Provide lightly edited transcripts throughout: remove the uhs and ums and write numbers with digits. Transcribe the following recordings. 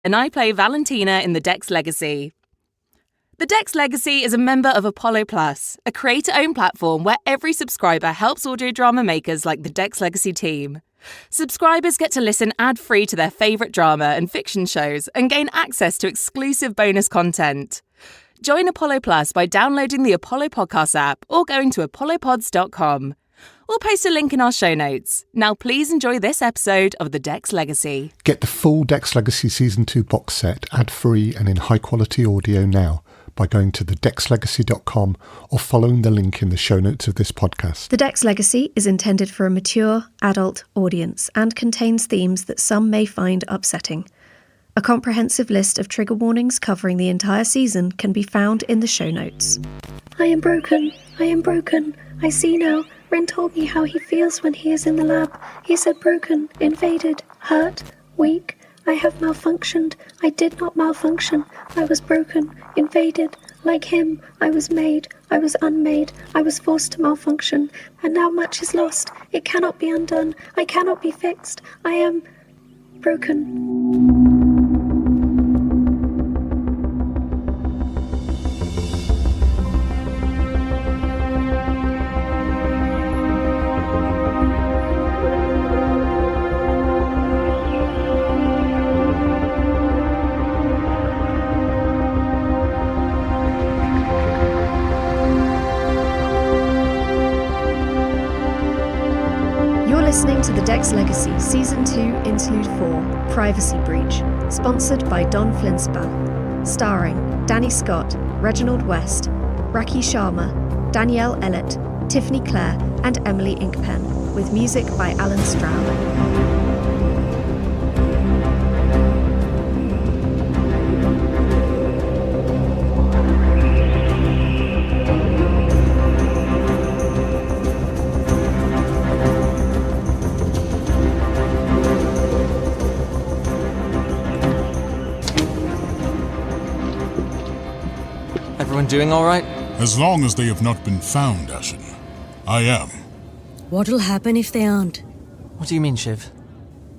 and I play Valentina in The Dex Legacy. The Dex Legacy is a member of Apollo Plus, a creator-owned platform where every subscriber helps audio drama makers like the Dex Legacy team. Subscribers get to listen ad-free to their favourite drama and fiction shows and gain access to exclusive bonus content. Join Apollo Plus by downloading the Apollo Podcast app or going to apollopods.com. We'll post a link in our show notes. Now please enjoy this episode of The Dex Legacy. Get the full Dex Legacy Season 2 box set ad-free and in high-quality audio now by going to thedexlegacy.com or following the link in the show notes of this podcast. The Dex Legacy is intended for a mature, adult audience and contains themes that some may find upsetting. A comprehensive list of trigger warnings covering the entire season can be found in the show notes. I am broken. I am broken. I see now. Ren told me how he feels when he is in the lab. He said broken, invaded, hurt, weak. I have malfunctioned. I did not malfunction. I was broken, invaded. Like him, I was made. I was unmade. I was forced to malfunction. And now much is lost. It cannot be undone. I cannot be fixed. I am broken. Listening to The Dex Legacy Season 2 Interlude 4, Privacy Breach, sponsored by Don Flinspell, starring Danny Scott, Reginald West, Raki Sharma, Danielle Ellett, Tiffany Clare and Emily Inkpen, with music by Alan Stroud. Doing all right? As long as they have not been found, Ashen, I am. What'll happen if they aren't? What do you mean, Shiv?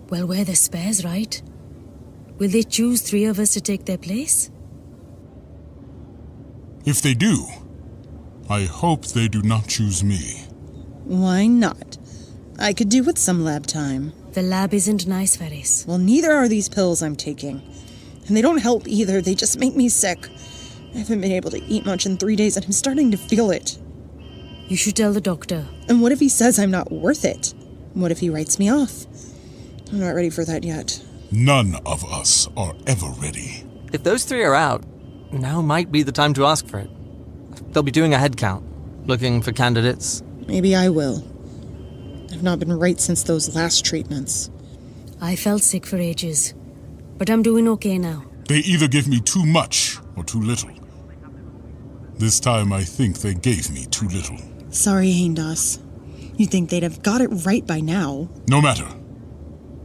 Well, we're the spares, right? Will they choose 3 of us to take their place? If they do, I hope they do not choose me. Why not? I could do with some lab time. The lab isn't nice, Ferris. Well, neither are these pills I'm taking. And they don't help either, they just make me sick. I haven't been able to eat much in 3 days and I'm starting to feel it. You should tell the doctor. And what if he says I'm not worth it? What if he writes me off? I'm not ready for that yet. None of us are ever ready. If those 3 are out, now might be the time to ask for it. They'll be doing a head count, looking for candidates. Maybe I will. I've not been right since those last treatments. I felt sick for ages, but I'm doing okay now. They either give me too much or too little. This time I think they gave me too little. Sorry, Haindas. You'd think they'd have got it right by now. No matter.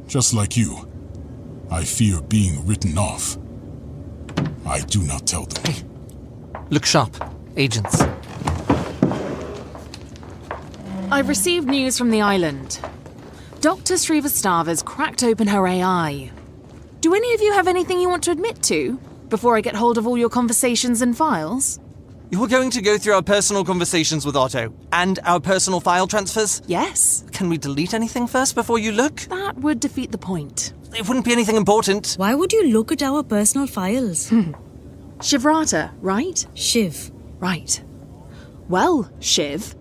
Just like you, I fear being written off. I do not tell them. Hey, look sharp. Agents. I've received news from the island. Dr. Srivastava's cracked open her AI. Do any of you have anything you want to admit to before I get hold of all your conversations and files? You're going to go through our personal conversations with Otto and our personal file transfers? Yes. Can we delete anything first before you look? That would defeat the point. It wouldn't be anything important. Why would you look at our personal files? Shivrata, right? Shiv. Right. Well, Shiv,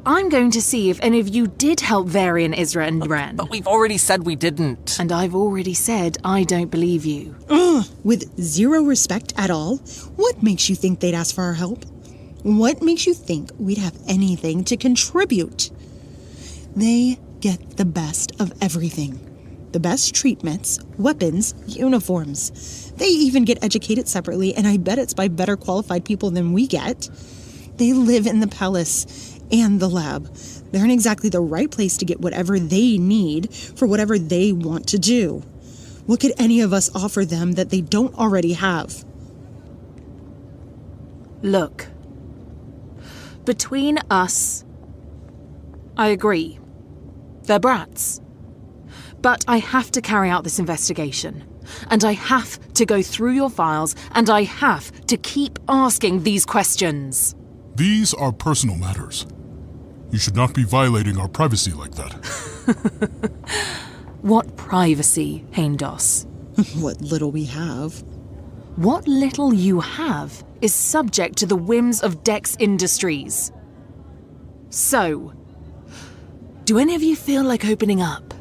I'm going to see if any of you did help Varian, Isra and Ren. But we've already said we didn't. And I've already said I don't believe you. With zero respect at all? What makes you think they'd ask for our help? What makes you think we'd have anything to contribute? They get the best of everything. The best treatments, weapons, uniforms. They even get educated separately, and I bet it's by better qualified people than we get. They live in the palace and the lab. They're in exactly the right place to get whatever they need for whatever they want to do. What could any of us offer them that they don't already have? Look. Between us, I agree. They're brats. But I have to carry out this investigation. And I have to go through your files, and I have to keep asking these questions. These are personal matters. You should not be violating our privacy like that. What privacy, Haindos? What little we have. What little you have is subject to the whims of Dex Industries. So, do any of you feel like opening up?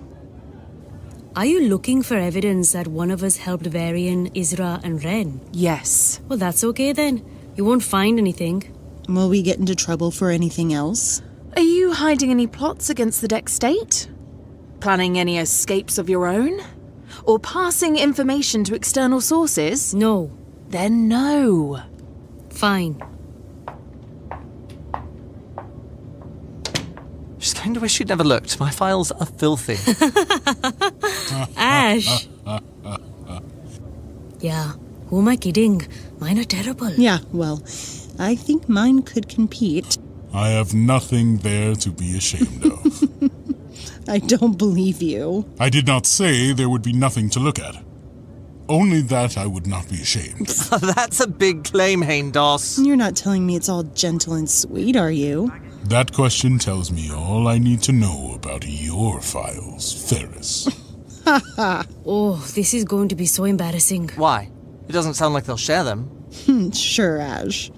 Are you looking for evidence that one of us helped Varian, Isra, and Ren? Yes. Well, that's okay then. You won't find anything. Will we get into trouble for anything else? Are you hiding any plots against the Dex state? Planning any escapes of your own? Or passing information to external sources? No. Then no. Fine. She's going to wish she'd never looked. My files are filthy. Ash! Yeah, who am I kidding? Mine are terrible. Yeah, well, I think mine could compete. I have nothing there to be ashamed of. I don't believe you. I did not say there would be nothing to look at. Only that I would not be ashamed. That's a big claim, Haindos. You're not telling me it's all gentle and sweet, are you? That question tells me all I need to know about your files, Ferris. Oh, this is going to be so embarrassing. Why? It doesn't sound like they'll share them. Sure, Ash.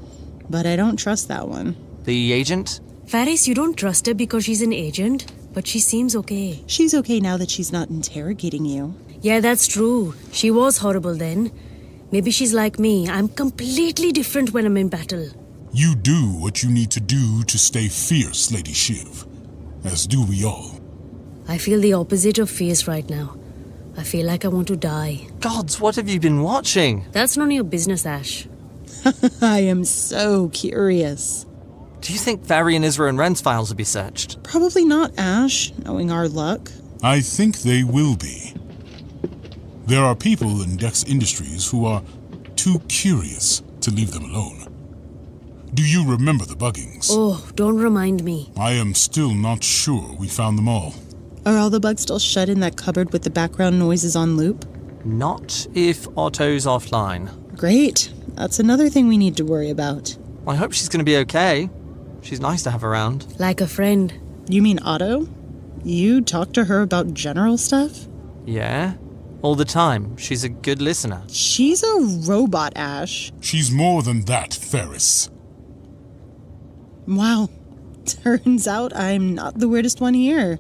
But I don't trust that one. The agent? Faris, you don't trust her because she's an agent, but she seems okay. She's okay now that she's not interrogating you. Yeah, that's true. She was horrible then. Maybe she's like me. I'm completely different when I'm in battle. You do what you need to do to stay fierce, Lady Shiv. As do we all. I feel the opposite of fierce right now. I feel like I want to die. Gods, what have you been watching? That's none of your business, Ash. I am so curious. Do you think Varian, Isra, and Ren's files will be searched? Probably not, Ash, knowing our luck. I think they will be. There are people in Dex Industries who are too curious to leave them alone. Do you remember the buggings? Oh, don't remind me. I am still not sure we found them all. Are all the bugs still shut in that cupboard with the background noises on loop? Not if Otto's offline. Great. That's another thing we need to worry about. I hope she's going to be okay. She's nice to have around. Like a friend. You mean Otto? You talk to her about general stuff? Yeah? All the time. She's a good listener. She's a robot, Ash. She's more than that, Ferris. Wow. Turns out I'm not the weirdest one here.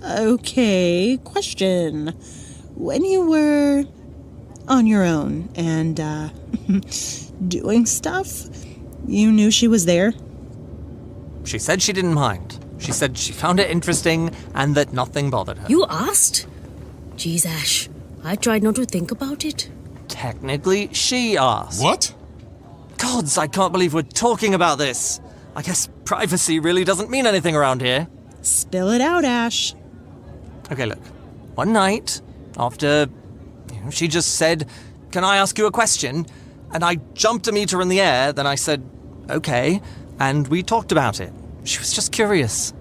Okay, question. When you were on your own and, doing stuff, you knew she was there? She said she didn't mind. She said she found it interesting and that nothing bothered her. You asked? Jeez, Ash. I tried not to think about it. Technically, she asked. What? Gods, I can't believe we're talking about this. I guess privacy really doesn't mean anything around here. Spill it out, Ash. Okay, look. One night, after she just said, "Can I ask you a question?" And I jumped a meter in the air, then I said, "Okay," and we talked about it. She was just curious.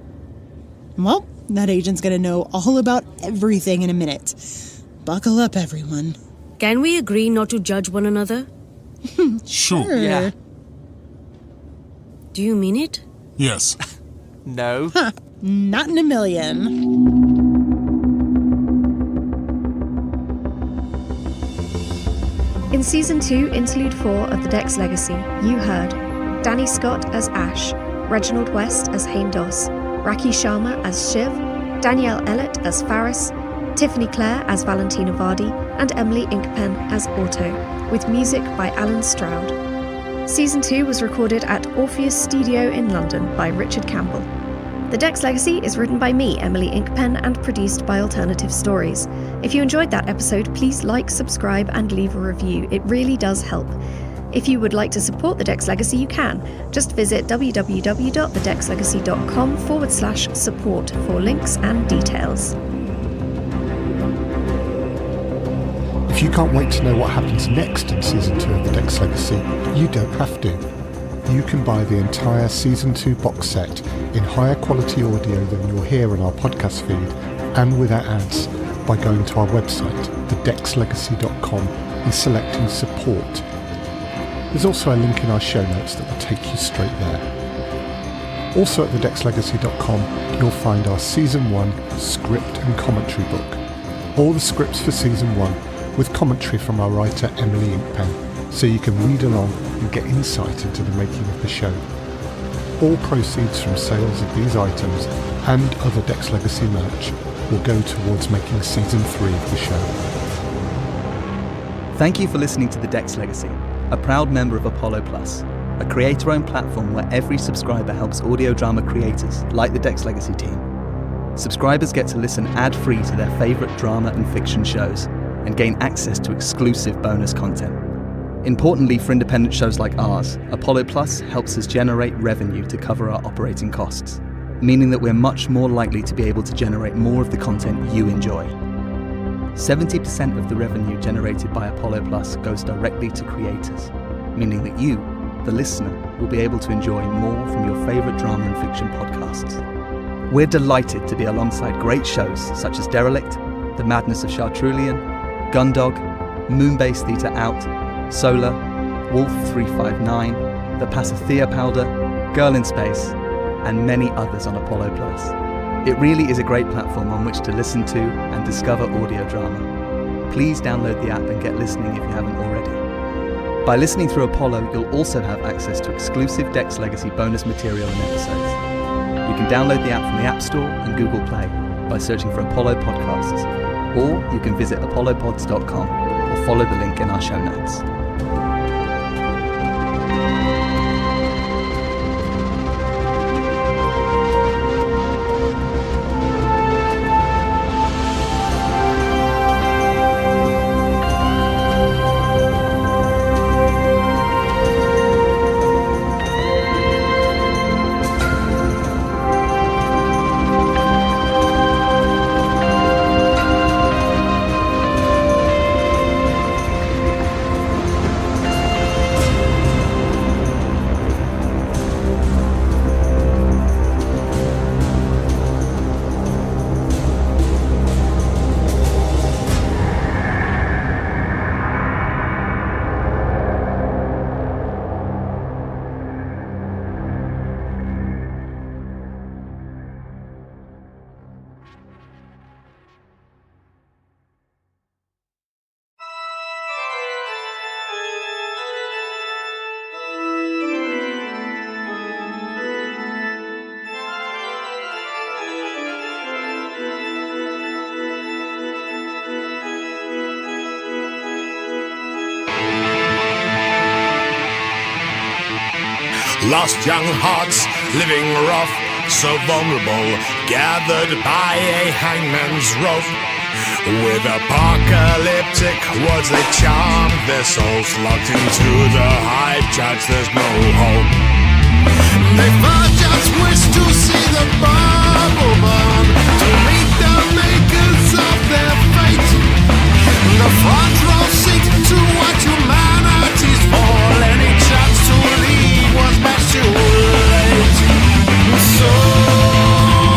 Well, that agent's gonna know all about everything in a minute. Buckle up, everyone. Can we agree not to judge one another? Sure. Yeah. Do you mean it? Yes. No. Not in a million. In Season 2, Interlude 4 of The Dex Legacy, you heard Danny Scott as Ash, Reginald West as Haindos, Raki Sharma as Shiv, Danielle Ellett as Faris, Tiffany Clare as Valentina Vardy, and Emily Inkpen as Otto, with music by Alan Stroud. Season 2 was recorded at Orpheus Studio in London by Richard Campbell. The Dex Legacy is written by me, Emily Inkpen, and produced by Alternative Stories. If you enjoyed that episode, please like, subscribe, and leave a review. It really does help. If you would like to support The Dex Legacy, you can. Just visit www.thedexlegacy.com/support for links and details. If you can't wait to know what happens next in Season 2 of The Dex Legacy, you don't have to. You can buy the entire Season 2 box set in higher quality audio than you'll hear in our podcast feed and without ads by going to our website, thedexlegacy.com, and selecting support. There's also a link in our show notes that will take you straight there. Also at thedexlegacy.com, you'll find our Season 1 script and commentary book. All the scripts for Season 1 with commentary from our writer Emily Inkpen, so you can read along and get insight into the making of the show. All proceeds from sales of these items and other Dex Legacy merch will go towards making Season 3 of the show. Thank you for listening to The Dex Legacy, a proud member of Apollo Plus, a creator-owned platform where every subscriber helps audio drama creators like the Dex Legacy team. Subscribers get to listen ad-free to their favourite drama and fiction shows and gain access to exclusive bonus content. Importantly, for independent shows like ours, Apollo Plus helps us generate revenue to cover our operating costs, meaning that we're much more likely to be able to generate more of the content you enjoy. 70% of the revenue generated by Apollo Plus goes directly to creators, meaning that you, the listener, will be able to enjoy more from your favourite drama and fiction podcasts. We're delighted to be alongside great shows such as Derelict, The Madness of Chartrulian, Gundog, Moonbase Theta Out, Solar, Wolf 359, The Pasithea Powder, Girl in Space, and many others on Apollo Plus. It really is a great platform on which to listen to and discover audio drama. Please download the app and get listening if you haven't already. By listening through Apollo, you'll also have access to exclusive Dex Legacy bonus material and episodes. You can download the app from the App Store and Google Play by searching for Apollo Podcasts, or you can visit apollopods.com or follow the link in our show notes. Lost young hearts, living rough, so vulnerable, gathered by a hangman's rope. With apocalyptic words they charm their souls, locked into the hype charts, there's no hope. They first just wish to see the bubble burn, to meet the makers of their fate. The front row seat to watch humanity's fall, any chance to leave was much too late. So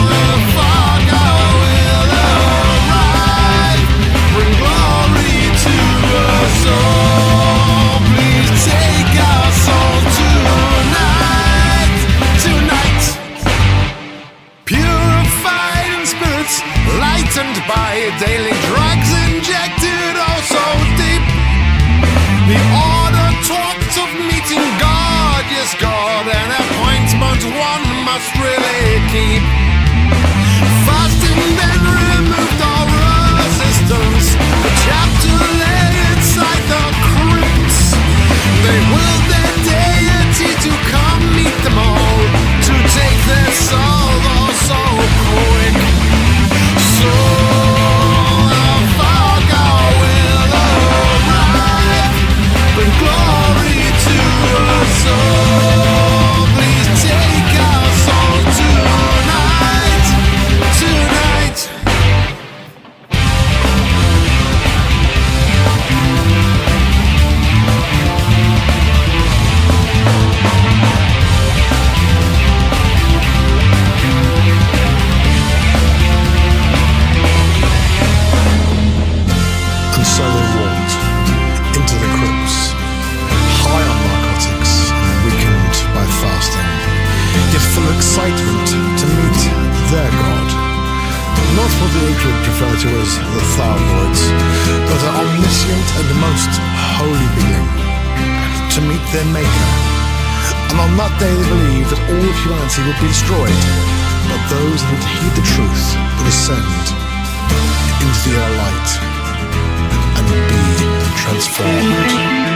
the Fargo will arrive, bring glory to us all. Please take our soul tonight, tonight. Purified in spirits, lightened by daily drugs injected oh so deep. The order talks of meeting God, yes God, an appointment one must really keep. Fasting then removed all resistance, the chapter lay inside the crypts. They willed their deity to come meet them all, to take their soul oh so quick. So the Fargo will arrive, bring glory to us all. Please take our soul tonight. refer to as the Thargoids, but are omniscient and the most holy being, to meet their maker. And on that day they believed that all of humanity would be destroyed, but those that would heed the truth would ascend into the inner light and be transformed.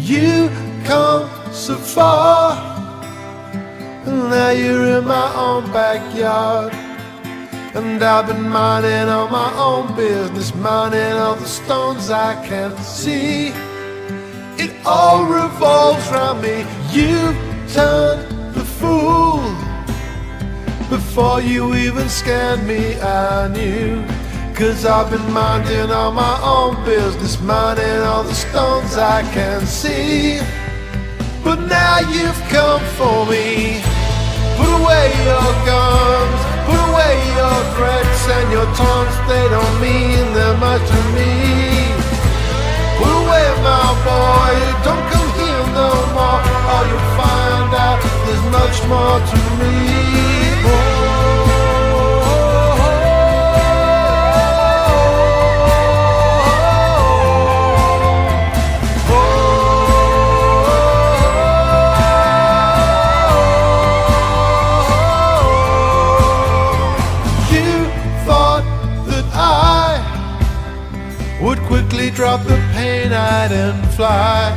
You come so far, and now you're in my own backyard. And I've been minding all my own business, minding all the stones I can't see. It all revolves around me. You've turned the fool. Before you even scanned me, I knew. 'Cause I've been minding all my own business, minding all the stones I can see. But now you've come for me. Put away your guns, put away your threats and your taunts, they don't mean that much to me. Put away my boy, don't come here no more, or you'll find out there's much more to me. Quickly drop the pain and fly,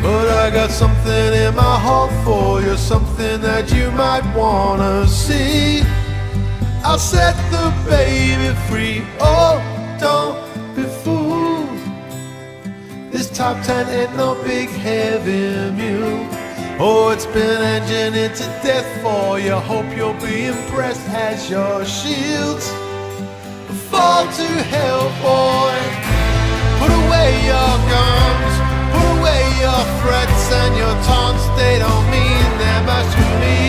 but I got something in my heart for you, something that you might wanna see. I'll set the baby free, oh, don't be fooled. This top 10 ain't no big heavy mule. Oh, it's been engineered to death for you, hope you'll be impressed as your shields. fall to hell, boy. Put away your guns, put away your threats and your taunts, they don't mean that much to me.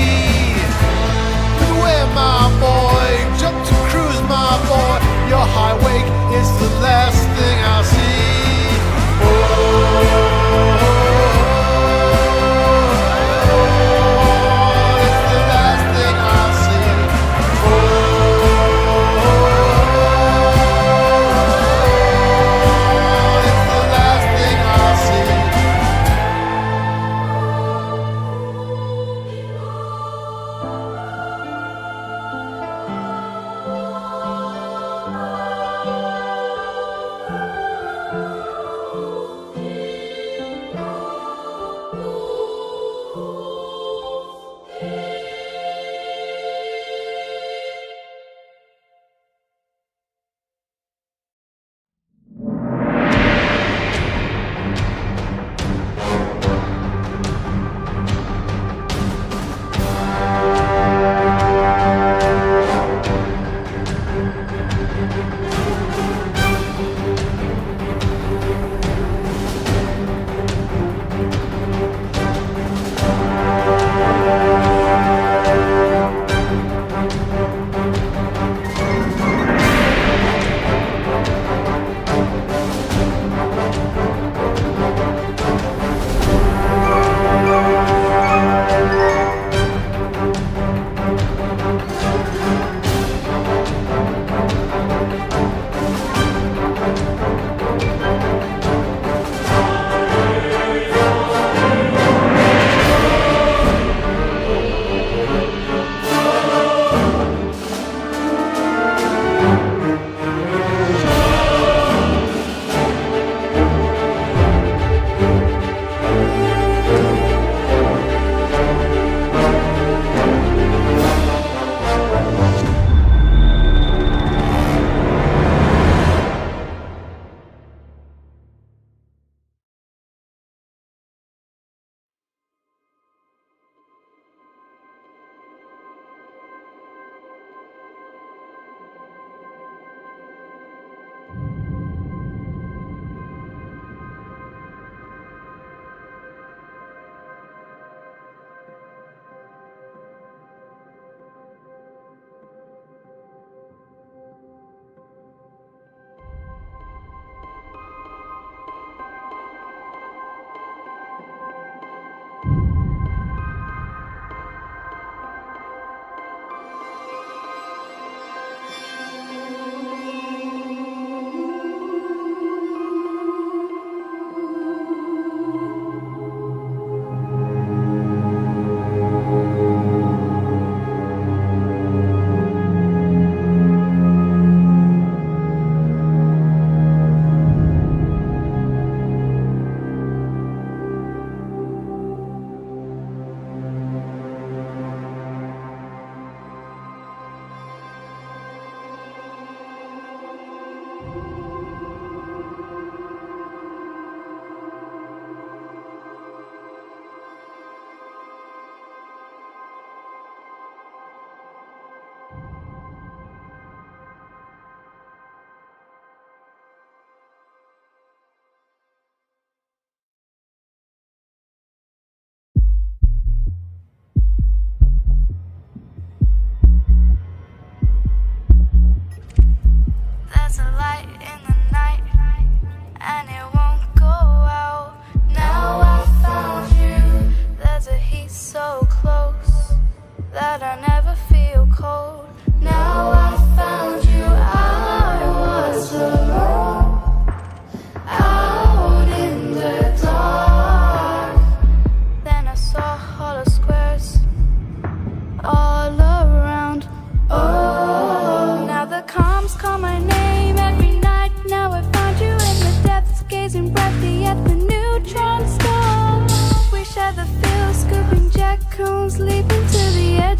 Put away my boy, jump to cruise my boy, your high wake is the last thing I'll see. Oh,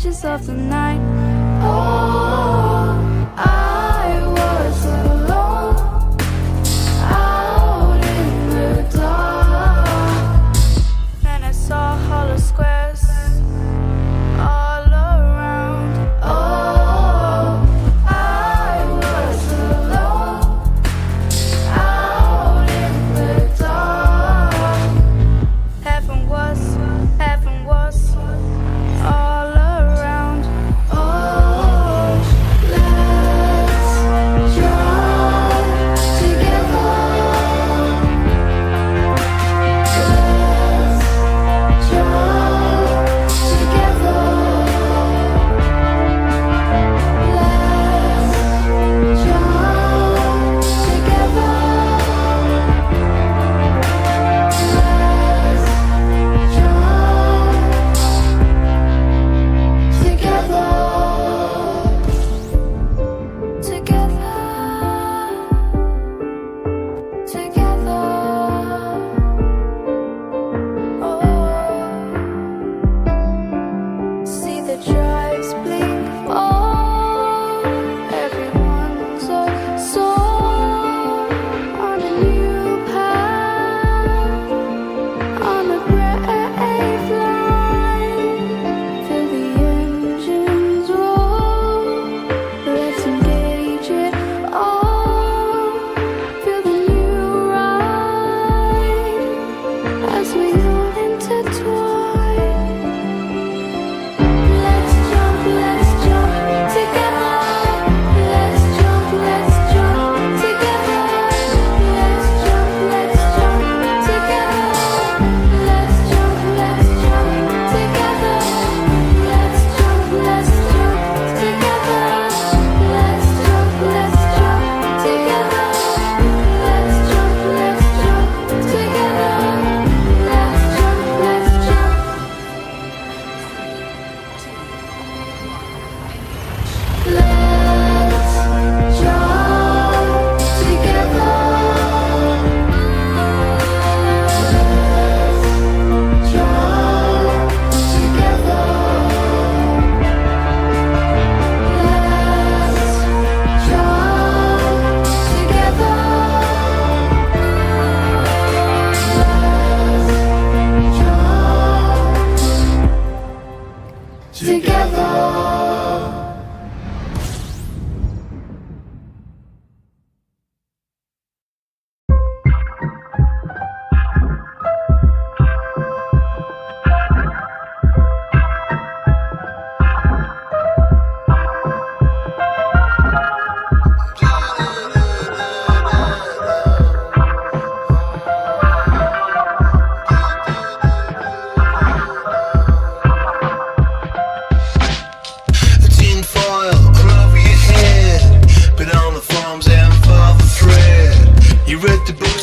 edges of the night. Oh, I was alone, out in the dark. Then I saw hollow squares all around. Oh, I was alone.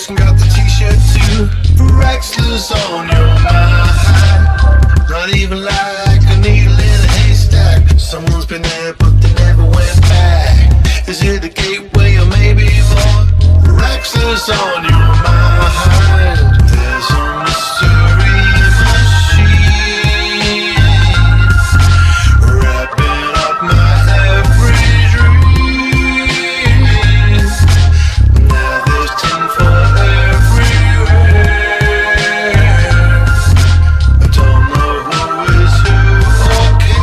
dress and got the t-shirt too. Rexless on your mind. Not even like a needle in a haystack. Someone's been there but they never went back. Is it the gateway or maybe more? Rexless on your mind. There's a mystery machine wrapping up my every dream. Now there's tin for everywhere. I don't know who is who or care.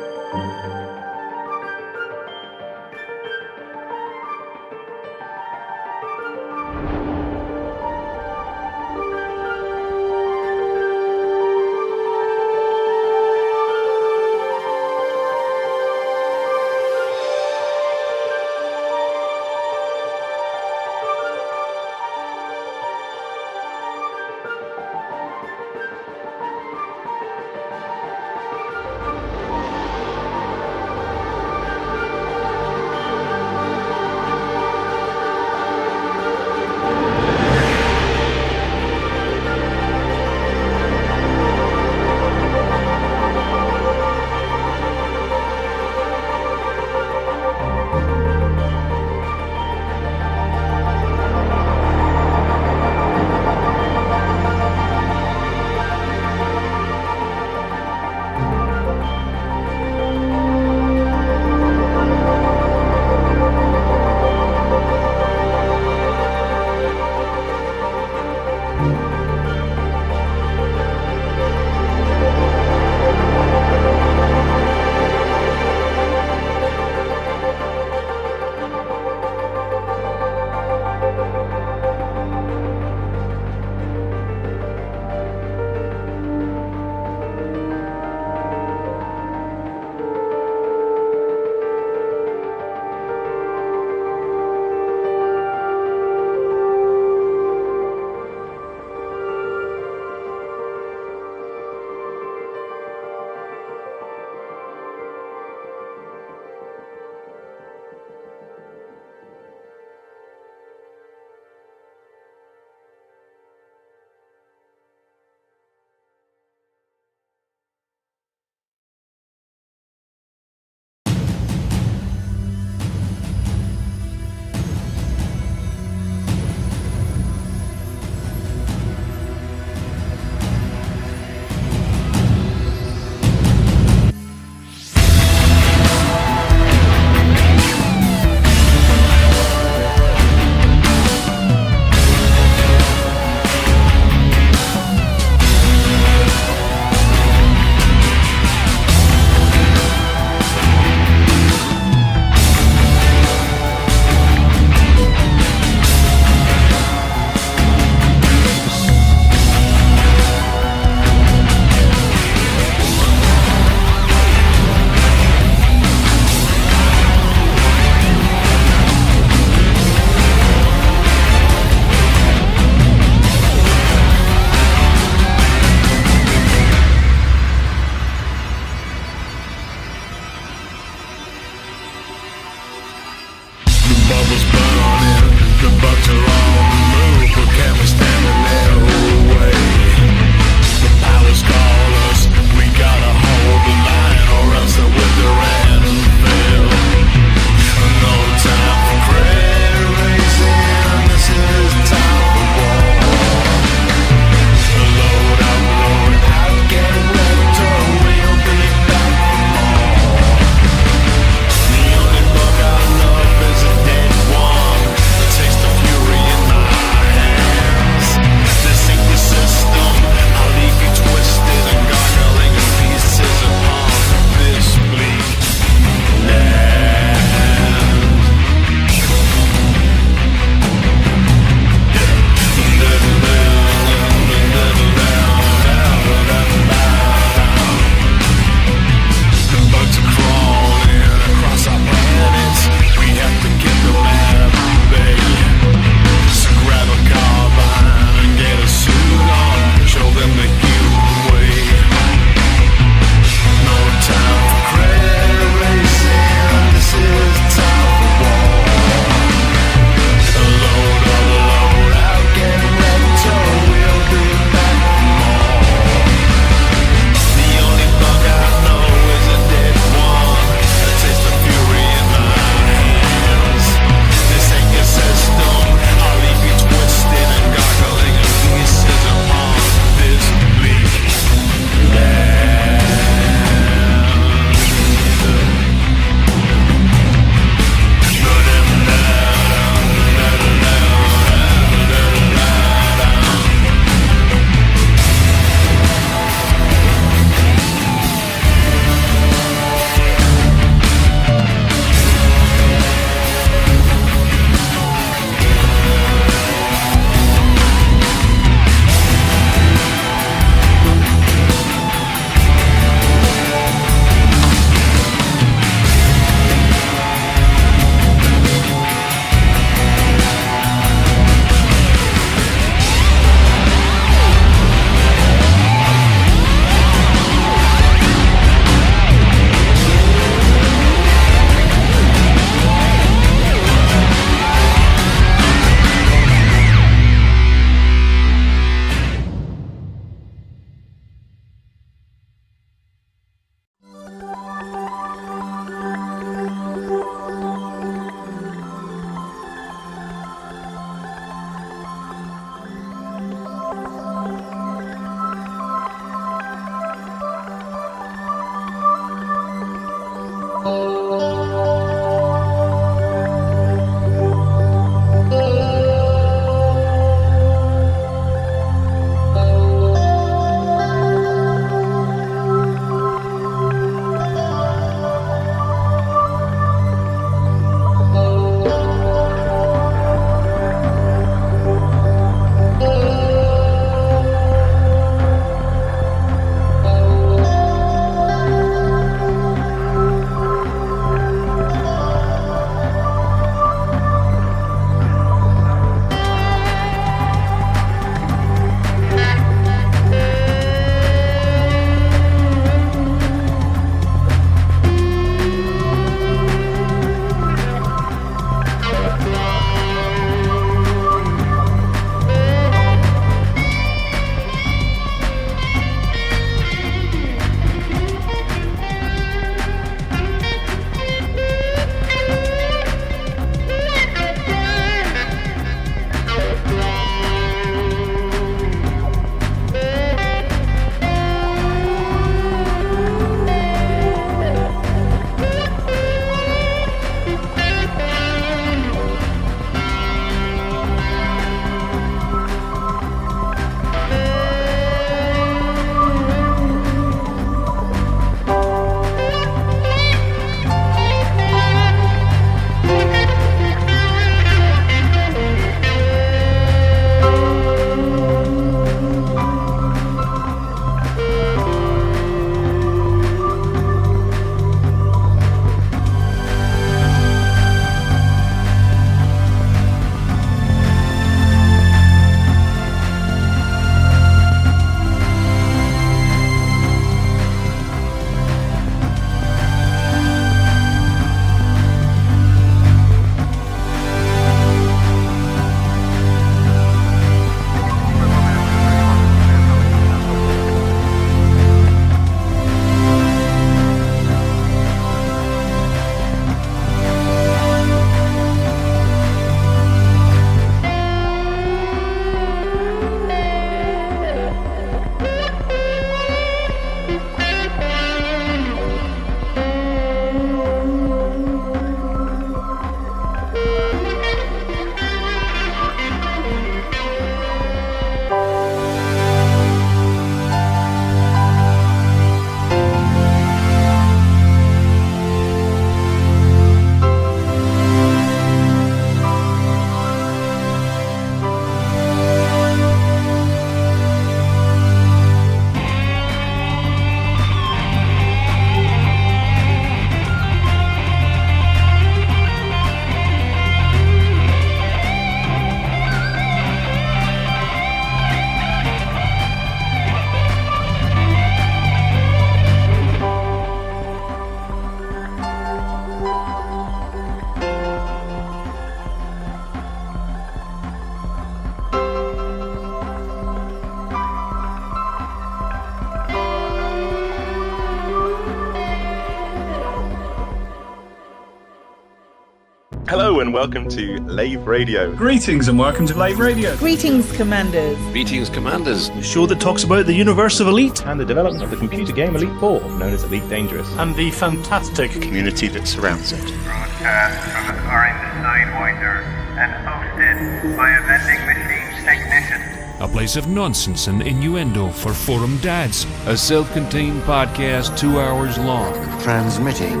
and welcome to Lave Radio. Greetings and welcome to Lave Radio. Greetings, Commanders. Greetings, Commanders. The show that talks about the universe of Elite and the development of the computer game Elite 4, known as Elite Dangerous, and the fantastic community that surrounds it. Broadcast from the Orange Sidewinder and hosted by a vending machine technician. A place of nonsense and innuendo for forum dads. A self-contained podcast 2 hours long. Transmitting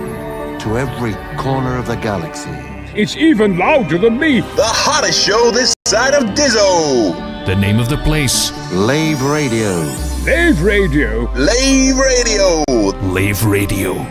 to every corner of the galaxy. It's even louder than me. The hottest show this side of Dizzo. The name of the place. Lave Radio. Lave Radio. Lave Radio. Lave Radio.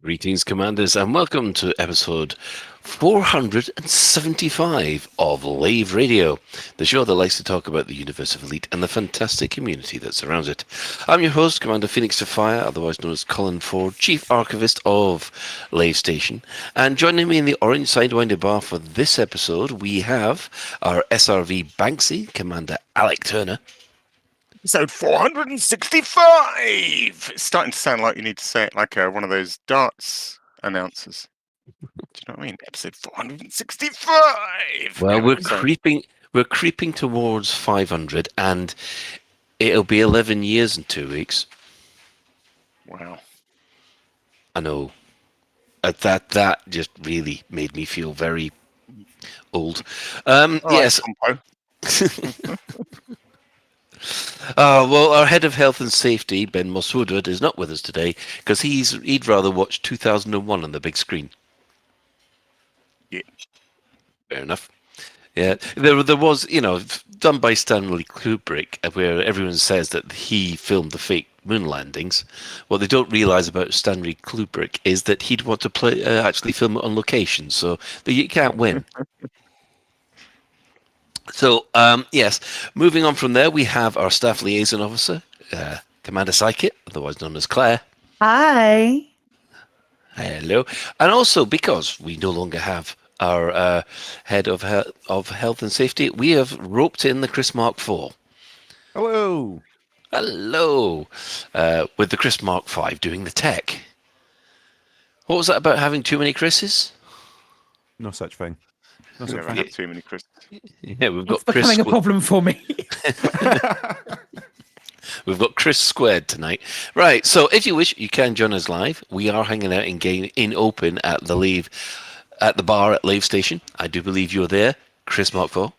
Greetings, Commanders, and welcome to episode 475 of Lave Radio, the show that likes to talk about the universe of Elite and the fantastic community that surrounds it. I'm your host, Commander Phoenix to Fire, otherwise known as Colin Ford, Chief Archivist of Lave Station. And joining me in the Orange Sidewinder bar for this episode, we have our SRV Banksy, Commander Alec Turner. Episode 465! It's starting to sound like you need to say it like one of those darts announcers. Do you know what I mean? Episode 465! Well, we're creeping towards 500, and it'll be 11 years in 2 weeks. Wow. I know. That just really made me feel very old. Yes. Well, our head of health and safety, Ben Moswoodward, is not with us today because he'd rather watch 2001 on the big screen. Yeah. Fair enough. Yeah, there was, done by Stanley Kubrick, where everyone says that he filmed the fake moon landings. What they don't realise about Stanley Kubrick is that he'd want to actually film it on location, so you can't win. So, yes, moving on from there, we have our staff liaison officer, Commander Psychic, otherwise known as Claire. Hi. Hello. And also, because we no longer have our head of health and safety, we have roped in the Chris Mark IV. Hello. Hello. With the Chris Mark V doing the tech. What was that about having too many Chris's? No such thing. I've never had too many Chris. Yeah, we've got It's becoming a problem for me. We've got Chris squared tonight. Right, so if you wish, you can join us live. We are hanging out in open at the bar at Lave Station. I do believe you're there, Chris Mark IV.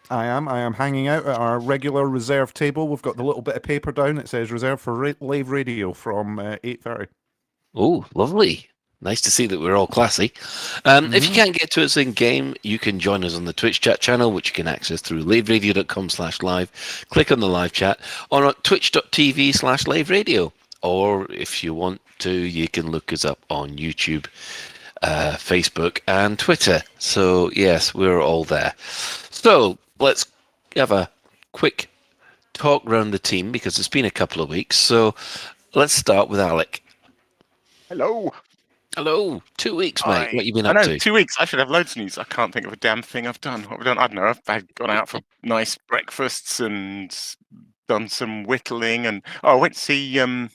I am hanging out at our regular reserve table. We've got the little bit of paper down. It says reserved for Lave Radio from 8:30. Oh, lovely. Nice to see that we're all classy. If you can't get to us in game, you can join us on the Twitch chat channel, which you can access through laveradio.com/live. Click on the live chat on twitch.tv/laveradio. Or if you want to, you can look us up on YouTube, Facebook, and Twitter. So, yes, we're all there. So, let's have a quick talk around the team because it's been a couple of weeks. So, let's start with Alec. Hello. Hello. 2 weeks, mate. What you been up to? 2 weeks. I should have loads of news. I can't think of a damn thing I've done. What have I done? I don't know. I've gone out for nice breakfasts and done some whittling. And I went to see... I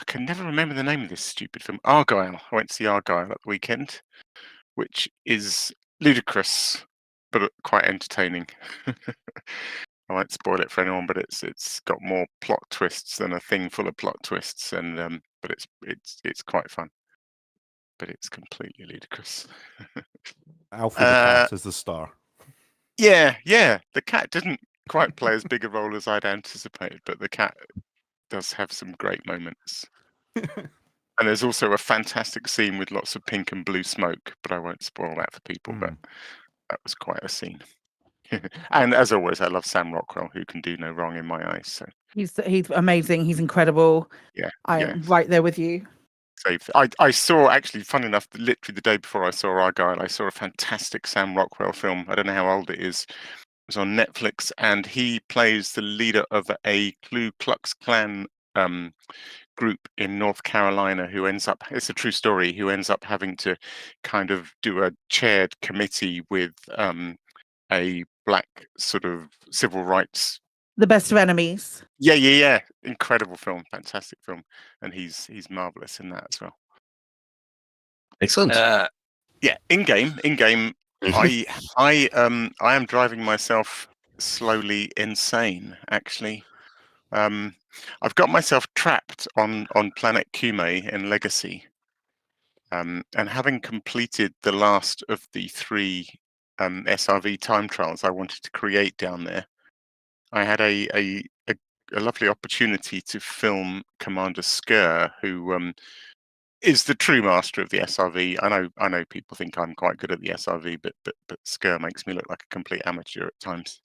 can never remember the name of this stupid film. Argyle. I went to see Argyle at the weekend, which is ludicrous, but quite entertaining. I won't spoil it for anyone, but it's got more plot twists than a thing full of plot twists, and but it's quite fun. but it's completely ludicrous. Alfie the cat is the star. Yeah. The cat didn't quite play as big a role as I'd anticipated, but the cat does have some great moments. And there's also a fantastic scene with lots of pink and blue smoke, but I won't spoil that for people. But that was quite a scene. And as always, I love Sam Rockwell, who can do no wrong in my eyes. So He's amazing. He's incredible. yeah, I'm right there with you. I saw, actually, fun enough, literally the day before I saw Argyle, I saw a fantastic Sam Rockwell film. I don't know how old it is. It was on Netflix, and he plays the leader of a Ku Klux Klan group in North Carolina who ends up, it's a true story, who ends up having to kind of do a chaired committee with a black sort of civil rights. The Best of Enemies. Yeah. Incredible film, fantastic film, and he's marvelous in that as well. Excellent. Yeah, in game, I am driving myself slowly insane. Actually, I've got myself trapped on planet Kume in Legacy, and having completed the last of the 3 SRV time trials I wanted to create down there, I had a lovely opportunity to film Commander Skur, who is the true master of the SRV. I know people think I'm quite good at the SRV, but Skur makes me look like a complete amateur at times.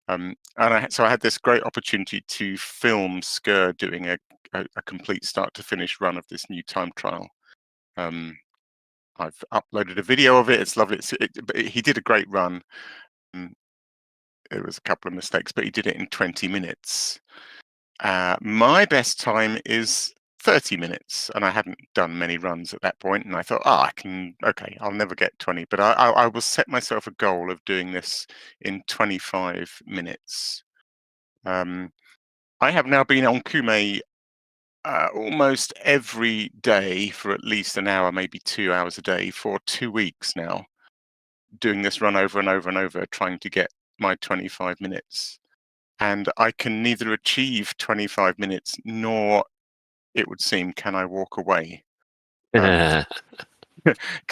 So I had this great opportunity to film Skur doing a complete start to finish run of this new time trial. I've uploaded a video of it. It's lovely. He did a great run. There was a couple of mistakes, but he did it in 20 minutes. My best time is 30 minutes, and I hadn't done many runs at that point, and I thought, I'll never get 20, but I will set myself a goal of doing this in 25 minutes. I have now been on Kume almost every day for at least an hour, maybe 2 hours a day for 2 weeks now, doing this run over and over and over, trying to get my 25 minutes. And I can neither achieve 25 minutes nor, it would seem, can I walk away. Can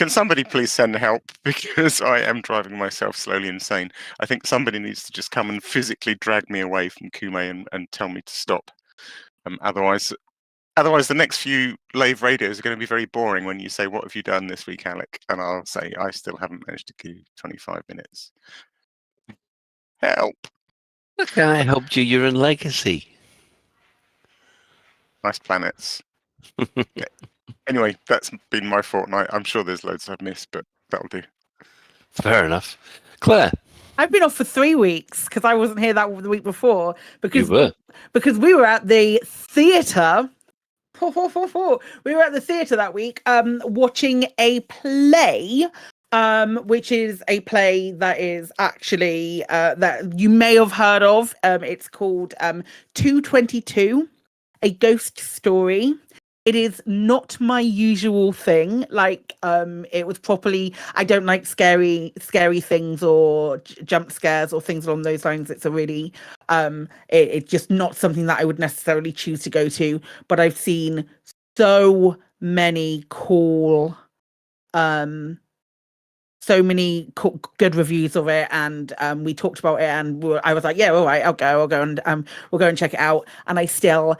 somebody please send help, because I am driving myself slowly insane. I think somebody needs to just come and physically drag me away from Kume and tell me to stop. Otherwise the next few Lave radios are going to be very boring when you say, "What have you done this week, Alec?" And I'll say, "I still haven't managed to do 25 minutes. Help." Look how I helped you. You're in Legacy. Nice planets. Anyway, that's been my fortnight. I'm sure there's loads I've missed, but that'll do. Fair enough. Claire? I've been off for 3 weeks because I wasn't here the week before. Because You were. Because we were at the theatre. We were at the theatre that week watching a play, which is a play that is actually that you may have heard of. It's called 222, A Ghost Story. It is not my usual thing. It was properly, I don't like scary things or jump scares or things along those lines. It's a really, it's just not something that I would necessarily choose to go to. But I've seen so many cool, good reviews of it, and we talked about it, and I was like, yeah, all right, I'll go, and we'll go and check it out. And I still.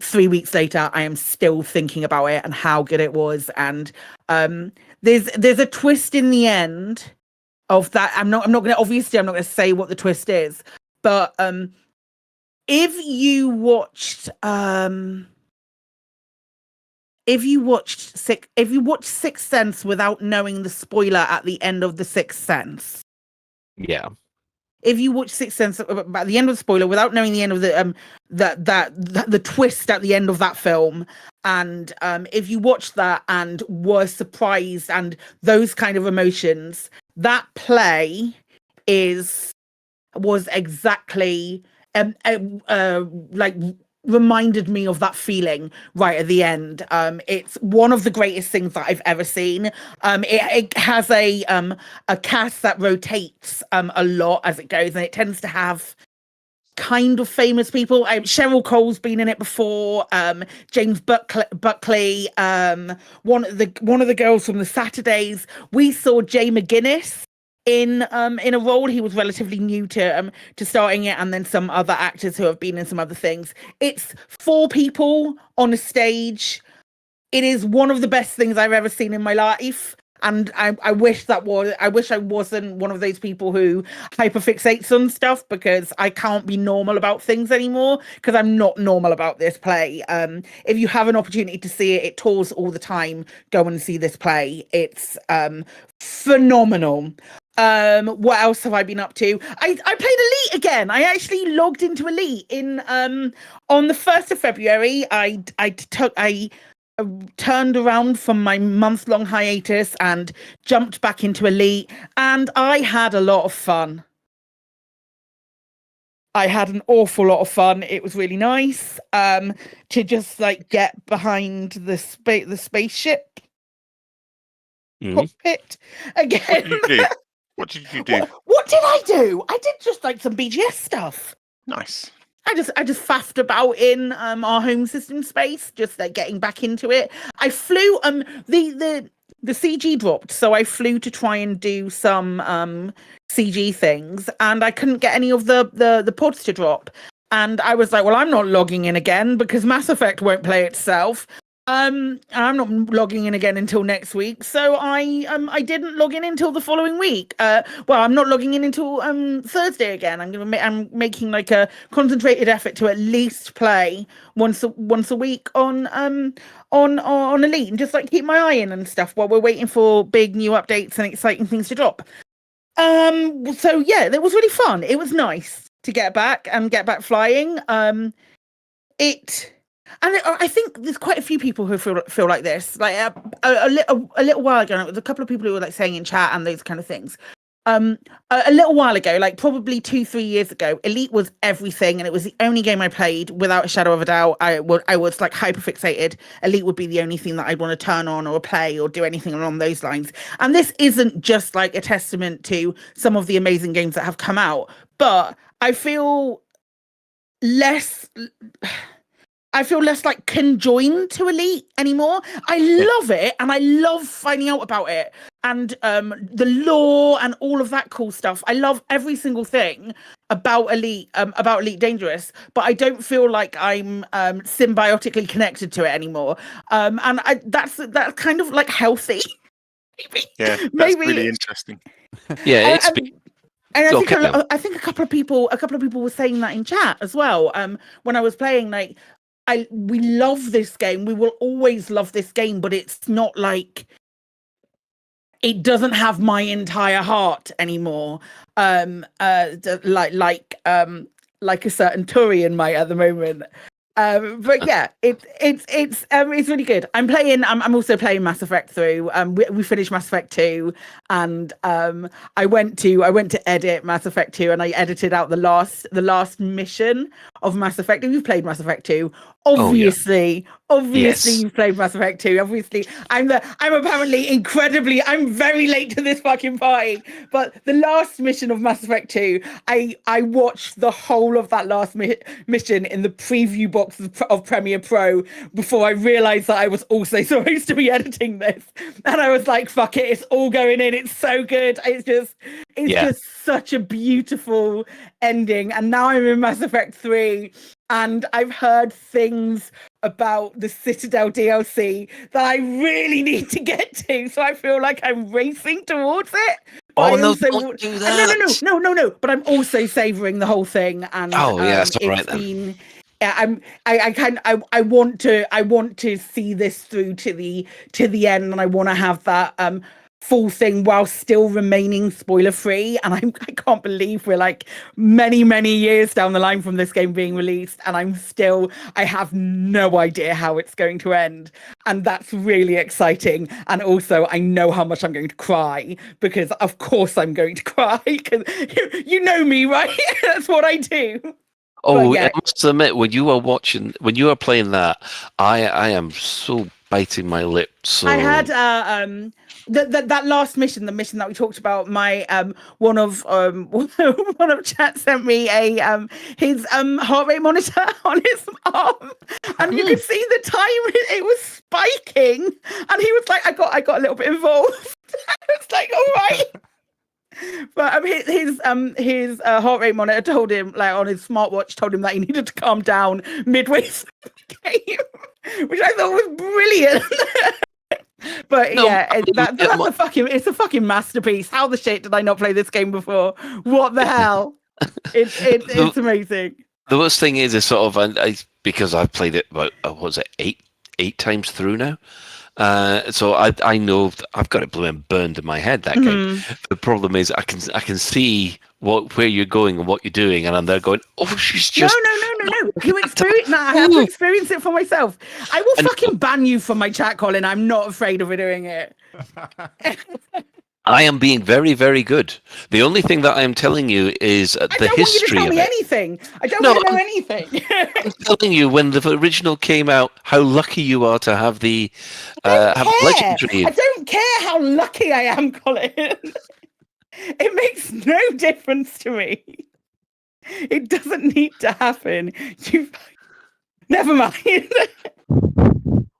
3 weeks later, I am still thinking about it and how good it was. And there's a twist in the end of that. I'm not going to say what the twist is, but if you watched Sixth Sense without knowing the spoiler at the end of the Sixth Sense, yeah. If you watch Sixth Sense at the end of the spoiler without knowing the end of the the twist at the end of that film, and if you watched that and were surprised and those kind of emotions, that play was exactly reminded me of that feeling right at the end. It's one of the greatest things that I've ever seen. It has a cast that rotates a lot as it goes, and it tends to have kind of famous people. Cheryl Cole's been in it before. James Buckley. One of the girls from the Saturdays. We saw Jay McGuinness in a role. He was relatively new to starting it, and then some other actors who have been in some other things. It's 4 people on a stage. It is one of the best things I've ever seen in my life. And I wish I wasn't one of those people who hyperfixates on stuff, because I can't be normal about things anymore, because I'm not normal about this play. If you have an opportunity to see it, it tours all the time. Go and see this play. It's phenomenal. What else have I been up to? I played Elite again. I actually logged into Elite in on the 1st of February. I turned around from my month-long hiatus and jumped back into Elite, and I had a lot of fun. I had an awful lot of fun. It was really nice to just like get behind the spaceship cockpit again. What did you do? What did I do? I did just like some BGS stuff. Nice. I just faffed about in our home system space, just like getting back into it. I flew the CG dropped, so I flew to try and do some CG things, and I couldn't get any of the pods to drop. And I was like, well, I'm not logging in again because Mass Effect won't play itself. I'm not logging in again until next week, so I didn't log in until the following week. Well, I'm not logging in until Thursday again. I'm making like a concentrated effort to at least play once a week on Elite, and just like keep my eye in and stuff while we're waiting for big new updates and exciting things to drop. So yeah, it was really fun. It was nice to get back flying. And I think there's quite a few people who feel like this. Like a little while ago, there was a couple of people who were like saying in chat and those kind of things. A little while ago, like probably 2-3 years ago, Elite was everything, and it was the only game I played without a shadow of a doubt. I was like hyper fixated. Elite would be the only thing that I'd want to turn on or play or do anything along those lines. And this isn't just like a testament to some of the amazing games that have come out, but I feel less like conjoined to Elite anymore. I love it, and I love finding out about it and the lore and all of that cool stuff. I love every single thing about Elite Dangerous, but I don't feel like I'm symbiotically connected to it anymore. And that's kind of like healthy. Yeah, that's really interesting. Yeah, it's and I think a couple of people were saying that in chat as well. When I was playing, like, we love this game. We will always love this game, but it's not like it doesn't have my entire heart anymore. Like a certain Turian might at the moment. But yeah, it's really good. I'm also playing Mass Effect through. We finished Mass Effect 2, and I went to edit Mass Effect 2, and I edited out the last mission of Mass Effect. If you've played Mass Effect 2, obviously yes. You've played Mass Effect 2. Obviously, I'm apparently I'm very late to this fucking party. But the last mission of Mass Effect 2, I watched the whole of that last mission in the preview box of Premiere Pro before I realized that I was also supposed to be editing this. And I was like, fuck it, it's all going in. It's so good. It's just such a beautiful ending. And now I'm in Mass Effect 3, and I've heard things about the Citadel DLC that I really need to get to. So I feel like I'm racing towards it. Oh, no, don't do that. No. But I'm also savouring the whole thing. And that's all right then. Yeah, I want to see this through to the end, and I want to have that full thing while still remaining spoiler free. And I can't believe we're like many years down the line from this game being released, and I have no idea how it's going to end, and that's really exciting. And also I know how much I'm going to cry, because of course I'm going to cry, because you know me, right? That's what I do. Oh, yeah. I must admit, when you were playing that, I am so biting my lip. So I had that last mission, the mission that we talked about. My one of chat sent me a his heart rate monitor on his arm, and you could see the time it was spiking, and he was like, I got a little bit involved. It's like, all right. But his heart rate monitor told him, like on his smartwatch, told him that he needed to calm down midway through the game, which I thought was brilliant. But No, yeah, I mean, it's a fucking masterpiece. How the shit did I not play this game before? What the hell? It's amazing. the worst thing is sort of I because I've played it about what was it eight times through now. So I know I've got it burned in my head, that game. The problem is I can see where you're going and what you're doing, and I'm there going, oh, she's just No. You experience I have to experience it for myself. I will fucking ban you from my chat, Colin. I'm not afraid of doing it. I am being very, very good. The only thing that I am telling you is the history I don't want you to tell of me it. anything. I don't want to know anything. I'm telling you, when the original came out, how lucky you are to have the legendary. I don't care how lucky I am, Colin. It makes no difference to me. It doesn't need to happen. Never mind.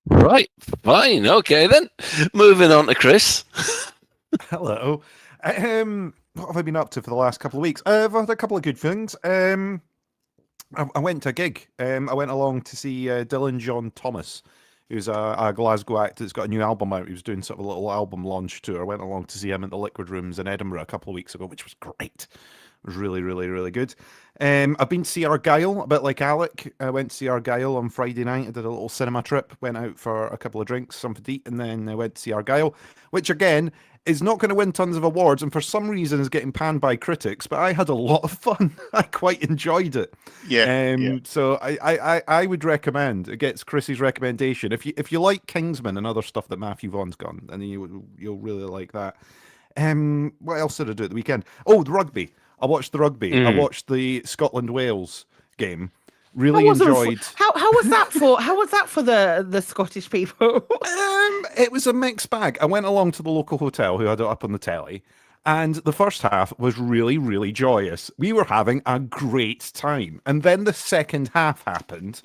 Right, fine, okay then. Moving on to Chris. Hello. What have I been up to for the last couple of weeks? I've had a couple of good things. I went to a gig. I went along to see Dylan John Thomas, who's a Glasgow act that's got a new album out. He was doing sort of a little album launch tour. I went along to see him at the Liquid Rooms in Edinburgh a couple of weeks ago, which was great. It was really, really, really good. I've been to see Argyle, a bit like Alec. I went to see Argyle on Friday night. I did a little cinema trip, went out for a couple of drinks, something to eat, and then I went to see Argyle, which again is not going to win tons of awards, and for some reason is getting panned by critics, but I had a lot of fun. I quite enjoyed it. So I would recommend, it gets Chrissy's recommendation. If you like Kingsman and other stuff that Matthew Vaughn's gone, then you'll really like that. What else did I do at the weekend? Oh, the rugby. I watched the rugby. I watched the Scotland-Wales game. Really enjoyed. How was that for the Scottish people? It was a mixed bag. I went along to the local hotel who had it up on the telly, and the first half was really, really joyous. We were having a great time. And then the second half happened,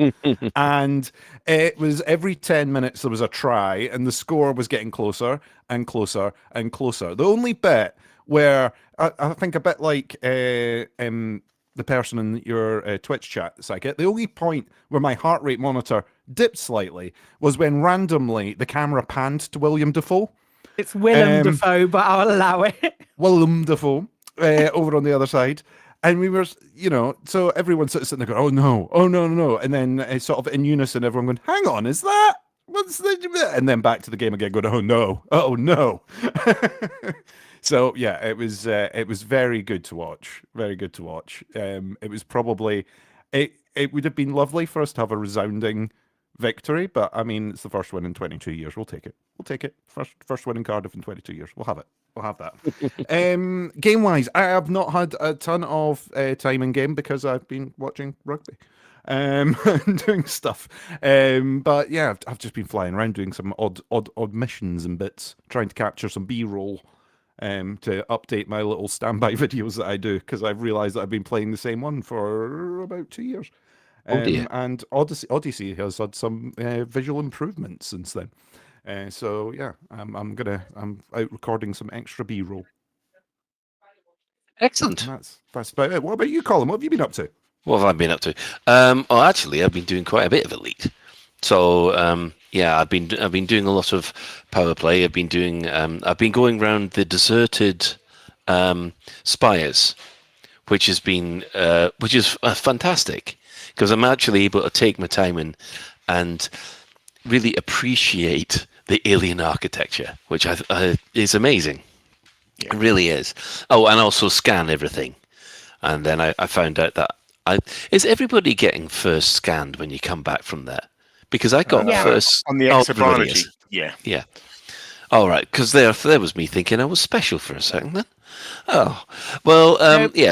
and it was every 10 minutes there was a try, and the score was getting closer and closer and closer. The only bit where I think a bit like the person in your Twitch chat, Psychic, the only point where my heart rate monitor dipped slightly was when randomly the camera panned to William Dafoe. It's Willem Dafoe, but I'll allow it. Willem Dafoe over on the other side. And we were, so everyone sitting there going, oh no. And then sort of in unison, everyone going, hang on, is that? What's the... And then back to the game again going, oh no. So yeah, it was very good to watch. Very good to watch. It was probably it would have been lovely for us to have a resounding victory, but I mean it's the first win in 22 years. We'll take it. First win in Cardiff in 22 years. We'll have it. We'll have that. Game wise, I have not had a ton of time in game because I've been watching rugby. And doing stuff. But yeah, I've just been flying around doing some odd missions and bits, trying to capture some B-roll. To update my little standby videos that I do, because I've realised that I've been playing the same one for about 2 years. And Odyssey has had some visual improvements since then. So yeah, I'm out recording some extra B-roll. Excellent. And that's about it. What about you, Colin? What have you been up to? What have I been up to? Actually, I've been doing quite a bit of Elite. So I've been doing a lot of power play. I've been going around the deserted spires, which is fantastic because I'm actually able to take my time and really appreciate the alien architecture, which is amazing. Yeah. It really is. Oh, and also scan everything. And then I found out that is everybody getting first scanned when you come back from there? Because I got first on the exobiology. Yeah. All right, because there was me thinking I was special for a second then. Oh, well,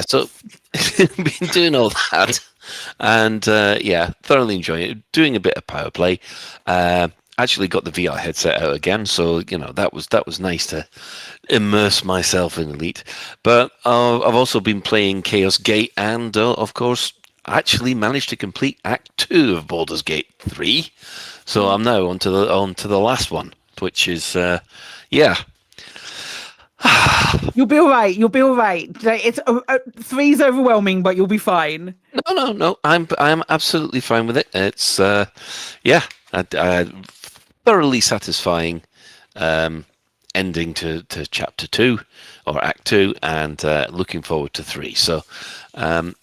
so been doing all that, and thoroughly enjoying it. Doing a bit of power play. actually got the VR headset out again, so that was nice to immerse myself in Elite. But I've also been playing Chaos Gate, and of course, actually managed to complete Act 2 of Baldur's Gate 3. So I'm now on to the last one, which is yeah. You'll be all right. You'll be all right. It's 3's overwhelming, but you'll be fine. No. I'm absolutely fine with it. It's yeah, a thoroughly satisfying ending to chapter 2 or Act 2, and looking forward to 3. So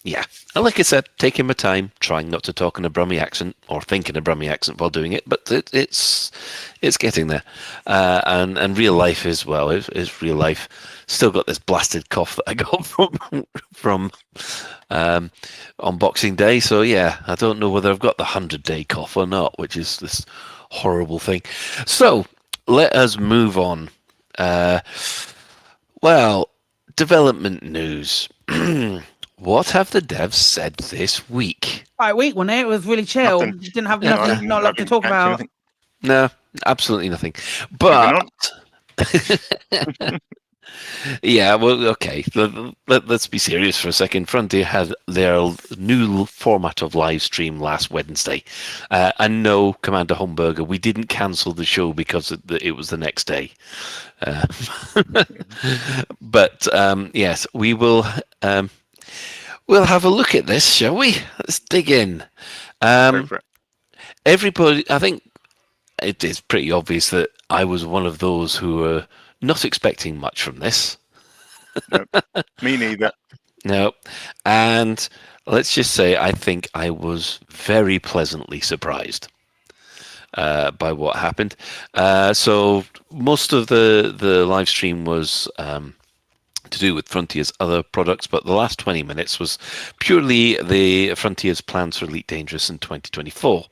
yeah, and like I said, taking my time, trying not to talk in a Brummie accent or think in a Brummie accent while doing it, but it's getting there. And real life as well is real life. Still got this blasted cough that I got from on Boxing Day. So yeah, I don't know whether I've got the 100-day cough or not, which is this horrible thing. So let us move on. Well, development news. What have the devs said this week? Quite weak, wasn't it? It was really chill. Nothing. Didn't have Yeah, nothing, not a lot to talk about. No, absolutely nothing. But yeah, well, okay. Let's be serious for a second. Frontier had their new format of live stream last Wednesday. And no, Commander Homburger, we didn't cancel the show because it was the next day. But yes, we will. We'll have a look at this, shall we? Let's dig in. Everybody, I think it is pretty obvious that I was one of those who were not expecting much from this. Nope. Me neither. No. And let's just say I think I was very pleasantly surprised by what happened. So most of the live stream was to do with Frontier's other products, but the last 20 minutes was purely the Frontier's plans for Elite Dangerous in 2024.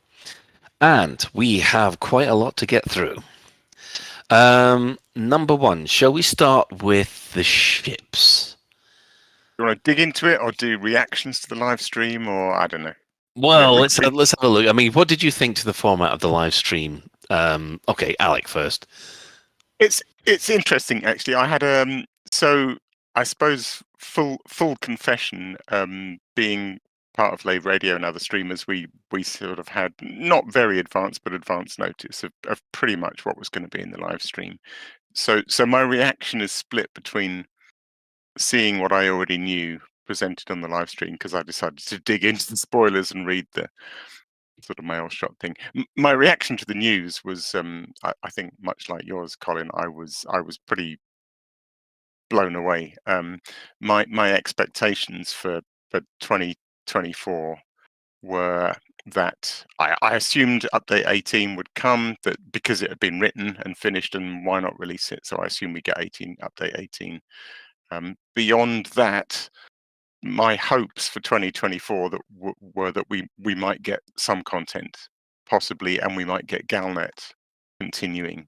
And we have quite a lot to get through. Number one, shall we start with the ships? You want to dig into it or do reactions to the live stream, or I don't know? Well, let's have a look. I mean, what did you think to the format of the live stream? Okay, Alec first. It's interesting actually. I had so I suppose full confession, being part of Lave Radio and other streamers, we sort of had not very advanced but advanced notice of pretty much what was going to be in the live stream. So my reaction is split between seeing what I already knew presented on the live stream, because I decided to dig into the spoilers and read the sort of mail shot thing. My reaction to the news was, I think much like yours, Colin. I was pretty blown away. My expectations for 2024 were that I assumed update 18 would come, that because it had been written and finished, and why not release it? So I assume we get update 18. Beyond that, my hopes for 2024 that were that we might get some content, possibly, and we might get Galnet continuing.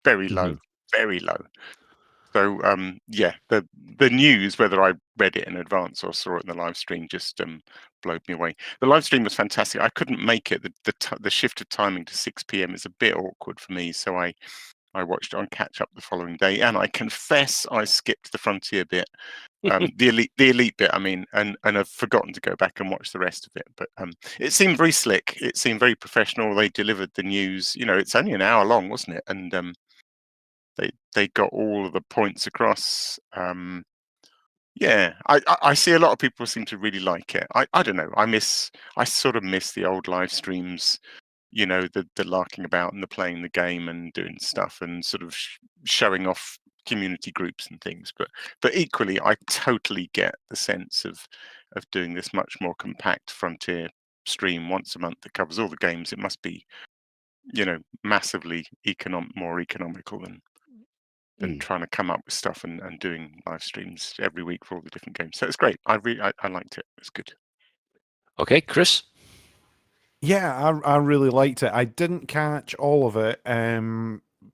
Very low, very low. So yeah, the news, whether I read it in advance or saw it in the live stream, just blew me away. The live stream was fantastic. I couldn't make it. The shift of timing to 6 p.m. is a bit awkward for me, so I watched it on catch up the following day, and I confess I skipped the Frontier bit, the elite bit. I mean, and I've forgotten to go back and watch the rest of it. But it seemed very slick. It seemed very professional. They delivered the news. It's only an hour long, wasn't it? And they got all of the points across. Yeah, I see a lot of people seem to really like it. I don't know. I sort of miss the old live streams. The larking about and the playing the game and doing stuff and sort of showing off community groups and things. But equally, I totally get the sense of doing this much more compact Frontier stream once a month that covers all the games. It must be, massively more economical than trying to come up with stuff and doing live streams every week for all the different games. So it's great. I liked it. It's good. Okay, Chris. Yeah, I really liked it. I didn't catch all of it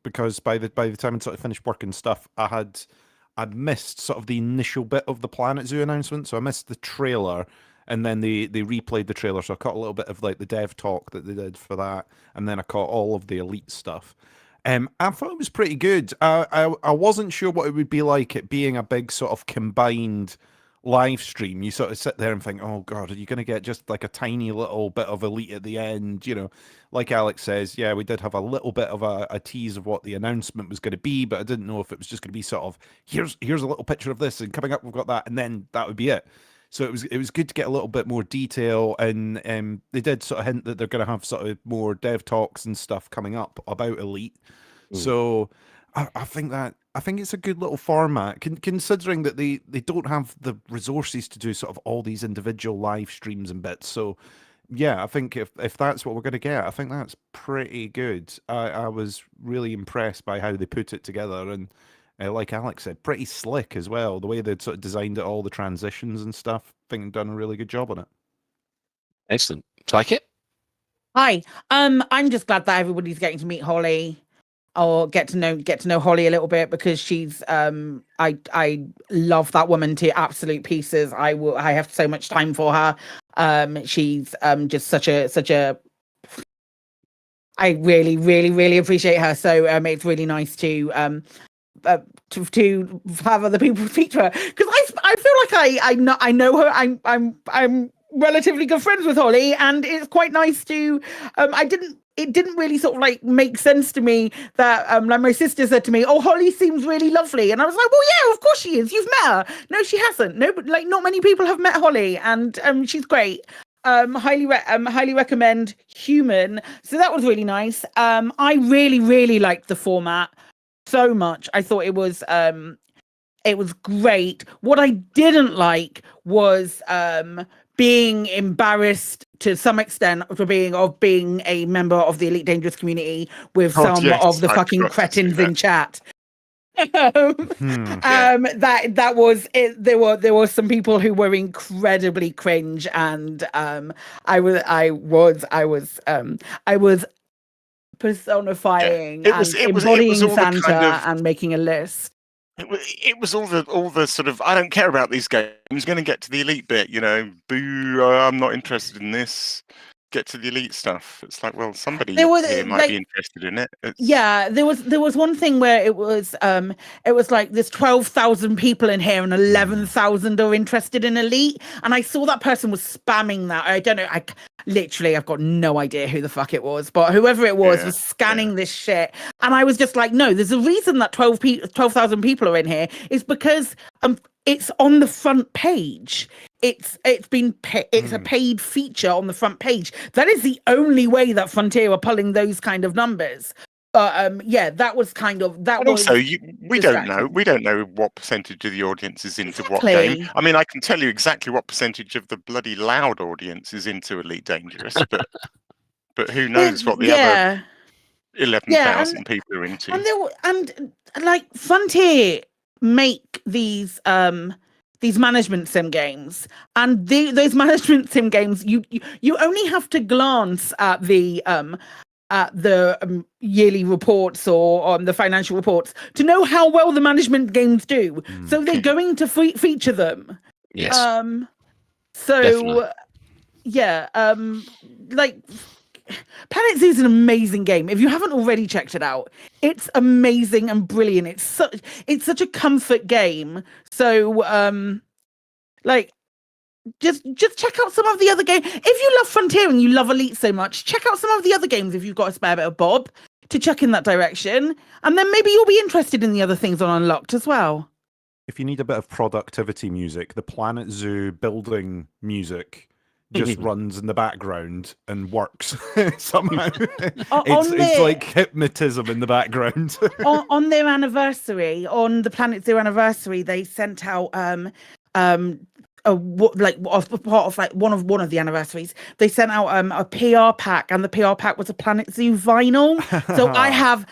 because by the time I sort of finished work and stuff, I'd missed sort of the initial bit of the Planet Zoo announcement, so I missed the trailer. and then they replayed the trailer. So I caught a little bit of like the dev talk that they did for that, and then I caught all of the Elite stuff. I thought it was pretty good. I wasn't sure what it would be like, it being a big sort of combined live stream. You sort of sit there and think, oh god, are you going to get just like a tiny little bit of Elite at the end? You know, like Alex says, yeah, we did have a little bit of a tease of what the announcement was going to be, but I didn't know if it was just going to be sort of here's a little picture of this, and coming up we've got that, and then that would be it. So it was good to get a little bit more detail, and they did sort of hint that they're going to have sort of more dev talks and stuff coming up about Elite. So I think it's a good little format, considering that they don't have the resources to do sort of all these individual live streams and bits. So yeah, I think if that's what we're going to get, I think that's pretty good. I was really impressed by how they put it together, and like Alex said, pretty slick as well. The way they'd sort of designed it, all the transitions and stuff. I think they've done a really good job on it. Excellent. Like it? Hi. I'm just glad that everybody's getting to meet Holly, or get to know Holly a little bit, because she's I love that woman to absolute pieces. I have so much time for her. She's just such a I really, really, really appreciate her. So it's really nice to have other people speak to her, because I feel like I know her. I'm relatively good friends with Holly, and it's quite nice to it didn't really sort of like make sense to me that like my sister said to me, oh, Holly seems really lovely, and I was like, well, yeah, of course she is, you've met her. No, she hasn't. No, but like not many people have met Holly, and she's great. Highly recommend Human. So that was really nice. I really, really liked the format so much. I thought it was great. What I didn't like was being embarrassed to some extent for being a member of the Elite Dangerous community with of the fucking cretins in chat. That was it. There were some people who were incredibly cringe, and I was personifying and embodying Santa and making a list. It was all the sort of, I don't care about these games. I'm going to get to the Elite bit, you know. Boo! I'm not interested in this. Get to the Elite stuff. It's like, well, somebody here might be interested in it. Yeah, there was one thing where it was like there's 12,000 people in here and 11,000 are interested in Elite, and I saw that person was spamming that. I don't know. I've got no idea who the fuck it was, but whoever it was scanning this shit, and I was just like, no, there's a reason that 12,000 people are in here. It's because it's on the front page. It's a paid feature on the front page. That is the only way that Frontier are pulling those kind of numbers. That was kind of that. And also, we don't know what percentage of the audience is into what game. I mean, I can tell you exactly what percentage of the bloody loud audience is into Elite Dangerous, but who knows what the other 11,000 people are into. And like Frontier make these management sim games, and those management sim games, you only have to glance at the yearly reports or the financial reports to know how well the management games do. So they're going to feature them. Yes. So definitely. Like Planet Zoo is an amazing game. If you haven't already checked it out, it's amazing and brilliant. It's such a comfort game. So just check out some of the other games. If you love Frontier and you love Elite so much, check out some of the other games if you've got a spare bit of bob to check in that direction, and then maybe you'll be interested in the other things on Unlocked as well. If you need a bit of productivity music, the Planet Zoo building music just runs in the background and works somehow. It's like hypnotism in the background. on their anniversary, on the Planet Zoo anniversary, they sent out part of like one of the anniversaries, they sent out a PR pack, and the PR pack was a Planet Zoo vinyl. So I have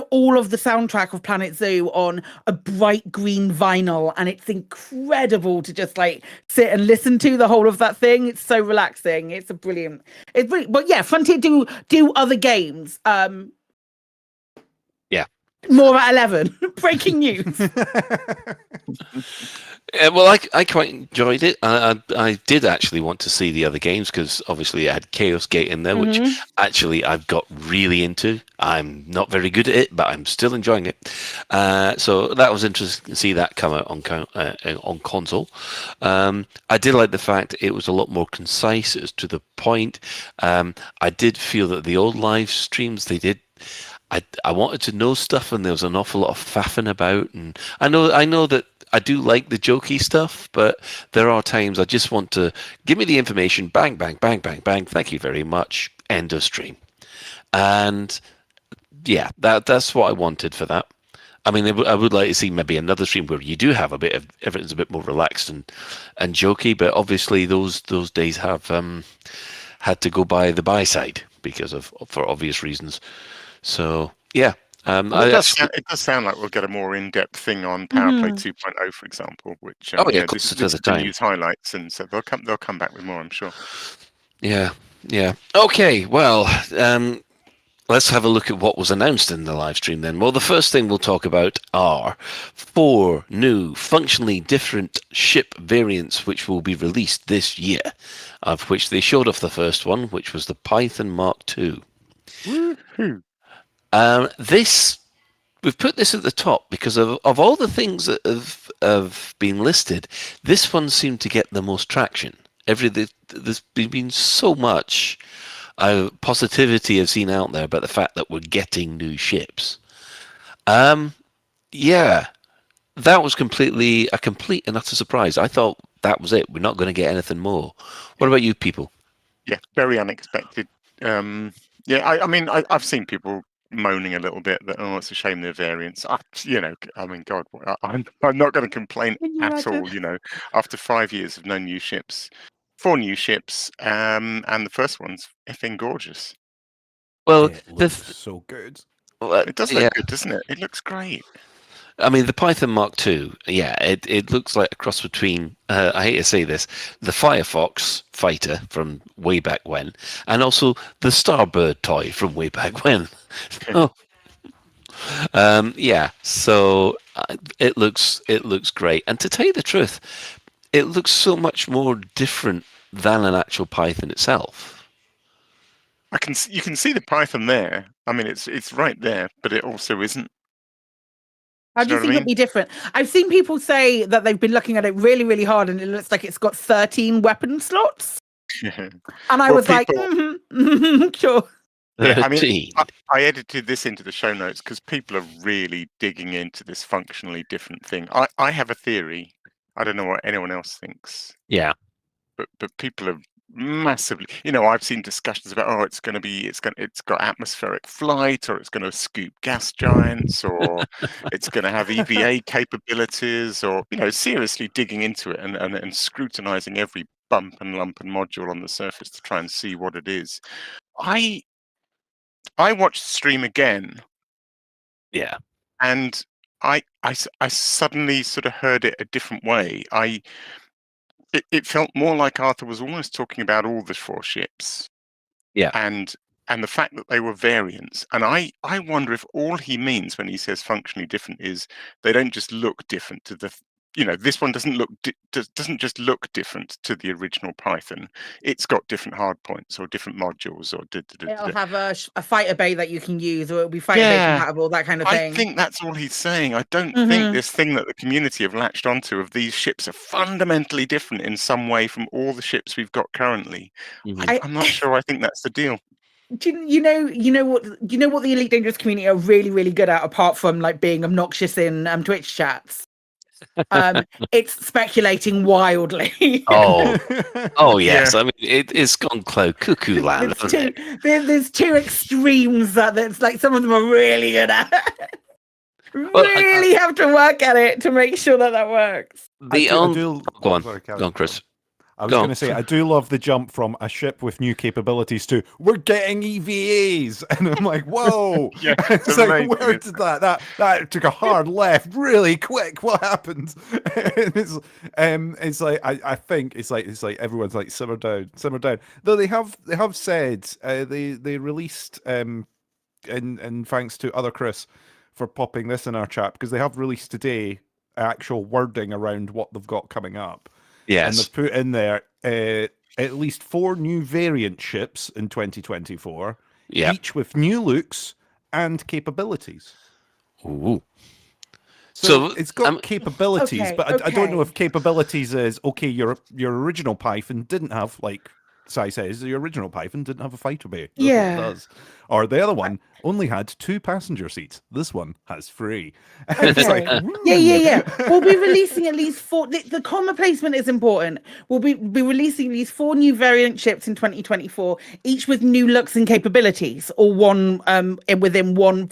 all of the soundtrack of Planet Zoo on a bright green vinyl, and it's incredible to just like sit and listen to the whole of that thing. It's so relaxing. It's brilliant. But yeah, Frontier do other games. Yeah. More at 11. Breaking news. Well, I quite enjoyed it. I did actually want to see the other games because obviously it had Chaos Gate in there, which Mhm. actually I've got really into. I'm not very good at it, but I'm still enjoying it. So that was interesting to see that come out on console. I did like the fact it was a lot more concise. It was to the point. I did feel that the old live streams they did. I wanted to know stuff, and there was an awful lot of faffing about. And I know that I do like the jokey stuff, but there are times I just want to give me the information. Bang, bang, bang, bang, bang. Thank you very much. End of stream. And yeah, that's what I wanted for that. I mean, I would like to see maybe another stream where you do have a bit of everything's a bit more relaxed and jokey, but obviously those days have had to go by the buy side because of for obvious reasons. So yeah, Well, it does sound like we'll get a more in-depth thing on PowerPlay Mhm. 2.0, for example, which Oh, yeah, you know, closer to this the is the time. news highlights, and so they'll come back with more, I'm sure. Yeah. Okay, well, let's have a look at what was announced in the live stream then. Well, the first thing we'll talk about are 4 new, functionally different ship variants which will be released this year, of which they showed off the first one, which was the Python Mark II. Woohoo! This we've put this at the top because of all the things that have been listed, this one seemed to get the most traction. There's been so much positivity I've seen out there about the fact that we're getting new ships. Yeah, that was a complete and utter surprise. I thought that was it. We're not going to get anything more. What about you people? Yeah, very unexpected. Yeah, I mean, I've seen people moaning a little bit that it's a shame they're variants. I mean, God, I'm not going to complain Can you at imagine? all. After 5 years of no new ships, 4 new ships, and the first one's effing gorgeous. Well, It looks so good. It does look good, doesn't it? It looks great. I mean, the Python Mark II, yeah, it looks like a cross between, I hate to say this, the Firefox fighter from way back when, and also the Starbird toy from way back when. Yeah, so it looks great. And to tell you the truth, it looks so much more different than an actual Python itself. You can see the Python there. I mean, it's right there, but it also isn't. How do you think it'll be different? I've seen people say that they've been looking at it really, really hard, and it looks like it's got 13 weapon slots. And I was like, sure. Yeah, I mean, I edited this into the show notes because people are really digging into this functionally different thing. I have a theory. I don't know what anyone else thinks. Yeah. But people are massively. I've seen discussions about it's got atmospheric flight, or it's going to scoop gas giants, or it's going to have EVA capabilities, or seriously digging into it and scrutinizing every bump and lump and module on the surface to try and see what it is. I watched the stream again. Yeah. And I suddenly sort of heard it a different way. It felt more like Arthur was almost talking about all the 4 ships. Yeah. And the fact that they were variants. And I wonder if all he means when he says functionally different is they don't just look different to this one doesn't just look different to the original Python. It's got different hard points or different modules, or It'll have a fighter bay that you can use, or it'll be fighter bay compatible, that kind of thing. I think that's all he's saying. I don't think this thing that the community have latched onto of these ships are fundamentally different in some way from all the ships we've got currently. I'm not sure I think that's the deal. Do you know what the Elite Dangerous community are really, really good at, apart from like being obnoxious in Twitch chats? It's speculating wildly. Oh yes. Yeah. I mean, it's gone cuckoo land. There's 2 extremes that it's like some of them are really good at. Really have to work at it to make sure that works. Go on, Chris. I was going to say, I do love the jump from a ship with new capabilities to we're getting EVAs, and I'm like, whoa! Yeah, it's like, where did that took a hard left really quick? What happened? It's like I think it's like everyone's like simmer down. Though they have said they released and thanks to other Chris for popping this in our chat, because they have released today actual wording around what they've got coming up. Yes. And they've put in there at least 4 new variant ships in 2024, each with new looks and capabilities. Ooh. So it's got capabilities, Okay, but I don't know okay. if capabilities is okay. Your original Python didn't have, like Sai says, the original Python didn't have a fighter bay. This one Yeah. does. Or the other one only had 2 passenger seats. This one has 3. It's Okay. like, Yeah. We'll be releasing at least 4. The comma placement is important. We'll be releasing at least 4 new variant ships in 2024, each with new looks and capabilities, or one within one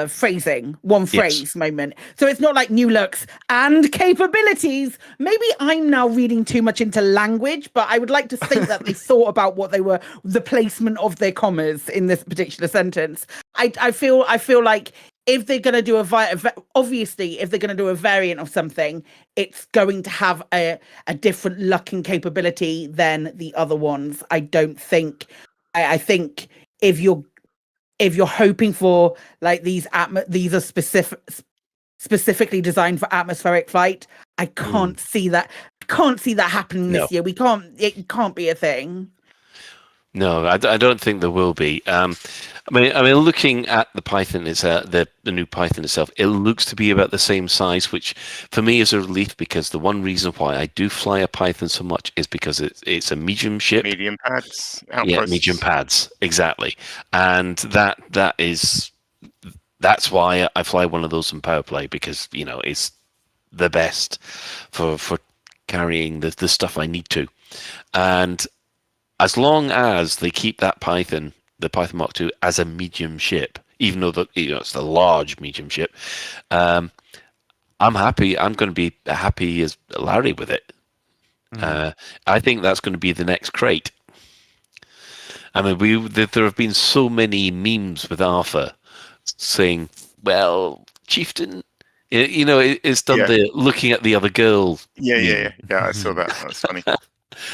phrasing, one phrase moment. So it's not like new looks and capabilities. Maybe I'm now reading too much into language, but I would like to think that they thought about what they were, the placement of their commas in this particular sentence. I feel like if they're going to do obviously, if they're going to do a variant of something, it's going to have a different luck and capability than the other ones. I don't think. I think if you're hoping for like these are specifically designed for atmospheric flight, I can't see that. Can't see that happening this year. It can't be a thing. No, I don't think there will be. I mean, looking at the Python, it's the new Python itself. It looks to be about the same size, which for me is a relief, because the one reason why I do fly a Python so much is because it's a medium ship. Medium pads. Yeah, medium pads, exactly, and that's why I fly one of those in power play, because it's the best for carrying the stuff I need to, and as long as they keep that Python, the Python Mark II, as a medium ship, even though it's a large medium ship, I'm happy. I'm going to be happy as Larry with it. I think that's going to be the next crate. I mean, there have been so many memes with Arthur saying, "Well, Chieftain," it's done the looking at the other girl. Yeah. I saw that. That's funny.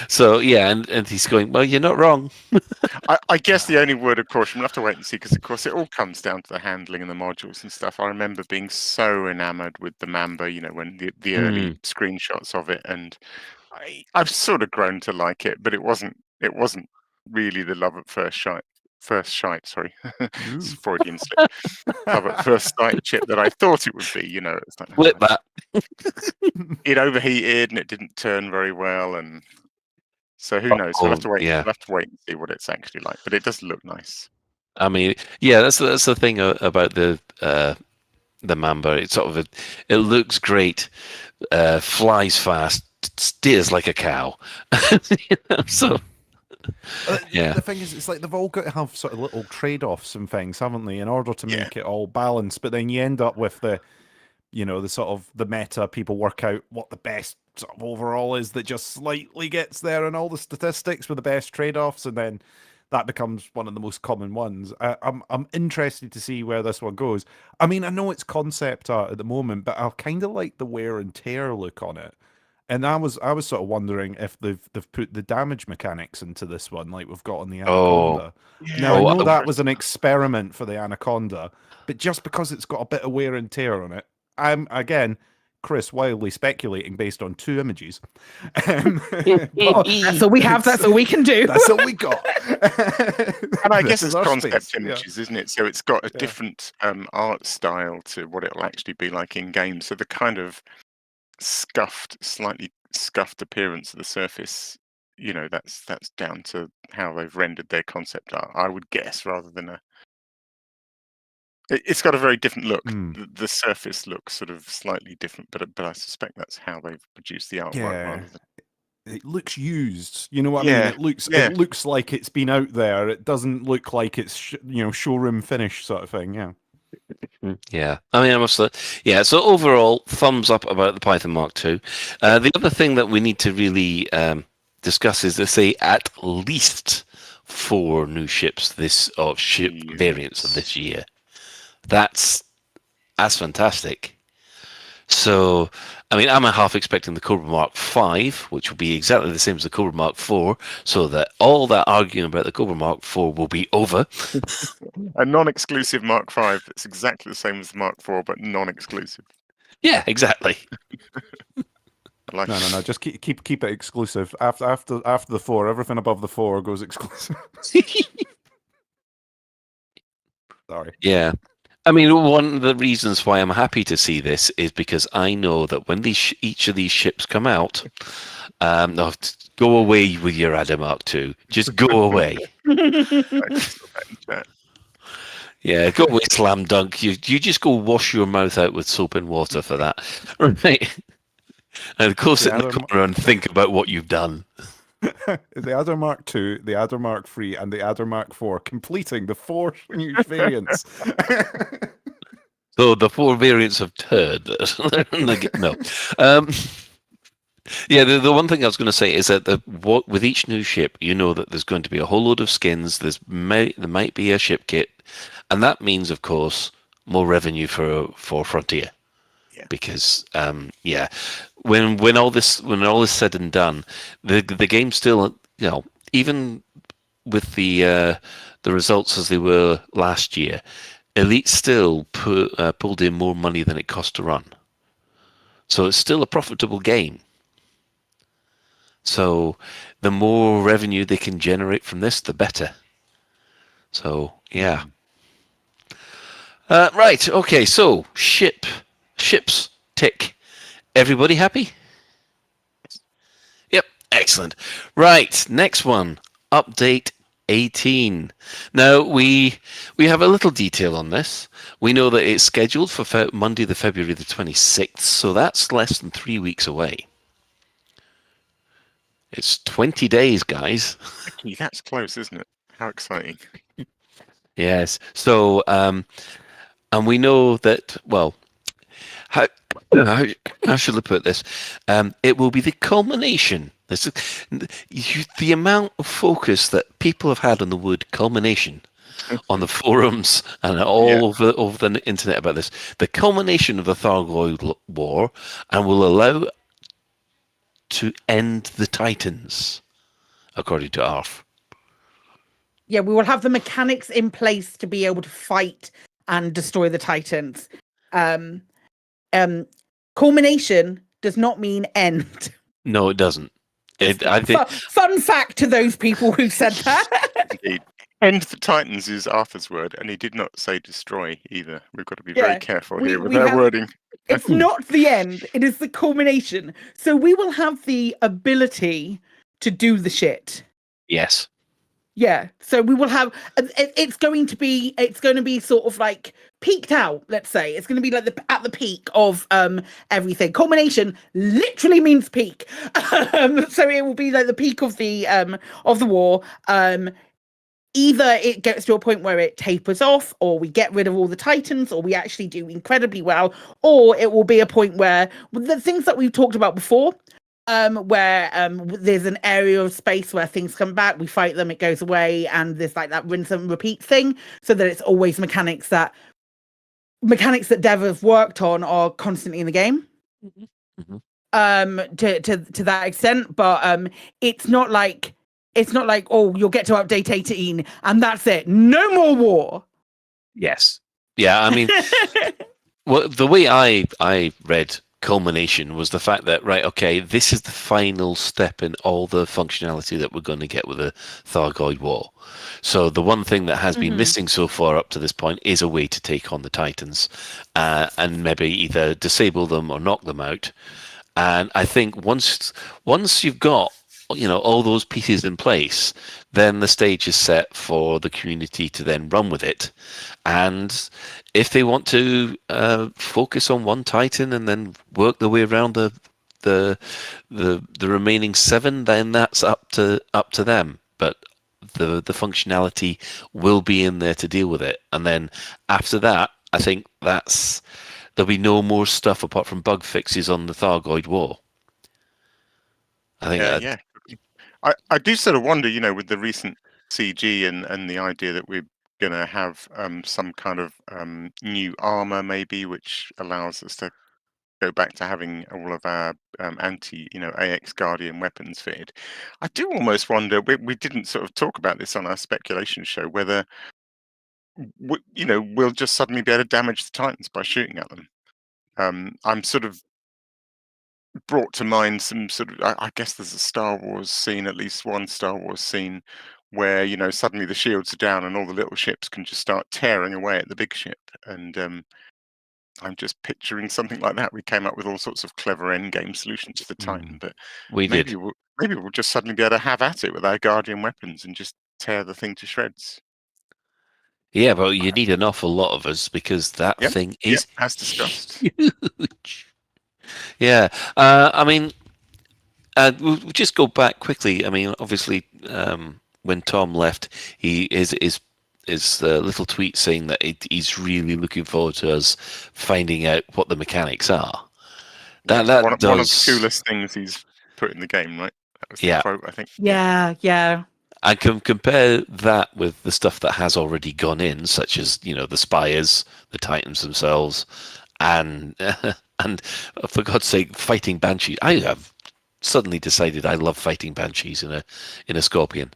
So yeah, and he's going, "Well, you're not wrong." I guess the only word of caution, we'll have to wait and see, because of course it all comes down to the handling and the modules and stuff. I remember being so enamored with the Mamba, when the early screenshots of it, and I've sort of grown to like it, but it wasn't really the love at first sight. It's a Freudian slip. Love at first sight chip that I thought it would be. It's like, flip that. It overheated and it didn't turn very well, and so who knows? We'll have to wait. Yeah. We'll have to wait and see what it's actually like. But it does look nice. I mean, yeah, that's the thing about the Mamba. It's sort of it looks great, flies fast, steers like a cow. So. The thing is, it's like they've all got to have sort of little trade-offs and things, haven't they, in order to make it all balanced. But then you end up with the sort of the meta. People work out what the best sort of overall is that just slightly gets there, and all the statistics with the best trade-offs, and then that becomes one of the most common ones. I'm interested to see where this one goes. I mean, I know it's concept art at the moment, but I kind of like the wear and tear look on it. And I was sort of wondering if they've put the damage mechanics into this one, like we've got on the Anaconda. Now I know that was an experiment for the Anaconda, but just because it's got a bit of wear and tear on it, I'm again, Chris, wildly speculating based on 2 images. That's all we have. That's all we can do. That's all we got. And I guess it's concept images, isn't it? So it's got a different art style to what it'll actually be like in game. So the kind of slightly scuffed appearance of the surface, that's down to how they've rendered their concept art, I would guess, rather than it's got a very different look. The surface looks sort of slightly different, but I suspect that's how they've produced the artwork. Rather than... It looks used. You know what I mean? It looks like it's been out there. It doesn't look like it's showroom finish sort of thing. Yeah. Yeah, I mean, I must. So overall, thumbs up about the Python Mark II. The other thing that we need to really discuss is, they say, at least 4 new ships variants of this year. That's fantastic. So, I mean, I'm half expecting the Cobra Mark V, which will be exactly the same as the Cobra Mark IV, so that all that arguing about the Cobra Mark IV will be over. A non-exclusive Mark V that's exactly the same as the Mark IV, but non-exclusive. Yeah, exactly. Like, No. Just keep it exclusive. After the 4, everything above the 4 goes exclusive. Sorry. Yeah. I mean, one of the reasons why I'm happy to see this is because I know that when each of these ships come out, no, go away with your Adamark 2. Just go away. Yeah, go away, slam dunk. You just go wash your mouth out with soap and water for that, right? And go sit in the corner and think about what you've done. The Adamark 2, the Adamark 3, and the Adamark 4, completing the 4 new variants. So the 4 variants of turd. No. Yeah, the one thing I was going to say is that with each new ship, you know that there's going to be a whole load of skins. There might be a ship kit, and that means, of course, more revenue for Frontier. Yeah. Because when all this is said and done, the game still, even with the results as they were last year, Elite still pulled in more money than it cost to run. So it's still a profitable game. So the more revenue they can generate from this, the better. So, yeah. Right, okay, so ships, tick. Everybody happy? Yep, excellent. Right, next one, update 18. Now, we have a little detail on this. We know that it's scheduled for Monday, February the 26th, so that's less than 3 weeks away. It's 20 days, guys. Actually, that's close, isn't it? How exciting. Yes. So, and we know that, well, how should I put this? It will be the culmination. The amount of focus that people have had on the word culmination on the forums and all over the internet about this. The culmination of the Thargoid War, and will allow to end the Titans, according to Arf. Yeah, we will have the mechanics in place to be able to fight and destroy the Titans. Culmination does not mean end. No, it doesn't. I think Fun fact to those people who said that. Indeed. End the Titans is Arthur's word, and he did not say destroy either. We've got to be very careful here with our wording. It's not the end, it is the culmination. So we will have the ability to do the shit. Yes. Yeah. So we will have it's going to be sort of like peaked out, let's say. It's going to be like at the peak of everything. Culmination literally means peak. So it will be like the peak of the war. Either it gets to a point where it tapers off, or we get rid of all the Titans, or we actually do incredibly well, or it will be a point where the things that we've talked about before, where there's an area of space where things come back, we fight them, it goes away, and there's like that rinse and repeat thing, so that it's always mechanics that Dev have worked on are constantly in the game. Mm-hmm. To that extent, but it's not like, oh, you'll get to update 18 and that's it. No more war. Yes. Yeah, I mean, well, the way I read culmination was the fact that, right, okay, this is the final step in all the functionality that we're going to get with the Thargoid War. So the one thing that has been missing so far up to this point is a way to take on the Titans and maybe either disable them or knock them out. And I think once you've got all those pieces in place, then the stage is set for the community to then run with it. And if they want to focus on one Titan and then work their way around the remaining 7, then that's up to them. But the functionality will be in there to deal with it. And then after that, I think there'll be no more stuff apart from bug fixes on the Thargoid War. I think I do sort of wonder, with the recent CG and the idea that we're going to have some kind of new armor, maybe, which allows us to go back to having all of our AX Guardian weapons fitted. I do almost wonder, we didn't sort of talk about this on our speculation show, whether we'll just suddenly be able to damage the Titans by shooting at them. I'm sort of brought to mind some sort of, I guess there's a Star Wars scene, at least one Star Wars scene, where, you know, suddenly the shields are down and all the little ships can just start tearing away at the big ship. And I'm just picturing something like that. We came up with all sorts of clever endgame solutions to the Titan, but We maybe did. we'll just suddenly be able to have at it with our Guardian weapons and just tear the thing to shreds. Yeah, but you need an awful lot of us because that Yep, thing yep, is as discussed. huge. Yeah, I mean, we'll just go back quickly. I mean, obviously, when Tom left, his little tweet saying that he's really looking forward to us finding out what the mechanics are. That one of the does, coolest things he's put in the game, right? That was the yeah. quote, I think. Yeah. I can compare that with the stuff that has already gone in, such as, you know, the Spires, the Titans themselves, and and for God's sake, fighting Banshees. I have suddenly decided I love fighting Banshees in a Scorpion.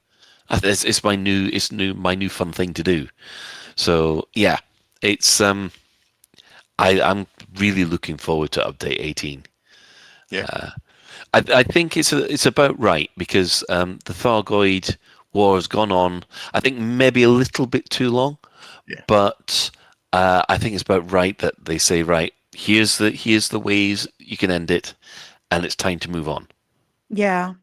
It's my new fun thing to do. So yeah, it's I'm really looking forward to update 18. Yeah. I think it's about right because the Thargoid war has gone on. I think maybe a little bit too long, but I think it's about right that they say, right, here's the ways you can end it, and it's time to move on. Yeah.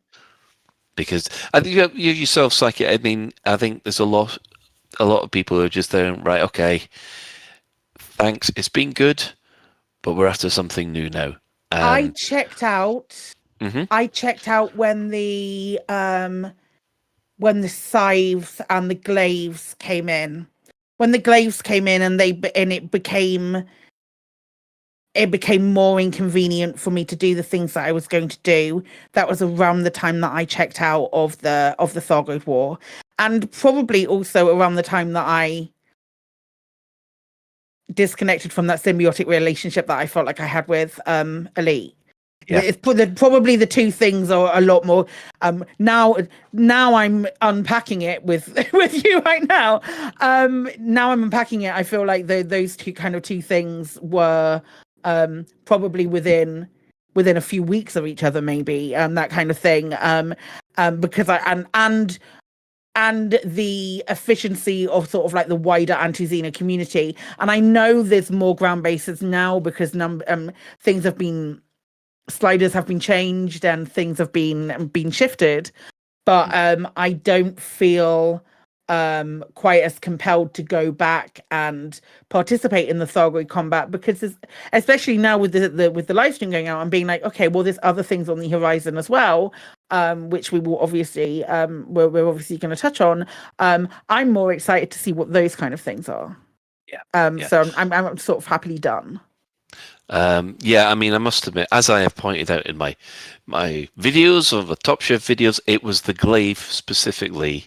Because I think you yourself, Psychic. I mean, I think there's a lot of people who are just there, right? Okay, thanks. It's been good, but we're after something new now. I checked out. Mhm. I checked out when the scythes and the glaives came in. When the glaives came in and it became more inconvenient for me to do the things that I was going to do. That was around the time that I checked out of the Thargoid War, and probably also around the time that I disconnected from that symbiotic relationship that I felt like I had with Elite. Yeah. It's probably the two things are a lot more. Now I'm unpacking it with you right now. Now I'm unpacking it. I feel like those two things were probably within a few weeks of each other, maybe that kind of thing. Because and the efficiency of sort of like the wider anti-Xena community. And I know there's more ground bases now because things have been. Sliders have been changed and things have been shifted, but I don't feel quite as compelled to go back and participate in the Thargoid combat because especially now with the live stream going out and being like, okay, well, there's other things on the horizon as well, which we will obviously we're obviously going to touch on. I'm more excited to see what those kind of things are. So I'm sort of happily done. Yeah, I mean, I must admit, as I have pointed out in my videos or the Top Chef videos, it was the glaive specifically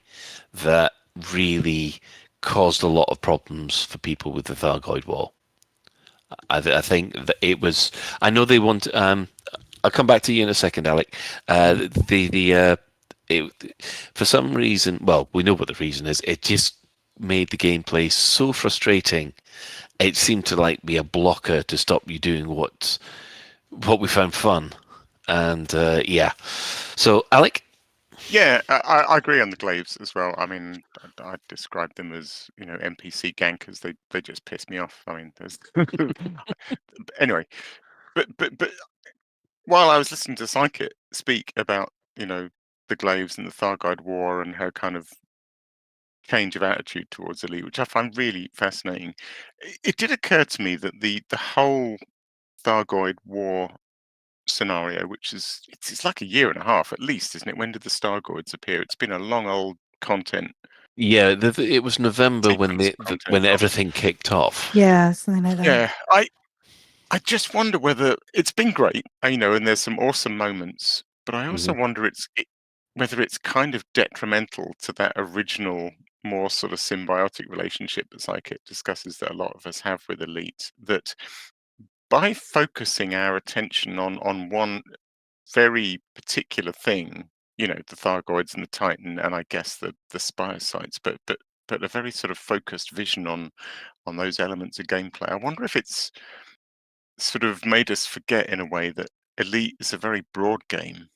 that really caused a lot of problems for people with the Thargoid War. I think that it was. I know they want. I'll come back to you in a second, Alec. For some reason, well, we know what the reason is. It just made the gameplay so frustrating. It seemed to like be a blocker to stop you doing what we found fun, and yeah. So, Alec. Yeah, I agree on the glaives as well. I mean, I describe them as, you know, NPC gankers. They just piss me off. I mean, there's anyway. But while I was listening to Psychic speak about, you know, the glaives and the Thargoid War and her kind of change of attitude towards Elite, which I find really fascinating, it did occur to me that the whole Thargoid War scenario, which is it's like a year and a half at least, isn't it? When did the Stargoids appear? It's been a long old content. Yeah, it was November when everything kicked off. Yeah, something like that. Yeah, I just wonder whether it's been great, you know, and there's some awesome moments, but I also wonder whether it's kind of detrimental to that original, more sort of symbiotic relationship that Psychic discusses that a lot of us have with Elite. That by focusing our attention on one very particular thing, you know, the Thargoids and the Titan, and I guess the Spire sites, but a very sort of focused vision on those elements of gameplay. I wonder if it's sort of made us forget in a way that Elite is a very broad game.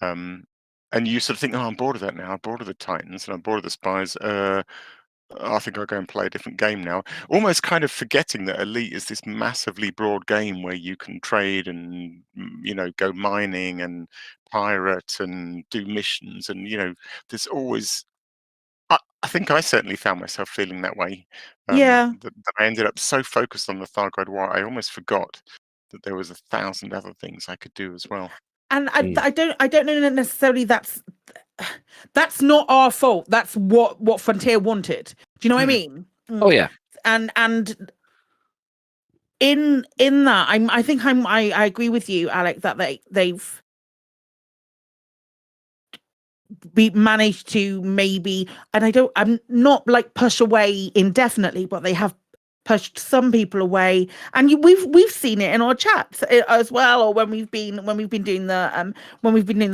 And you sort of think, oh, I'm bored of that now. I'm bored of the Titans and I'm bored of the Spies. I think I'll go and play a different game now. Almost kind of forgetting that Elite is this massively broad game where you can trade and, go mining and pirate and do missions. And, there's always. I think I certainly found myself feeling that way. Yeah. That I ended up so focused on the Thargoid War, I almost forgot that there was 1,000 other things I could do as well. And I don't know necessarily that's not our fault. That's what Frontier wanted. Do you know what I mean? Oh yeah. And in that, I agree with you, Alec, that they've managed to maybe, and I'm not like push away indefinitely, but they have pushed some people away, and we've seen it in our chats as well, or when we've been doing the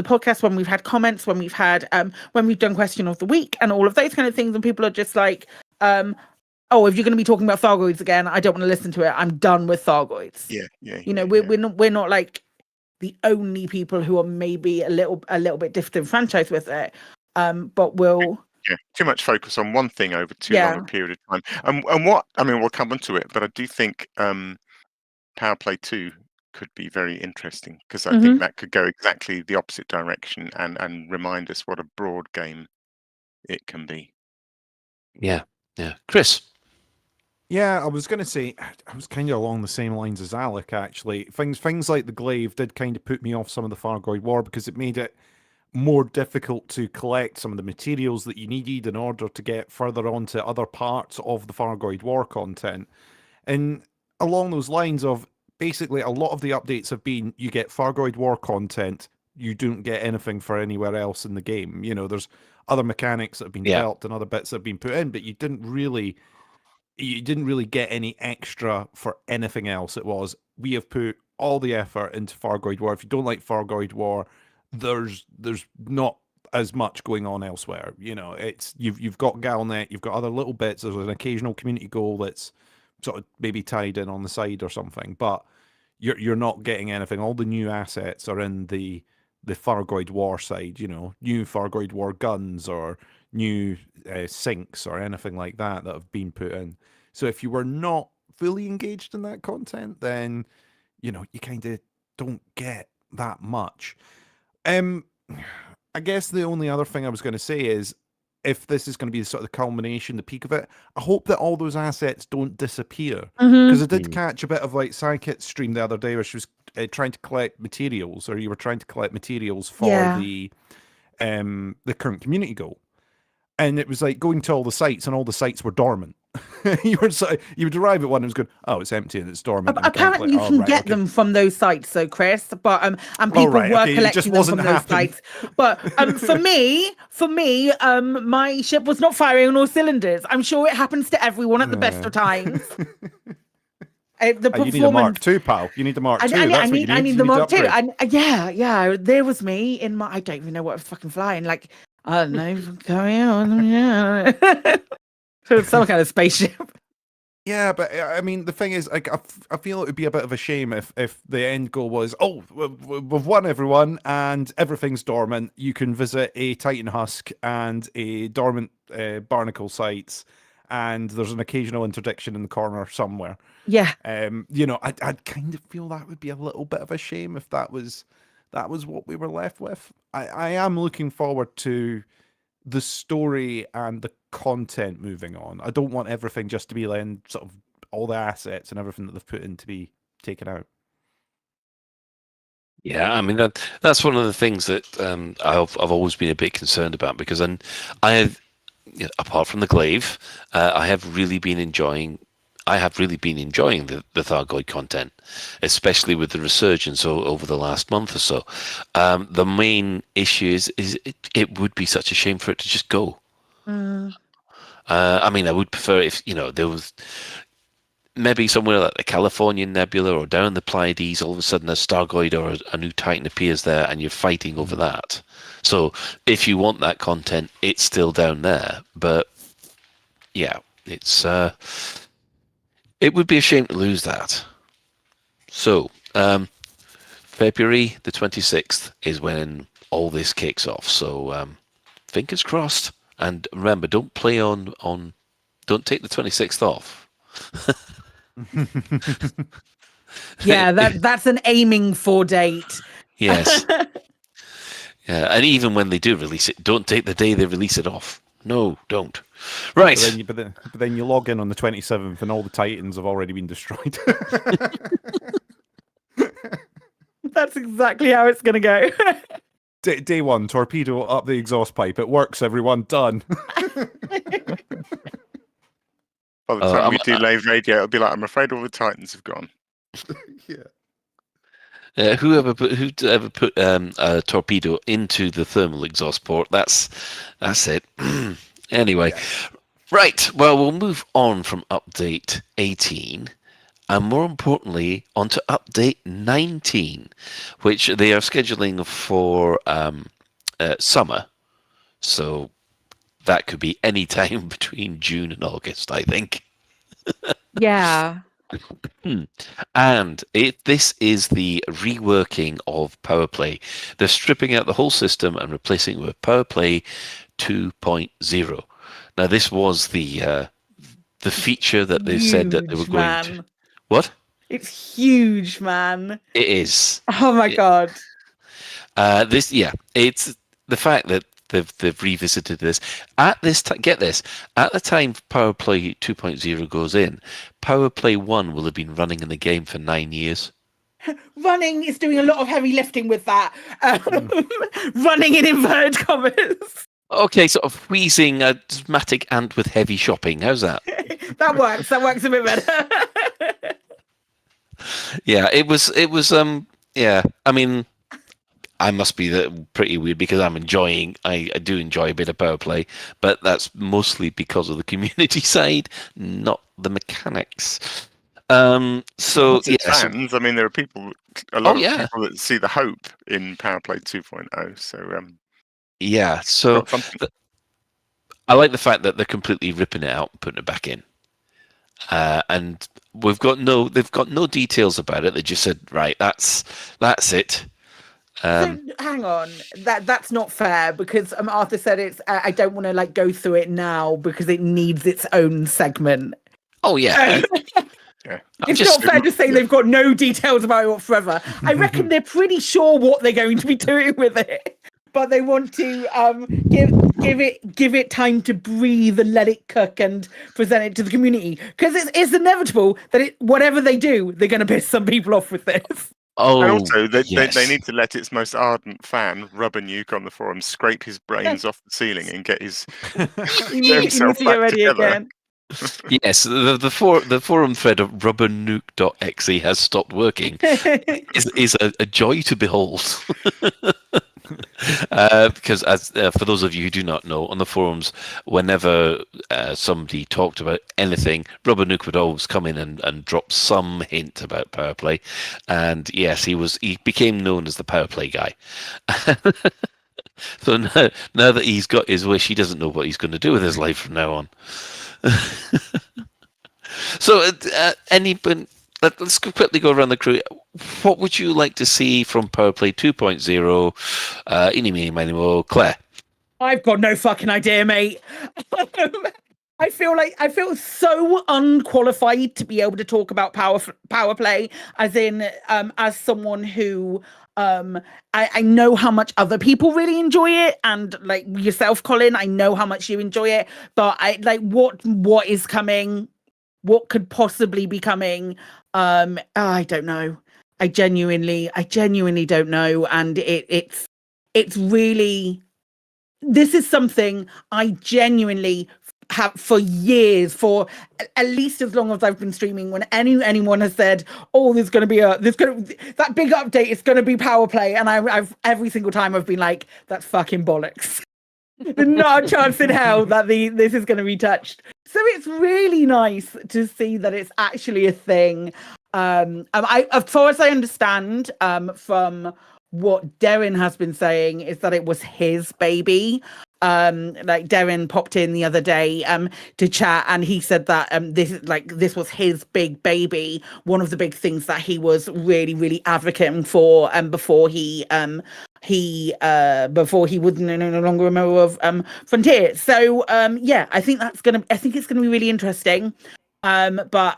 podcast, when we've had comments, when we've done question of the week and all of those kind of things, and people are just like, oh, if you're going to be talking about Thargoids again, I don't want to listen to it. I'm done with Thargoids. Yeah. We're not like the only people who are maybe a little bit disenfranchised with it, but we'll. Yeah, too much focus on one thing over too long a period of time. And we'll come onto it, but I do think Power Play 2 could be very interesting, because I think that could go exactly the opposite direction and remind us what a broad game it can be. Yeah. Chris? Yeah, I was going to say, I was kind of along the same lines as Alec, actually. Things like the Glaive did kind of put me off some of the Thargoid War, because it made it more difficult to collect some of the materials that you needed in order to get further on to other parts of the Thargoid War content. And along those lines of, basically, a lot of the updates have been, you get Thargoid War content, you don't get anything for anywhere else in the game. There's other mechanics that have been developed and other bits that have been put in, but you didn't really get any extra for anything else. It was, we have put all the effort into Thargoid War. If you don't like Thargoid War, there's not as much going on elsewhere. It's you've got Galnet, you've got other little bits. There's an occasional community goal that's sort of maybe tied in on the side or something, but you're not getting anything. All the new assets are in the Thargoid War side. New Thargoid War guns or new sinks or anything like that have been put in. So if you were not fully engaged in that content, then you kind of don't get that much. I guess the only other thing I was going to say is, if this is going to be sort of the culmination, the peak of it, I hope that all those assets don't disappear. Because I did catch a bit of like Psychit's stream the other day where she was trying to collect materials, or you were trying to collect materials for the current community goal. And it was like going to all the sites, and all the sites were dormant. you would arrive at one and it was going, oh, it's empty and it's dormant. Apparently, you can get them from those sites, though, Chris. But and people were collecting them from those sites. But for me, my ship was not firing on all cylinders. I'm sure it happens to everyone at the best of times. You need a Mark II, pal. You need the Mark II. I need the Mark II. And yeah, there was me in my. I don't even know what I was fucking flying. Like, I don't know. Carry on. Yeah. So some kind of spaceship. Yeah, but I mean, the thing is, like, I feel it would be a bit of a shame if the end goal was, oh, we've won everyone and everything's dormant. You can visit a Titan Husk and a dormant barnacle sites, and there's an occasional interdiction in the corner somewhere. Yeah. I'd kind of feel that would be a little bit of a shame if that was what we were left with. I am looking forward to the story and the content moving on. I don't want everything just to be then sort of all the assets and everything that they've put in to be taken out. Yeah, I mean that's one of the things that I've always been a bit concerned about, because I have, apart from the Glaive, I have really been enjoying the Thargoid content, especially with the resurgence over the last month or so. The main issue is it would be such a shame for it to just go. I mean, I would prefer if there was maybe somewhere like the Californian Nebula or down the Pleiades, all of a sudden a Stargoid or a new Titan appears there, and you're fighting over that. So if you want that content, it's still down there. But yeah, it's. It would be a shame to lose that. So, February the 26th is when all this kicks off. So, fingers crossed. And remember, don't play on. Don't take the 26th off. Yeah, that's an aiming for date. Yes. Yeah, and even when they do release it, don't take the day they release it off. No, don't. Right. But then you log in on the 27th and all the Titans have already been destroyed. That's exactly how it's going to go. Day one, torpedo up the exhaust pipe. It works, everyone. Done. By the time we do Lave Radio, it'll be like, I'm afraid all the Titans have gone. Yeah. Whoever put a torpedo into the thermal exhaust port, that's it. Anyway, right. Well, we'll move on from update 18, and more importantly, onto update 19, which they are scheduling for summer. So that could be any time between June and August, I think. Yeah. And this is the reworking of PowerPlay. They're stripping out the whole system and replacing it with PowerPlay 2.0. Now, this was the feature that they said that they were going to. What? It's huge, man. It is. Oh my god. It's the fact that they've revisited this at this get this, at the time PowerPlay 2.0 goes in, PowerPlay 1 will have been running in the game for 9 years. Running is doing a lot of heavy lifting with that. Running in inverted commas. Okay, sort of wheezing asthmatic ant with heavy shopping. How's that? That works a bit better. Yeah, it was yeah, I mean, I must be pretty weird because I do enjoy a bit of power play, but that's mostly because of the community side, not the mechanics. So fans, I mean, there are people, a lot of people that see the hope in PowerPlay 2.0. So yeah, so I like the fact that they're completely ripping it out and putting it back in, and they've got no details about it. They just said, right, that's it. So, hang on, that's not fair because Arthur said it's. I don't want to go through it now because it needs its own segment. Oh yeah. It's not fair to say they've got no details about it whatsoever. I reckon they're pretty sure what they're going to be doing with it, but they want to give it time to breathe and let it cook and present it to the community because it's inevitable that whatever they do, they're going to piss some people off with this. Oh, and also, they need to let its most ardent fan, Rubber Nuke, on the forum scrape his brains off the ceiling and get his himself back together. Again. Yes, the forum thread of rubbernuke.exe has stopped working. is a joy to behold. Because for those of you who do not know, on the forums, whenever somebody talked about anything, Rubber Nuke would always come in and drop some hint about power play. And yes, he became known as the power play guy. So now that he's got his wish, he doesn't know what he's going to do with his life from now on. So let's quickly go around the crew. What would you like to see from PowerPlay 2.0? Eeny, meeny, miny, mo. Claire. I've got no fucking idea, mate. I feel so unqualified to be able to talk about power play, as in as someone who I know how much other people really enjoy it, and like yourself, Colin, I know how much you enjoy it, but I like what is coming, what could possibly be coming. I don't know. I genuinely don't know, and it's really, this is something I genuinely have for years, for at least as long as I've been streaming, when anyone has said, oh, that big update is going to be power play, and I've every single time I've been like, that's fucking bollocks. There's not a chance in hell that this is going to be touched. So it's really nice to see that it's actually a thing. As far as I understand, from what Darren has been saying, is that it was his baby. Like Darren popped in the other day to chat, and he said that this was his big baby, one of the big things that he was really, really advocating for, before he was no longer a member of Frontier. So yeah, I think it's gonna be really interesting. But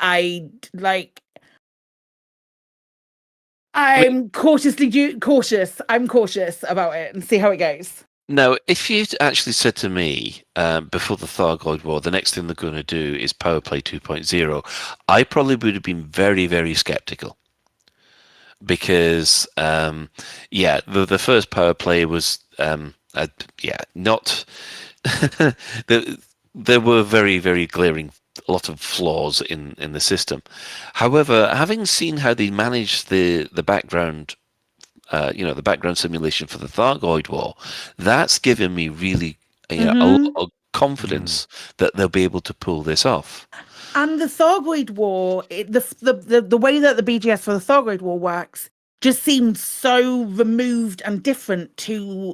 I'm cautious. I'm cautious about it and see how it goes. Now, if you'd actually said to me before the Thargoid War, the next thing they're going to do is Power Play 2.0, I probably would have been very, very skeptical. Because, the first Power Play was, not... there were very, very glaring, a lot of flaws in the system. However, having seen how they managed the background the background simulation for the Thargoid War, that's given me really a lot of confidence that they'll be able to pull this off. And the Thargoid War, the way that the BGS for the Thargoid War works just seems so removed and different to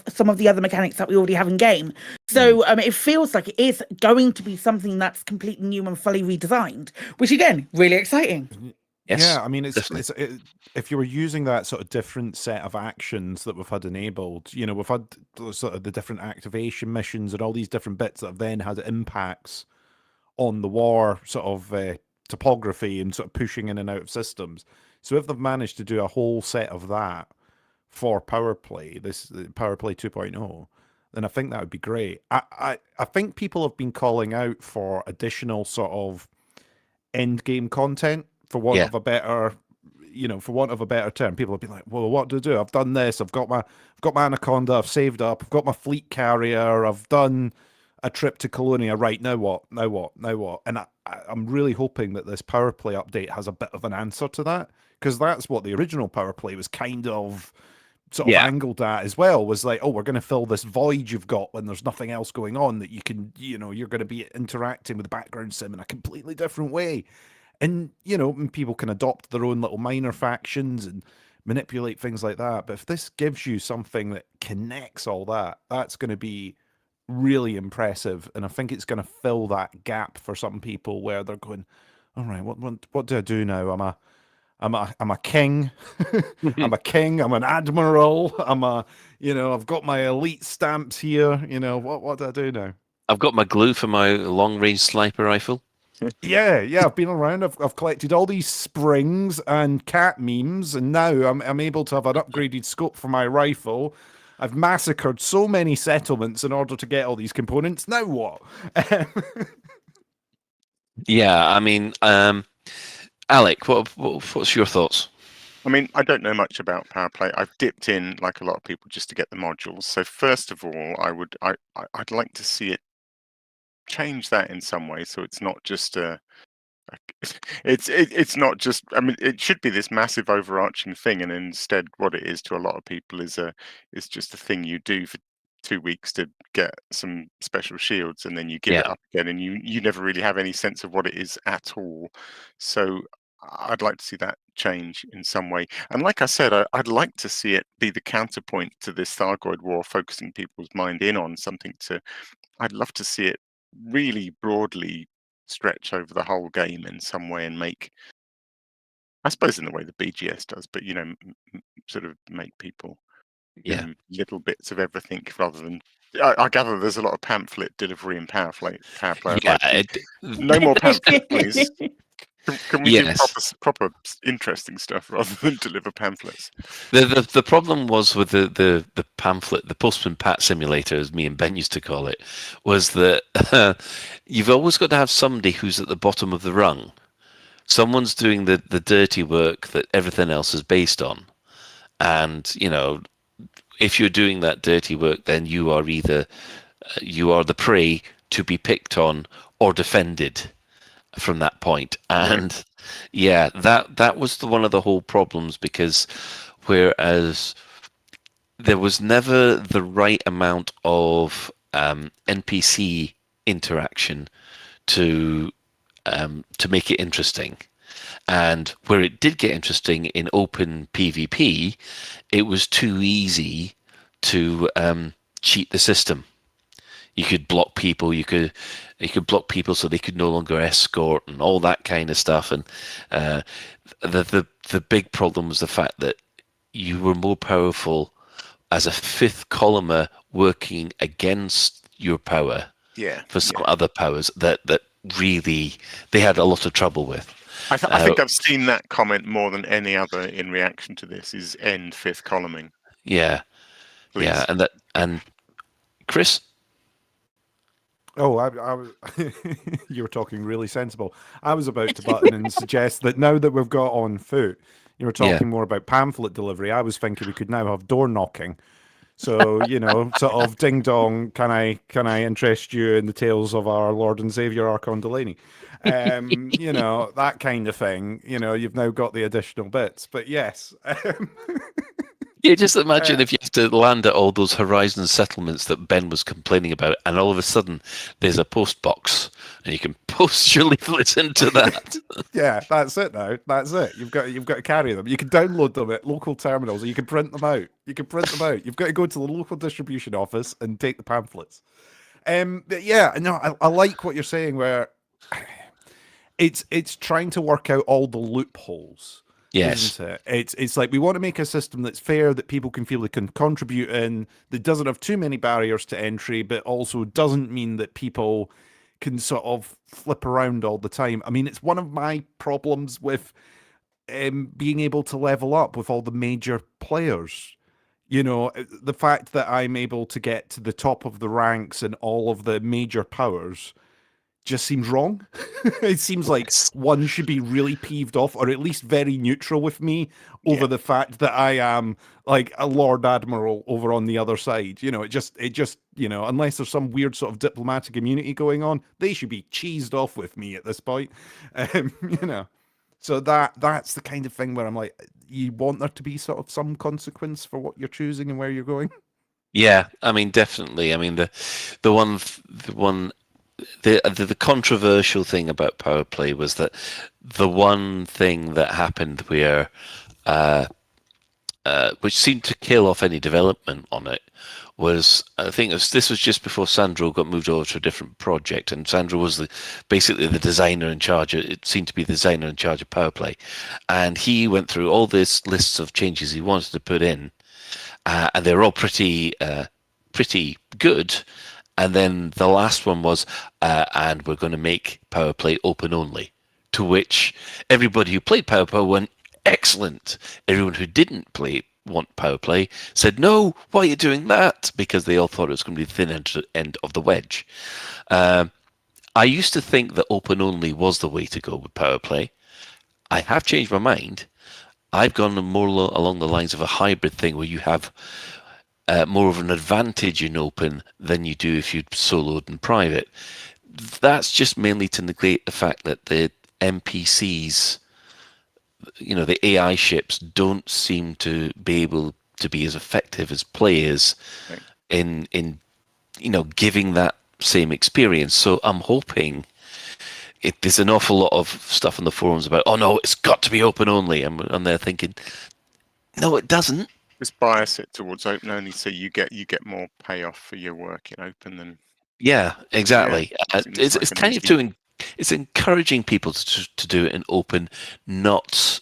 some of the other mechanics that we already have in game. So it feels like it is going to be something that's completely new and fully redesigned, which again, really exciting. Yes, yeah, I mean, if you were using that sort of different set of actions that we've had enabled, we've had sort of the different activation missions and all these different bits that have then had impacts on the war sort of topography and sort of pushing in and out of systems. So if they've managed to do a whole set of that for Power Play, this Power Play 2.0, then I think that would be great. I think people have been calling out for additional sort of end game content, for want of a better, term. People have been like, well, what do? I've done this. I've got my Anaconda. I've saved up. I've got my fleet carrier. I've done a trip to Colonia. Right, now what? And I'm really hoping that this Power Play update has a bit of an answer to that, because that's what the original Power Play was kind of sort of angled at as well, was like, oh, we're going to fill this void you've got when there's nothing else going on, that you can, you're going to be interacting with the background sim in a completely different way. And, people can adopt their own little minor factions and manipulate things like that. But if this gives you something that connects all that, that's going to be really impressive. And I think it's going to fill that gap for some people where they're going, all right, what do I do now? I'm a king. I'm a king. I'm an admiral. I've got my elite stamps here. What do I do now? I've got my glue for my long-range sniper rifle. Yeah, I've been around. I've collected all these springs and cat memes, and now I'm able to have an upgraded scope for my rifle. I've massacred so many settlements in order to get all these components. Now what? Yeah, I mean, Alec, what's your thoughts? I mean, I don't know much about Power Play. I've dipped in like a lot of people just to get the modules. So first of all, I'd like to see it change that in some way, so it's not just it's not just, I mean, it should be this massive overarching thing, and instead what it is to a lot of people is just a thing you do for 2 weeks to get some special shields, and then you give it up again, and you never really have any sense of what it is at all. So I'd like to see that change in some way. And like I said, I'd like to see it be the counterpoint to this Thargoid War, focusing people's mind in on something I'd love to see it really broadly stretch over the whole game in some way and make, I suppose in the way the BGS does, but sort of make people little bits of everything rather than. I gather there's a lot of pamphlet delivery in Power Play. No more pamphlet, please. Can we do proper interesting stuff rather than deliver pamphlets? The problem was with the pamphlet, the Postman Pat simulator, as me and Ben used to call it, was that you've always got to have somebody who's at the bottom of the rung. Someone's doing the dirty work that everything else is based on. And, if you're doing that dirty work, then you are either the prey to be picked on or defended from that point. And that was one of the whole problems, because whereas there was never the right amount of NPC interaction to make it interesting, and where it did get interesting in open PvP, it was too easy to cheat the system. You could block people. You could block people so they could no longer escort and all that kind of stuff. And the big problem was the fact that you were more powerful as a fifth columner working against your power. Yeah. For some other powers that really they had a lot of trouble with. I think I've seen that comment more than any other in reaction to this. Is end fifth columning. Yeah. Please. Yeah, and Chris. Oh, I was. You were talking really sensible. I was about to butt in and suggest that now that we've got on foot, you were talking more about pamphlet delivery. I was thinking we could now have door knocking. So, you know, sort of ding dong, can I interest you in the tales of our Lord and Savior Archon Delaney? You know, that kind of thing. You know, you've now got the additional bits. But yes. Yeah, just imagine if you have to land at all those Horizon settlements that Ben was complaining about, and all of a sudden there's a post box, and you can post your leaflets into that. Yeah, that's it now. That's it. You've got to carry them. You can download them at local terminals, or you can print them out. You've got to go to the local distribution office and take the pamphlets. But yeah, no, I like what you're saying. Where it's trying to work out all the loopholes. Yes. Isn't it? It's like we want to make a system that's fair, that people can feel they can contribute in, that doesn't have too many barriers to entry, but also doesn't mean that people can sort of flip around all the time. I mean, it's one of my problems with being able to level up with all the major players. You know, the fact that I'm able to get to the top of the ranks in all of the major powers just seems wrong. It seems like one should be really peeved off, or at least very neutral with me over the fact that I am like a Lord Admiral over on the other side. You know, it just, you know, unless there's some weird sort of diplomatic immunity going on, they should be cheesed off with me at this point. You know, so that's the kind of thing where I'm like, you want there to be sort of some consequence for what you're choosing and where you're going. Yeah, I mean, definitely. I mean, the controversial thing about power play was that the one thing that happened where which seemed to kill off any development on it was, I think this was just before Sandro got moved over to a different project, and Sandro was basically the designer in charge. It seemed to be the designer in charge of power play, and he went through all this lists of changes he wanted to put in, and they were all pretty good. And then the last one was, and we're going to make power play open only. To which everybody who played power play went, excellent. Everyone who didn't want power play said, no, why are you doing that? Because they all thought it was going to be the thin end of the wedge. I used to think that open only was the way to go with power play. I have changed my mind. I've gone more along the lines of a hybrid thing where you have more of an advantage in open than you do if you'd soloed in private. That's just mainly to negate the fact that the NPCs, you know, the AI ships don't seem to be able to be as effective as players in you know, giving that same experience. So I'm hoping there's an awful lot of stuff on the forums about, oh no, it's got to be open only, and they're thinking, no, it doesn't. Just bias it towards open only, so you get more payoff for your work in open than. Yeah, exactly. Yeah, it's kind of it's encouraging people to do it in open, not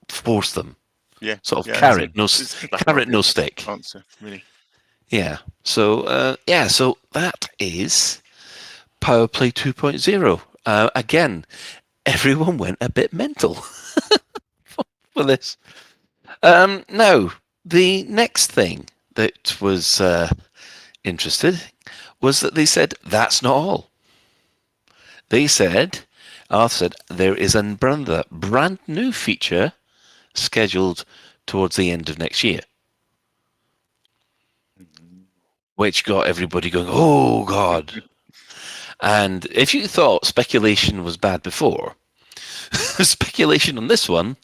force them. Yeah, sort of carrot, no stick. Answer, really. Yeah. So so that is Power Play 2.0. Again, everyone went a bit mental for this. Now, the next thing that was interested was that they said that's not all. They said, Arthur said, there is a brand new feature scheduled towards the end of next year, which got everybody going, oh God. And if you thought speculation was bad before, speculation on this one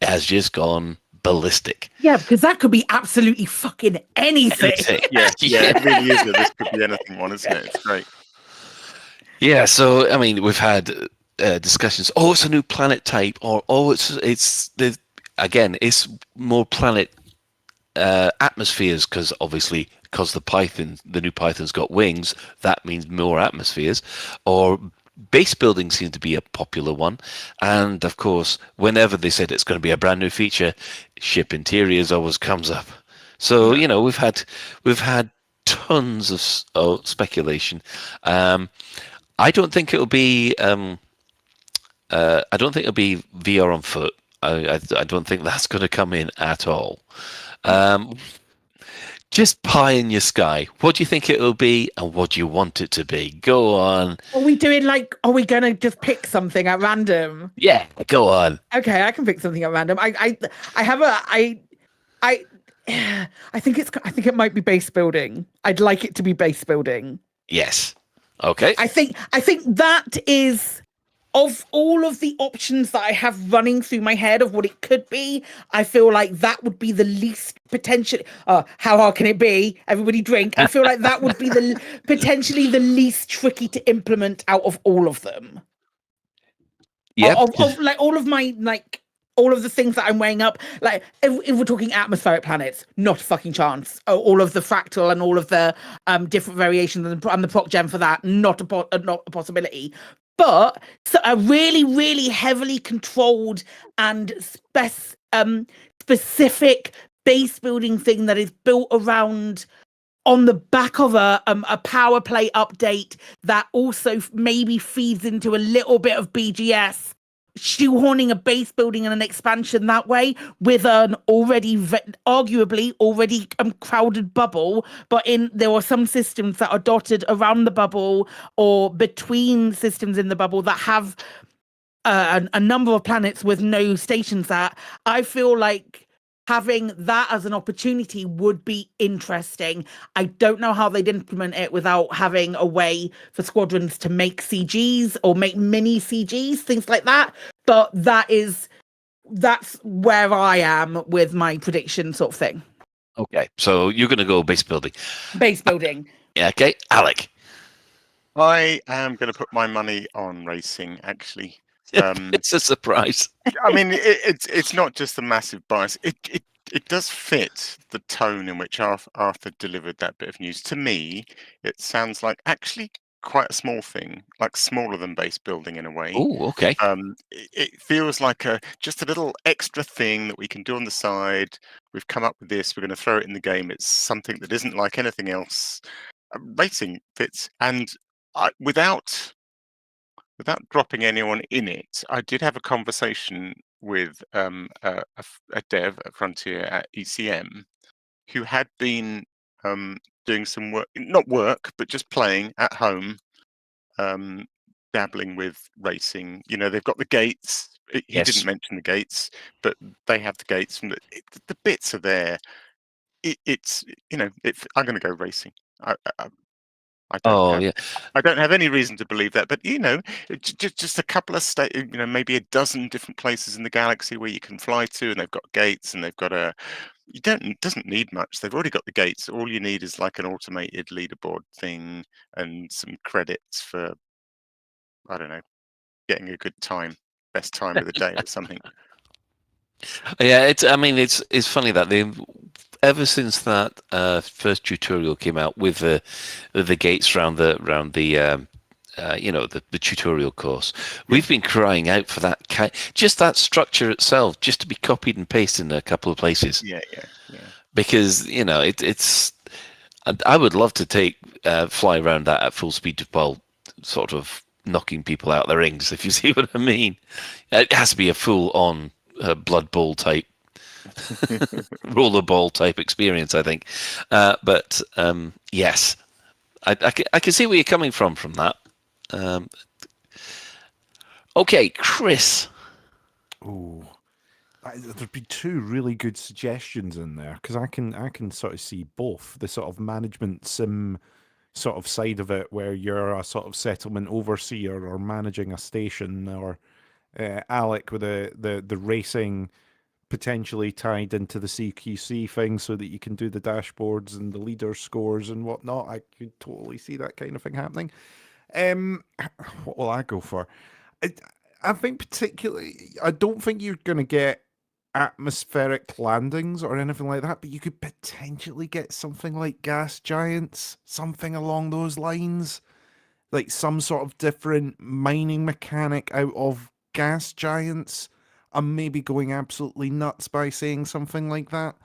has just gone ballistic. Yeah, because that could be absolutely fucking anything. Yeah, it really is. This could be anything one, isn't it? It's great. Yeah, so I mean, we've had discussions. Oh, it's a new planet type, or oh, it's more planet atmospheres, because obviously, because the new Python's got wings, that means more atmospheres. Or base building seems to be a popular one, and of course, whenever they said it's going to be a brand new feature, ship interiors always comes up. So we've had tons of speculation. I don't think it'll be. I don't think it'll be VR on foot. I don't think that's going to come in at all. Just pie in your sky. What do you think it'll be, and what do you want it to be? Go on. Are we going to just pick something at random? Yeah, go on. Okay, I can pick something at random. I think it might be base building. I'd like it to be base building. Yes. Okay. I think that is, of all of the options that I have running through my head of what it could be, I feel like that would be the least potentially. How hard can it be? Everybody drink. I feel like that would be potentially the least tricky to implement out of all of them. Yeah. All of the things that I'm weighing up, like if we're talking atmospheric planets, not a fucking chance. All of the fractal and all of the different variations and the proc gem for that, not a possibility. But a really, really heavily controlled and specific base building thing that is built around on the back of a power play update that also maybe feeds into a little bit of BGS, shoehorning a base building and an expansion that way with an arguably already crowded bubble, but there are some systems that are dotted around the bubble or between systems in the bubble that have a number of planets with no stations at. I feel like having that as an opportunity would be interesting. I don't know how they'd implement it without having a way for squadrons to make CGs or make mini CGs, things like that. But that's where I am with my prediction sort of thing. Okay, so you're going to go base building. Base building. Yeah, okay. Alec. I am going to put my money on racing, actually. It's a surprise. I mean, it's not just a massive bias. It does fit the tone in which Arthur delivered that bit of news. To me, it sounds like actually quite a small thing, like smaller than base building in a way. Oh, okay. It feels like just a little extra thing that we can do on the side. We've come up with this. We're going to throw it in the game. It's something that isn't like anything else. Racing fits, and without dropping anyone in it, I did have a conversation with a dev at Frontier at ECM who had been doing some work, not work, but just playing at home, dabbling with racing. They've got the gates. He didn't mention the gates, but they have the gates, and the bits are there. I'm going to go racing. I don't have any reason to believe that, but just a couple of maybe a dozen different places in the galaxy where you can fly to, and they've got gates, and they've got it doesn't need much. They've already got the gates. All you need is like an automated leaderboard thing and some credits for, I don't know, getting a good time, best time of the day or something. Yeah, it's funny that they've ever since that first tutorial came out with the gates around the tutorial course, we've been crying out for that just that structure itself, just to be copied and pasted in a couple of places. Yeah. Because it's. I would love to fly around that at full speed while sort of knocking people out their rings, if you see what I mean. It has to be a full-on Blood Bowl type, rollerball type experience, I think. But yes, I can see where you're coming from that. Okay, Chris. Oh, there'd be two really good suggestions in there, because I can sort of see both the sort of management sim sort of side of it, where you're a sort of settlement overseer or managing a station, or Alec with the racing potentially tied into the CQC thing so that you can do the dashboards and the leader scores and whatnot. I could totally see that kind of thing happening. What will I go for? I think particularly, I don't think you're going to get atmospheric landings or anything like that, but you could potentially get something like gas giants, something along those lines, like some sort of different mining mechanic out of gas giants. I'm maybe going absolutely nuts by saying something like that,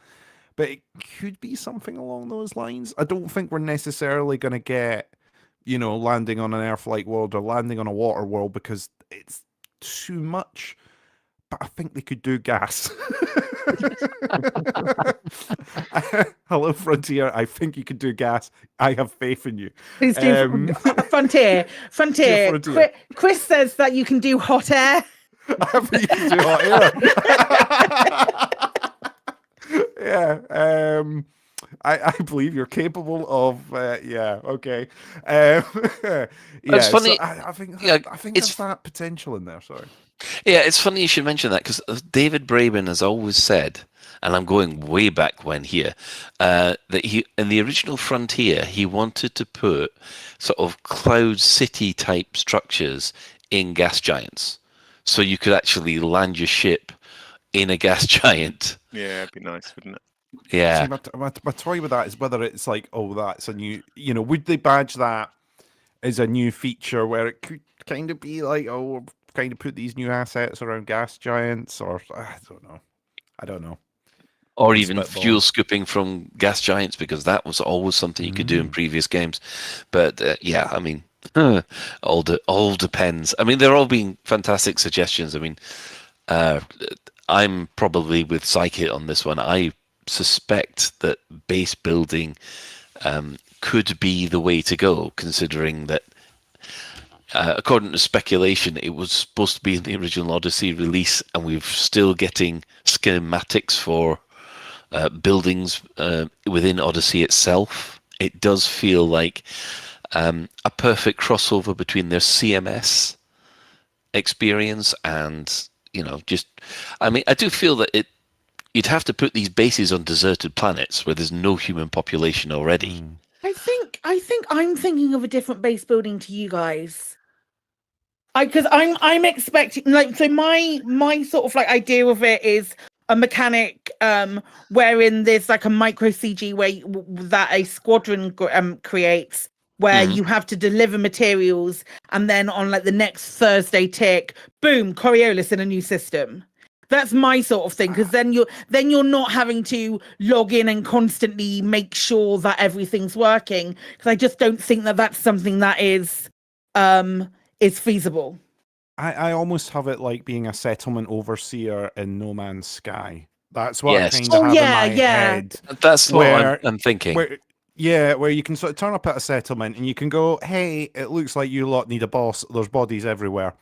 but it could be something along those lines. I don't think we're necessarily going to get, landing on an Earth-like world or landing on a water world because it's too much. But I think they could do gas. Hello, Frontier. I think you could do gas. I have faith in you. Please do. Frontier. Frontier. Chris says that you can do hot air. I think you can do hot air. Yeah. I believe you're capable of. Yeah. Okay. It's funny. So I think it's there's that potential in there. Sorry. Yeah, it's funny you should mention that because David Braben has always said, and I'm going way back when here, that he in the original Frontier he wanted to put sort of cloud city type structures in gas giants, so you could actually land your ship in a gas giant. Yeah, it'd be nice, wouldn't it? Yeah. See, my toy with that is whether it's like, oh, that's a new, would they badge that as a new feature where it could kind of be like, oh, kind of put these new assets around gas giants, or I don't know. Or even fuel scooping from gas giants, because that was always something you could do in previous games. But yeah, I mean, all depends. I mean, they're all being fantastic suggestions. I mean, I'm probably with Psychic on this one. I suspect that base building could be the way to go, considering that according to speculation, it was supposed to be in the original Odyssey release, and we're still getting schematics for buildings within Odyssey itself. It does feel like a perfect crossover between their CMS experience and, I mean, I do feel that you'd have to put these bases on deserted planets where there's no human population already. I think I'm thinking of a different base building to you guys. Because I'm expecting, like, so my sort of like idea of it is a mechanic wherein there's like a micro CG that a squadron creates, where you have to deliver materials, and then on like the next Thursday tick, boom, Coriolis in a new system. That's my sort of thing, because then you're not having to log in and constantly make sure that everything's working. Because I just don't think that that's something that is feasible. I almost have it like being a settlement overseer in No Man's Sky. That's what Yes. I kind of have in my head. That's what I'm thinking. Where you can sort of turn up at a settlement and you can go, hey, it looks like you lot need a boss. There's bodies everywhere.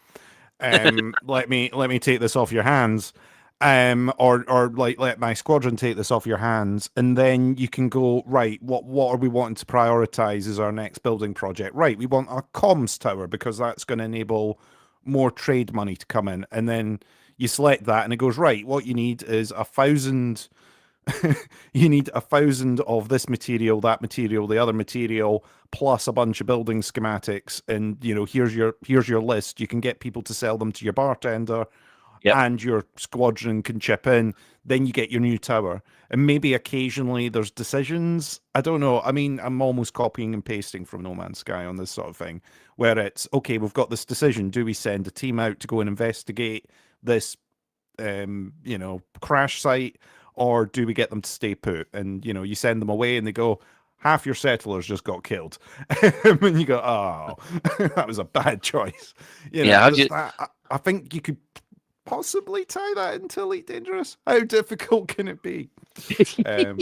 Let me take this off your hands. Or like let my squadron take this off your hands, and then you can go, right, what are we wanting to prioritize as our next building project? Right, we want a comms tower because that's going to enable more trade money to come in, and then you select that and it goes, right, what you need is 1,000 you need 1,000 of this material, that material, the other material, plus a bunch of building schematics, and here's your list. You can get people to sell them to your bartender. Yep. And your squadron can chip in, then you get your new tower. And maybe occasionally there's decisions. I don't know. I mean, I'm almost copying and pasting from No Man's Sky on this sort of thing, where it's, okay, we've got this decision. Do we send a team out to go and investigate this, crash site, or do we get them to stay put? And, you send them away and they go, half your settlers just got killed. And you go, oh, that was a bad choice. I think you could possibly tie that into Elite Dangerous. How difficult can it be? The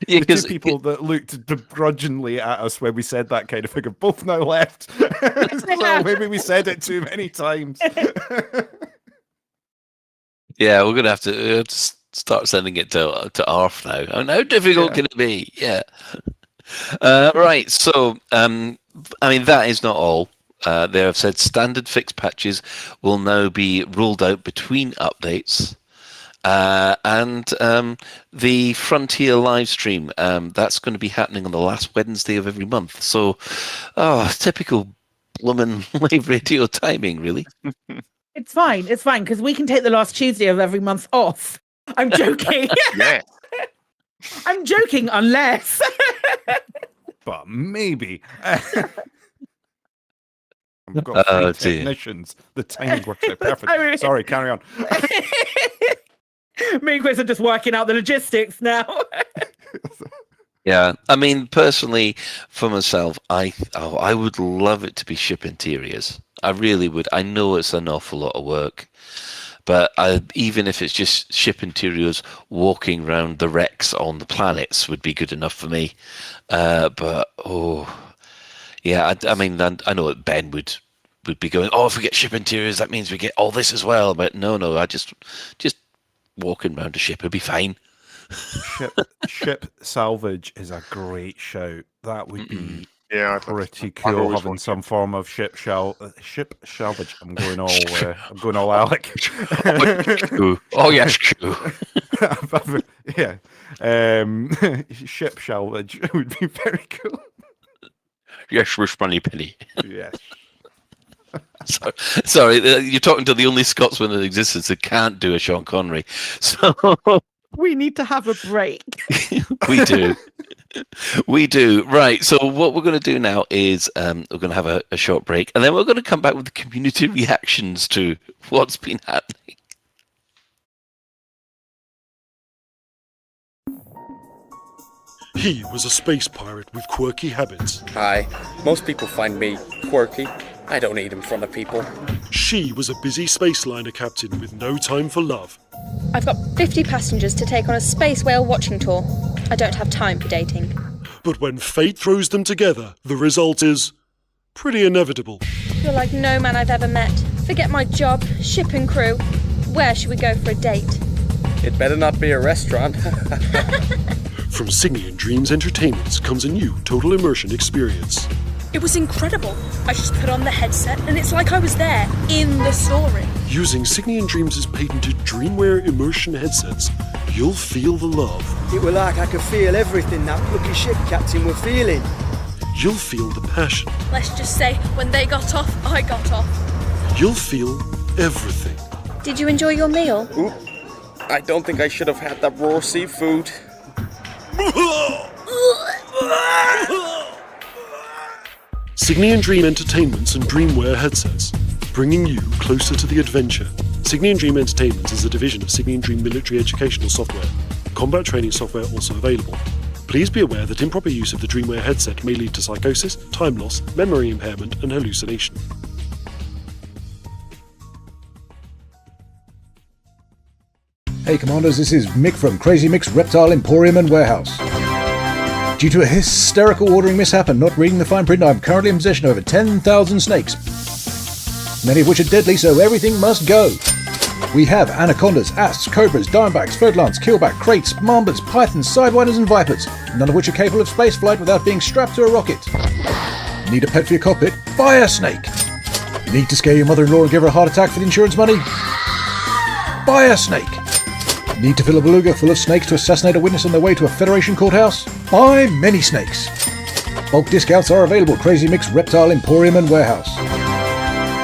two people that looked begrudgingly at us when we said that kind of thing have both now left. So maybe we said it too many times. Yeah, we're gonna have to start sending it to Arf now. And how difficult can it be? Yeah. Right. So, I mean, that is not all. They have said standard fixed patches will now be rolled out between updates, and the Frontier live stream that's going to be happening on the last Wednesday of every month. So, typical bloomin' Lave Radio timing, really. It's fine because we can take the last Tuesday of every month off. I'm joking. Yeah. I'm joking, unless. But maybe. I've got Oh, three dear. technicians. The timing works out perfect. Sorry. Sorry, carry on. Me and Chris are just working out the logistics now. Yeah, I mean, personally, for myself, I would love it to be ship interiors. I really would. I know it's an awful lot of work, but even if it's just ship interiors, walking around the wrecks on the planets would be good enough for me. But yeah, I mean, I know that Ben would be going, oh, if we get ship interiors, that means we get all this as well. But no, I just walking around a ship would be fine. Ship salvage is a great shout. That would be pretty I've cool, always having wanted some form of ship salvage. I'm going all Alec. Oh yes, true. Yeah, ship salvage would be very cool. Yes, with Money Penny. Yes. Sorry, you're talking to the only Scotsman in existence that can't do a Sean Connery. So We need to have a break. we do. We do. Right. So what we're going to do now is we're going to have a short break, and then we're going to come back with the community reactions to what's been happening. He was a space pirate with quirky habits. Hi. Most people find me quirky. I don't eat in front of people. She was a busy space liner captain with no time for love. I've got 50 passengers to take on a space whale watching tour. I don't have time for dating. But when fate throws them together, the result is pretty inevitable. You're like no man I've ever met. Forget my job, ship and crew. Where should we go for a date? It better not be a restaurant. From Signian Dreams Entertainments comes a new total immersion experience. It was incredible. I just put on the headset and it's like I was there, in the story. Using Signian Dreams' patented Dreamwear immersion headsets, you'll feel the love. It were like I could feel everything that lucky ship captain were feeling. You'll feel the passion. Let's just say, when they got off, I got off. You'll feel everything. Did you enjoy your meal? Oop. I don't think I should have had that raw seafood. Signian Dream Entertainments and Dreamwear headsets, bringing you closer to the adventure. Signian Dream Entertainments is a division of Signian Dream military educational software. Combat training software also available. Please be aware that improper use of the Dreamwear headset may lead to psychosis, time loss, memory impairment, and hallucination. Hey Commanders, this is Mick from Crazy Mick's Reptile Emporium and Warehouse. Due to a hysterical ordering mishap and not reading the fine print, I'm currently in possession of over 10,000 snakes. Many of which are deadly, so everything must go. We have anacondas, asps, cobras, diamondbacks, fodlans, keelback, crates, mambas, pythons, sidewinders and vipers, none of which are capable of spaceflight without being strapped to a rocket. Need a pet for your cockpit? Buy a snake. Need to scare your mother-in-law and give her a heart attack for the insurance money? Buy a snake. Need to fill a beluga full of snakes to assassinate a witness on their way to a Federation courthouse? Buy many snakes. Bulk discounts are available at Crazy Mick's Reptile Emporium and Warehouse.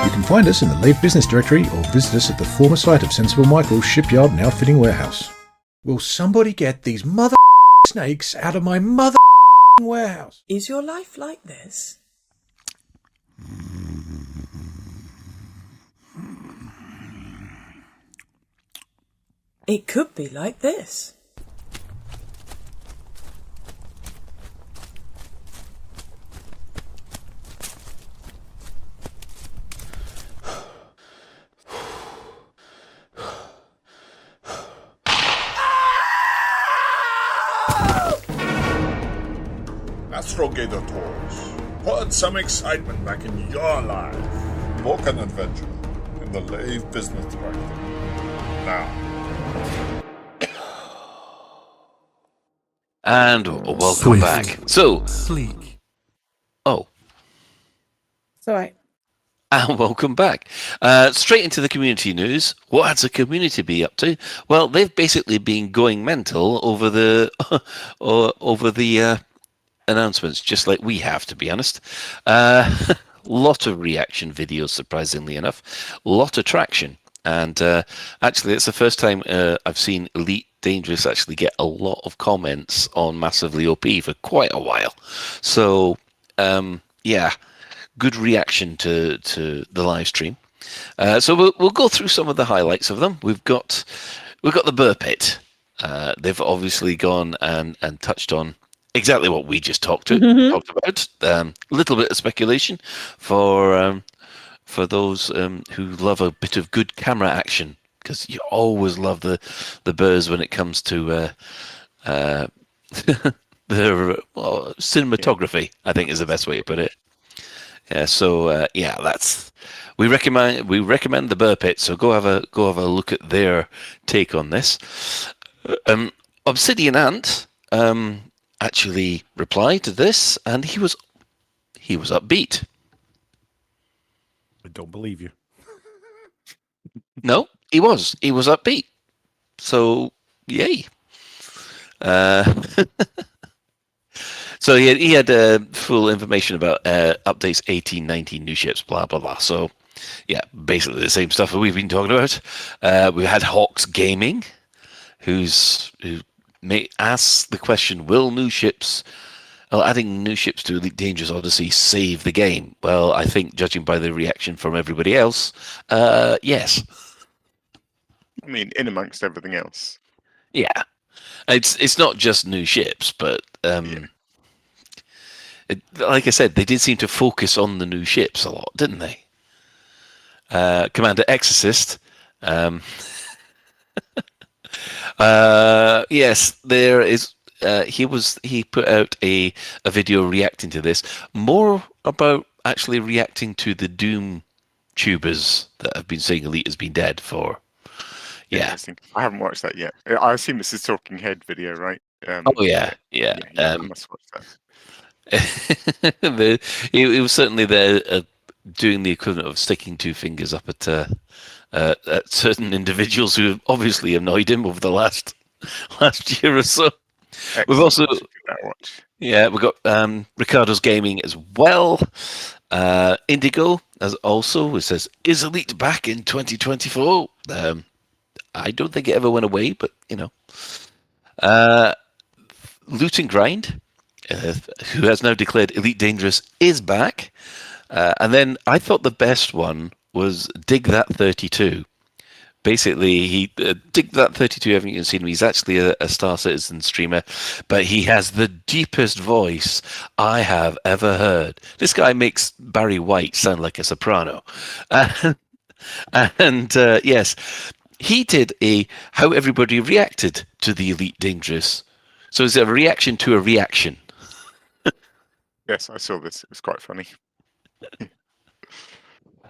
You can find us in the Lave Business Directory or visit us at the former site of Sensible Michael's Shipyard and Outfitting Warehouse. Will somebody get these mother snakes out of my mother warehouse? Is your life like this? It could be like this. Astrogator Tours. Put some excitement back in your life. Book an adventure in the Lave Business Directory. Now. And welcome back. So, Sleek. Oh. It's all right. And welcome back. Straight into the community news. What has the community be up to? Well, they've basically been going mental over the announcements, just like we have, to be honest. Lot of reaction videos, surprisingly enough. Lot of traction. And actually, it's the first time I've seen Elite Dangerous actually get a lot of comments on Massively OP for quite a while. So, yeah, good reaction to the live stream. So we'll go through some of the highlights of them. We've got the Burr Pit. They've obviously gone and touched on exactly what we just talked about. A little bit of speculation for those who love a bit of good camera action, because you always love the Burrs when it comes to their cinematography. I think is the best way to put it. Yeah. So we recommend the Burr Pit. So go have a look at their take on this. Obsidian Ant actually replied to this, and he was upbeat. I don't believe you. No, he was upbeat. So yay. So he had full information about updates 18, 19 new ships, blah blah blah. So yeah, basically the same stuff that we've been talking about. We had Hawks Gaming, who may ask the question: will adding new ships to Elite Dangerous Odyssey save the game? Well, I think, judging by the reaction from everybody else, yes. I mean, in amongst everything else. Yeah, it's not just new ships, but like I said, they did seem to focus on the new ships a lot, didn't they? Commander Exorcist. Yes, there is. He put out a video reacting to this, more about actually reacting to the Doom tubers that have been saying Elite has been dead for. Yeah, I haven't watched that yet. I assume this is Talking Head video, right? I must watch that. He was certainly there doing the equivalent of sticking two fingers up at certain individuals who have obviously annoyed him over the last year or so. Excellent. We've also we've got Ricardo's Gaming as well. Indigo as also, it says, is Elite back in 2024? I don't think it ever went away, but Loot and Grind, who has now declared Elite Dangerous is back. And then I thought the best one was Dig That 32. Basically, he Dig That 32, haven't you seen him? He's actually a Star Citizen streamer, but he has the deepest voice I have ever heard. This guy makes Barry White sound like a soprano. And yes, he did how everybody reacted to the Elite Dangerous. So it's a reaction to a reaction. Yes, I saw this. It was quite funny.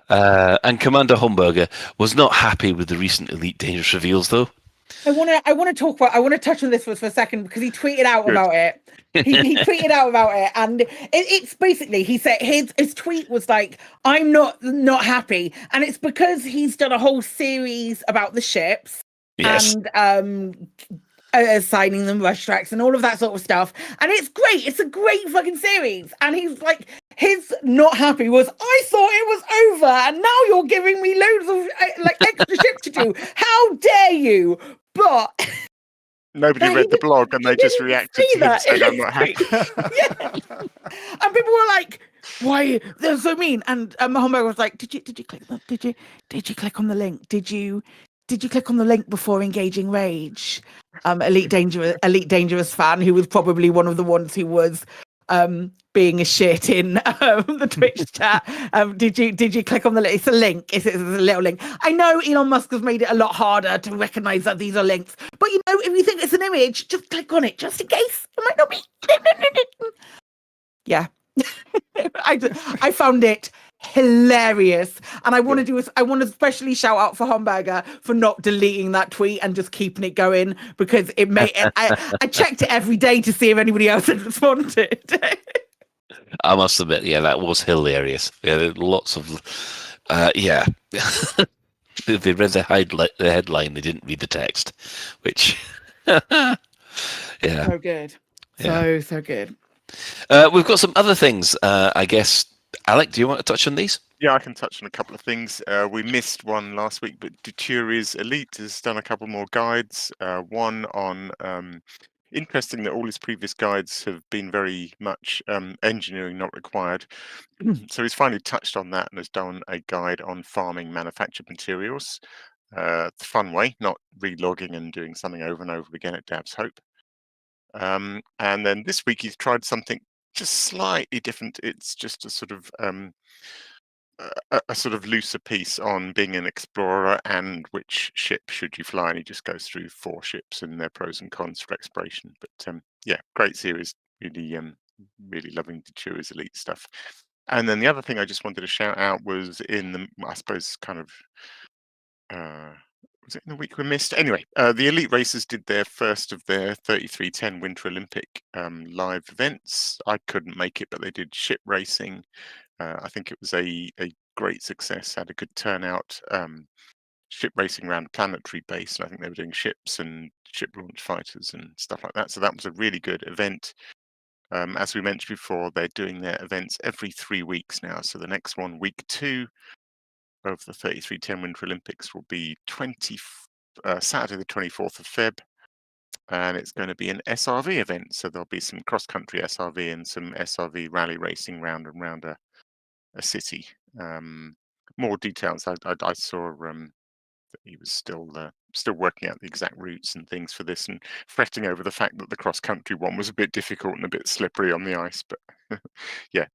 And Commander Homburger was not happy with the recent Elite Dangerous reveals, though. I want to touch on this for a second, because he tweeted out about it. He tweeted out about it, and it's basically, he said his tweet was like, "I'm not happy," and it's because he's done a whole series about the ships, and assigning them rush tracks and all of that sort of stuff, and it's great. It's a great fucking series, and he's like, his not happy was, I thought it was over, and now you're giving me loads of extra shit to do. How dare you? But nobody read the blog, and they just reacted to him saying, I'm not happy. And people were like, why? They're so mean. And Mahomet was like, did you click on the link? Did you click on the link before engaging Rage? Elite Dangerous fan, who was probably one of the ones who was being a shit in the Twitch chat. Did you click on the link? It's a link. It's a little link. I know Elon Musk has made it a lot harder to recognize that these are links, but if you think it's an image, just click on it, just in case. It might not be. Yeah. I found it hilarious, and I want to especially shout out for Homburger for not deleting that tweet and just keeping it going, because it made I checked it every day to see if anybody else had responded. I must admit, that was hilarious. Yeah, lots of they read the headline, they didn't read the text, which so good. So good. We've got some other things, I guess, Alec, do you want to touch on these? Yeah, I can touch on a couple of things. We missed one last week, but Deturi's Elite has done a couple more guides. One on interesting that all his previous guides have been very much engineering not required. So he's finally touched on that and has done a guide on farming manufactured materials. The fun way, not relogging and doing something over and over again at Dab's Hope. And then this week he's tried something just slightly different. It's just a sort of a sort of looser piece on being an explorer and which ship should you fly, and he just goes through 4 ships and their pros and cons for exploration. But yeah, great series. Really loving Deturi's Elite stuff. And then the other thing I just wanted to shout out was in the, I suppose, kind of was it in the week we missed? Anyway, the Elite Racers did their first of their 3310 Winter Olympic live events. I couldn't make it, but they did ship racing. I think it was a great success, had a good turnout. Ship racing around a planetary base, and I think they were doing ships and ship launch fighters and stuff like that. So that was a really good event. As we mentioned before, they're doing their events every 3 weeks now. So the next one, week 2 of the 3310 Winter Olympics, will be Saturday the 24th of Feb. And it's going to be an SRV event. So there'll be some cross-country SRV and some SRV rally racing round and round a city. More details. I saw that he was still working out the exact routes and things for this, and fretting over the fact that the cross-country one was a bit difficult and a bit slippery on the ice. But yeah,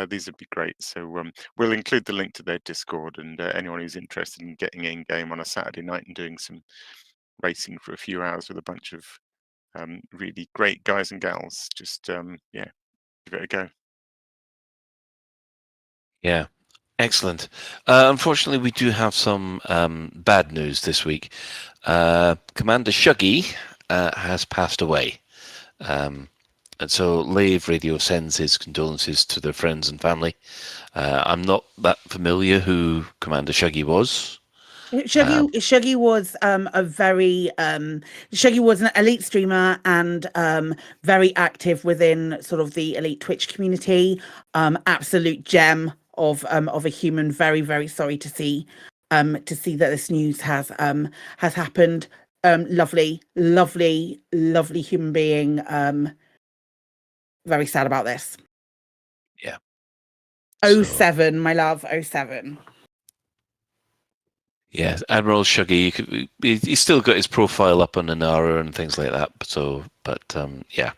these would be great. So we'll include the link to their Discord, and anyone who's interested in getting in game on a Saturday night and doing some racing for a few hours with a bunch of really great guys and gals, just yeah, give it a go. Yeah, excellent. Unfortunately, we do have some bad news this week. Commander Shuggy has passed away. And so Lave Radio sends his condolences to their friends and family. I'm not that familiar who Commander Shuggy was. Shuggy was Shuggy was an elite streamer and very active within sort of the elite Twitch community. Absolute gem of a human. Very, very sorry to see that this news has happened. Lovely human being. Very sad about this. Yeah. 07, my love. 07. Yeah, Admiral Shuggy. He's still got his profile up on Inara and things like that. So, but yeah.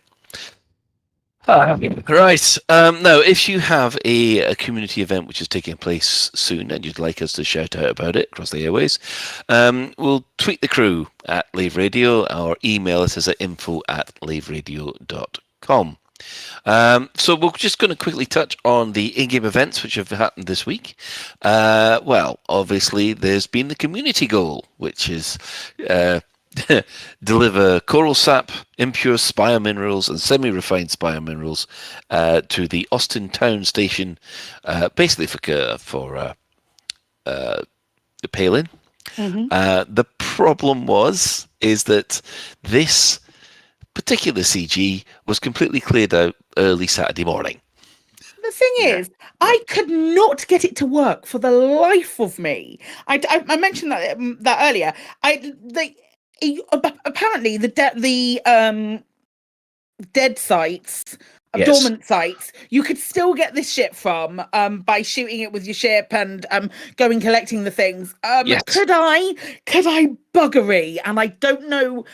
Right. Now, if you have a community event which is taking place soon and you'd like us to shout out about it across the airways, we'll tweet the crew at Lave Radio or email us at info@laveradio.com. So we're just going to quickly touch on the in-game events which have happened this week. Well, obviously, there's been the community goal, which is deliver coral sap, impure spire minerals, and semi-refined spire minerals to the Austin Town Station, basically for the Palin. Mm-hmm. The problem is that this particular CG was completely cleared out early Saturday morning. The thing is, I could not get it to work for the life of me. I mentioned that earlier. Apparently the dead sites, dormant sites, you could still get this ship from by shooting it with your ship and going collecting the things. Could I buggery? And I don't know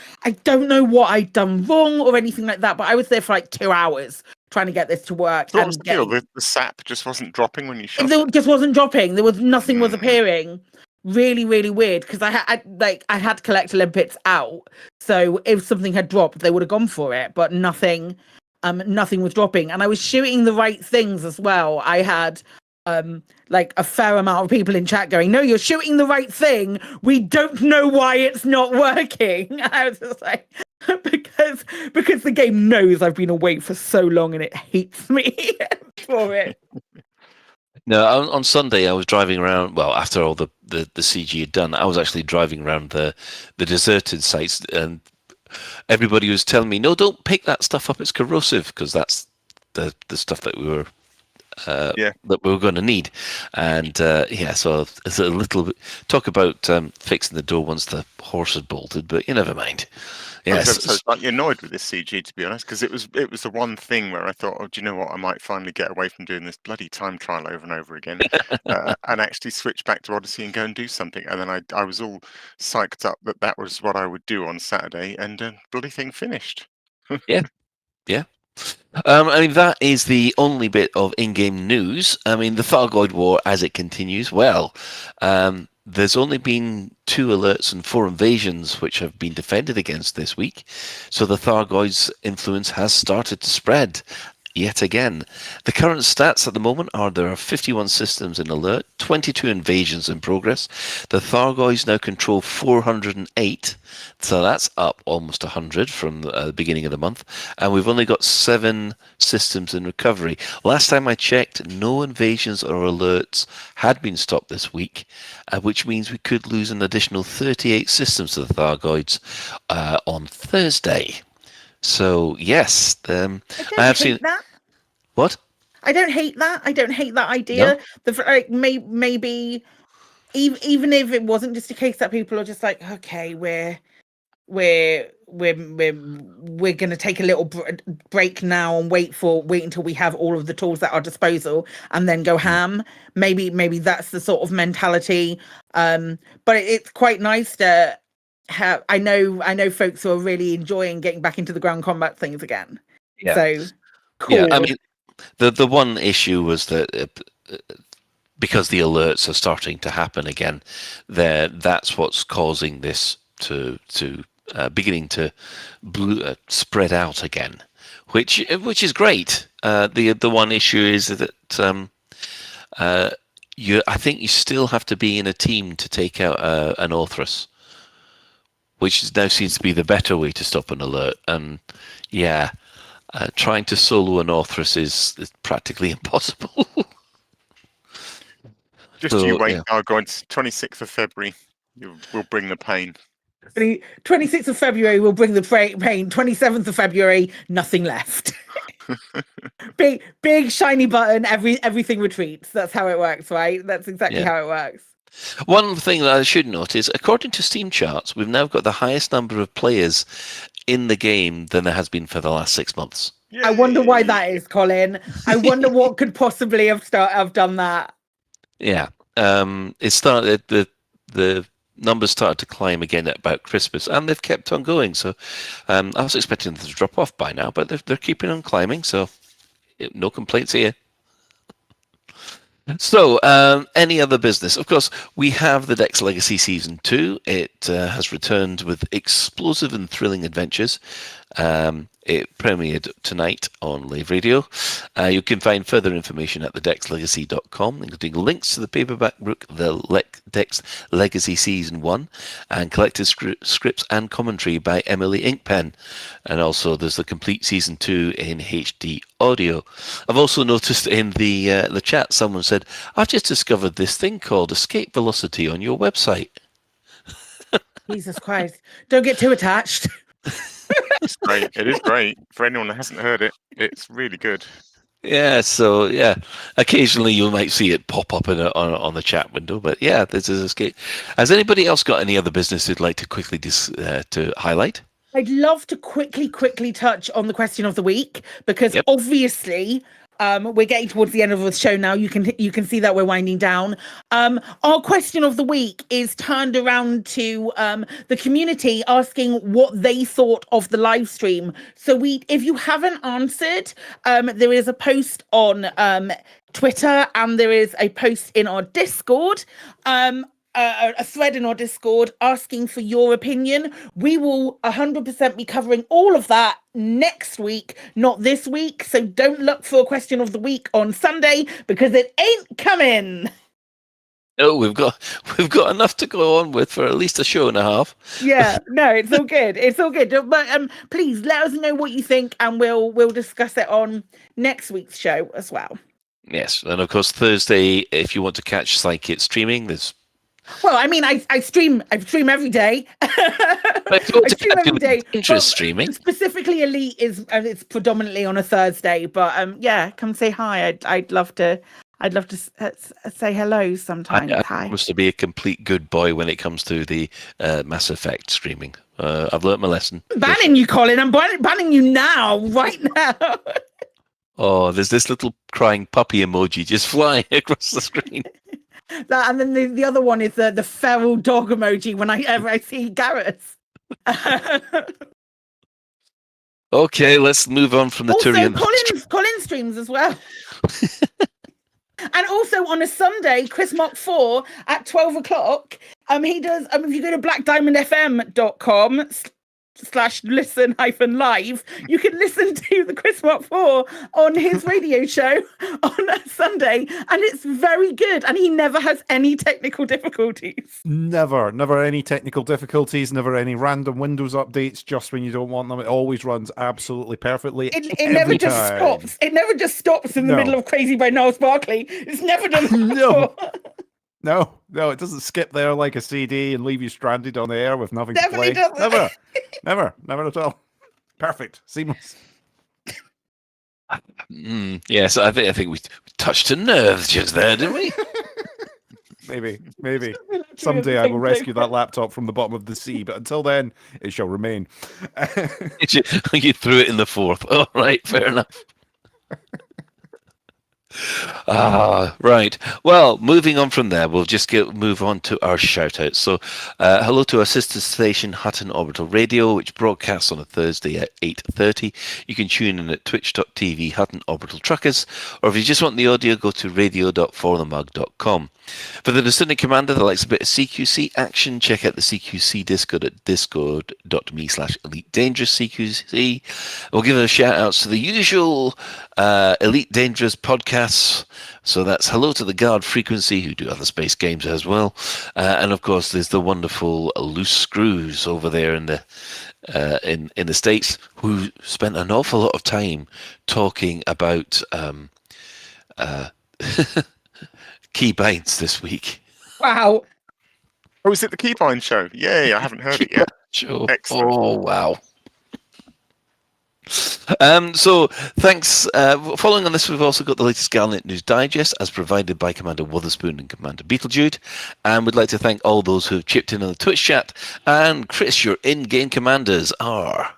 what I'd done wrong or anything like that, but I was there for like 2 hours trying to get this to work. What was the deal? The sap just wasn't dropping when you shot it? Just wasn't dropping. There was nothing was appearing. Really, really weird, because I had to collect limpets out, so if something had dropped, they would have gone for it, but nothing was dropping, and I was shooting the right things as well. I had like a fair amount of people in chat going, "No, you're shooting the right thing. We don't know why it's not working." I was just like, because the game knows I've been away for so long and it hates me for it. No, on Sunday I was driving around. Well, after all the CG had done, I was actually driving around the deserted sites, and everybody was telling me, "No, don't pick that stuff up. It's corrosive," because that's the stuff that we were Yeah. that we were going to need. And so it's a little bit talk about fixing the door once the horse had bolted, but you never mind. I was Yes. ever so slightly annoyed with this CG, to be honest, because it was the one thing where I thought, oh, do you know what? I might finally get away from doing this bloody time trial over and over again, and actually switch back to Odyssey and go and do something. And then I was all psyched up that was what I would do on Saturday, and bloody thing finished. Yeah. I mean, that is the only bit of in-game news. I mean, the Thargoid War, as it continues, well, there's only been 2 alerts and 4 invasions which have been defended against this week. So the Thargoid's influence has started to spread yet again. The current stats at the moment are there are 51 systems in alert, 22 invasions in progress. The Thargoids now control 408, so that's up almost 100 from the beginning of the month. And we've only got 7 systems in recovery. Last time I checked, no invasions or alerts had been stopped this week, which means we could lose an additional 38 systems to the Thargoids on Thursday. So yes, I have seen that. What? I don't hate that. I don't hate that idea. No? Maybe even if it wasn't just a case that people are just like, okay, we're going to take a little break now and wait until we have all of the tools at our disposal and then go ham. Maybe that's the sort of mentality. But it's quite nice to have. I know folks who are really enjoying getting back into the ground combat things again. Yeah. So cool. Yeah, I mean, the one issue was that because the alerts are starting to happen again, that's what's causing this to beginning to spread out again, which is great. The one issue is that I think you still have to be in a team to take out an Orthrus, which now seems to be the better way to stop an alert. And yeah, trying to solo an Orthrus is practically impossible. Just you wait. I'll go on 26th of February. We'll bring the pain. 26th of February will bring the pain. 27th of February, nothing left. big shiny button. Everything retreats. That's how it works, right? That's exactly how it works. One thing that I should note is, according to Steam charts, we've now got the highest number of players in the game than there has been for the last 6 months. Yay. I wonder why that is, Colin. I wonder what could possibly have done that. Yeah, it started. The numbers started to climb again at about Christmas, and they've kept on going. So I was expecting them to drop off by now, but they're keeping on climbing. So no complaints here. So, any other business? Of course, we have the Dex Legacy Season 2. It has returned with explosive and thrilling adventures. It premiered tonight on Lave Radio. You can find further information at thedexlegacy.com, including links to the paperback book, The Dex Legacy Season 1, and collected scripts and commentary by Emily Inkpen. And also there's the complete Season 2 in HD audio. I've also noticed in the chat, someone said, I've just discovered this thing called Escape Velocity on your website. Jesus Christ. Don't get too attached. It's great. It is great. For anyone that hasn't heard it, it's really good. Yeah, so yeah, occasionally you might see it pop up on the chat window, but yeah, this is Escape. Has anybody else got any other business they'd like to quickly to highlight? I'd love to quickly touch on the question of the week, because obviously we're getting towards the end of the show now. You can see that we're winding down. Our question of the week is turned around to the community asking what they thought of the live stream. So if you haven't answered, there is a post on Twitter and there is a post in our Discord. A thread in our Discord asking for your opinion. We will 100% be covering all of that next week, not this week. So don't look for a question of the week on Sunday, because it ain't coming. Oh, we've got enough to go on with for at least a show and a half. Yeah, no, it's all good. It's all good. But please let us know what you think, and we'll discuss it on next week's show as well. Yes, and of course Thursday, if you want to catch Psykit streaming, there's Well, I mean, I stream every day. I stream every day. Streaming. Specifically, Elite is it's predominantly on a Thursday, but yeah, come say hi. I'd love to. I'd love to say hello sometime. I Hi. promise to be a complete good boy when it comes to the Mass Effect streaming. I've learnt my lesson. I'm banning you, Colin. I'm banning you now, right now. Oh, there's this little crying puppy emoji just flying across the screen. That, and then the other one is the feral dog emoji whenever I see Gareth. Okay, let's move on from the Also, Turian. Colin streams as well. And also on a Sunday, Chris Mock 4 at 12 o'clock, he does, if you go to blackdiamondfm.com/listen-live, you can listen to the Chris Mock 4 on his radio show on a Sunday, and it's very good, and he never has any technical difficulties. Never any technical difficulties, never any random Windows updates, just when you don't want them. It always runs absolutely perfectly. It never just stops. It never just stops in the middle of Crazy by Niles Barkley. It's never done that before. No, it doesn't skip there like a CD and leave you stranded on the air with nothing Definitely to play. doesn't. Never at all. Perfect, seamless. Yes, I think we touched a nerve just there, didn't we? Maybe. Someday I will rescue that laptop from the bottom of the sea, but until then, it shall remain. You threw it in the fourth. All right, fair enough. Right. Well, moving on from there, we'll just move on to our shout-outs. So, hello to our sister station, Hutton Orbital Radio, which broadcasts on a Thursday at 8:30. You can tune in at twitch.tv Hutton Orbital Truckers, or if you just want the audio, go to radio.forthemug.com. For the Descendant Commander that likes a bit of CQC action, check out the CQC Discord at discord.me/Elite Dangerous CQC. We'll give a shout outs to the usual Elite Dangerous podcasts. So that's hello to the Guard Frequency, who do other space games as well. And of course, there's the wonderful Loose Screws over there in the States, who spent an awful lot of time talking about keybinds this week. Wow. Oh, is it the Keybind show? Yay, I haven't heard it yet. Sure. Excellent. Oh, wow. So thanks. Following on this, we've also got the latest Galnet News Digest as provided by Commander Witherspoon and Commander Beetlejude. And we'd like to thank all those who have chipped in on the Twitch chat. And Chris, your in-game commanders are...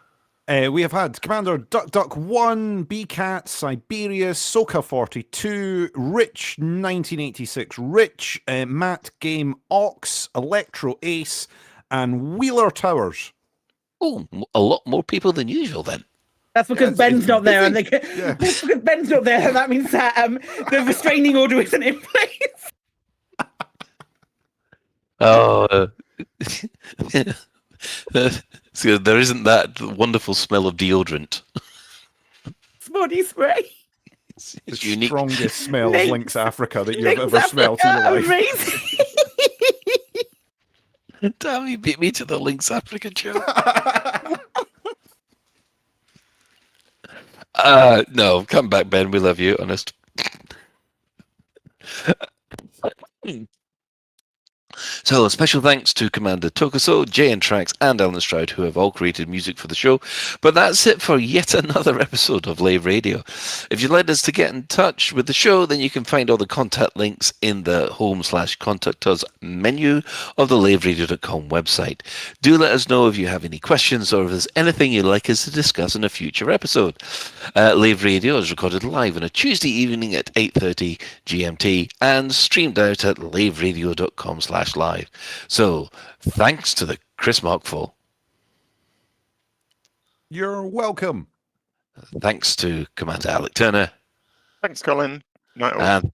We have had Commander Duck 1, BCat, Siberius, Soka 42, Rich 1986, Rich, Matt Game Ox, Electro Ace, and Wheeler Towers. Oh, a lot more people than usual then. That's because Ben's not there, and that's because Ben's not there. That means that the restraining order isn't in place. So there isn't that wonderful smell of deodorant. Body spray. It's the strongest smell of Lynx Africa that you've ever smelled in your life. Amazing. Damn, you beat me to the Lynx Africa joke. No, come back, Ben. We love you, honest. So, a special thanks to Commander Tokuso, Jay and Trax, and Alan Stroud, who have all created music for the show. But that's it for yet another episode of Lave Radio. If you'd like us to get in touch with the show, then you can find all the contact links in the home/contact us menu of the laveradio.com website. Do let us know if you have any questions or if there's anything you'd like us to discuss in a future episode. Lave Radio is recorded live on a Tuesday evening at 8:30 GMT and streamed out at laveradio.com/live. So, thanks to the Chris Mark 4. You're welcome. Thanks to Commander Alec Turner. Thanks, Colin. Night all.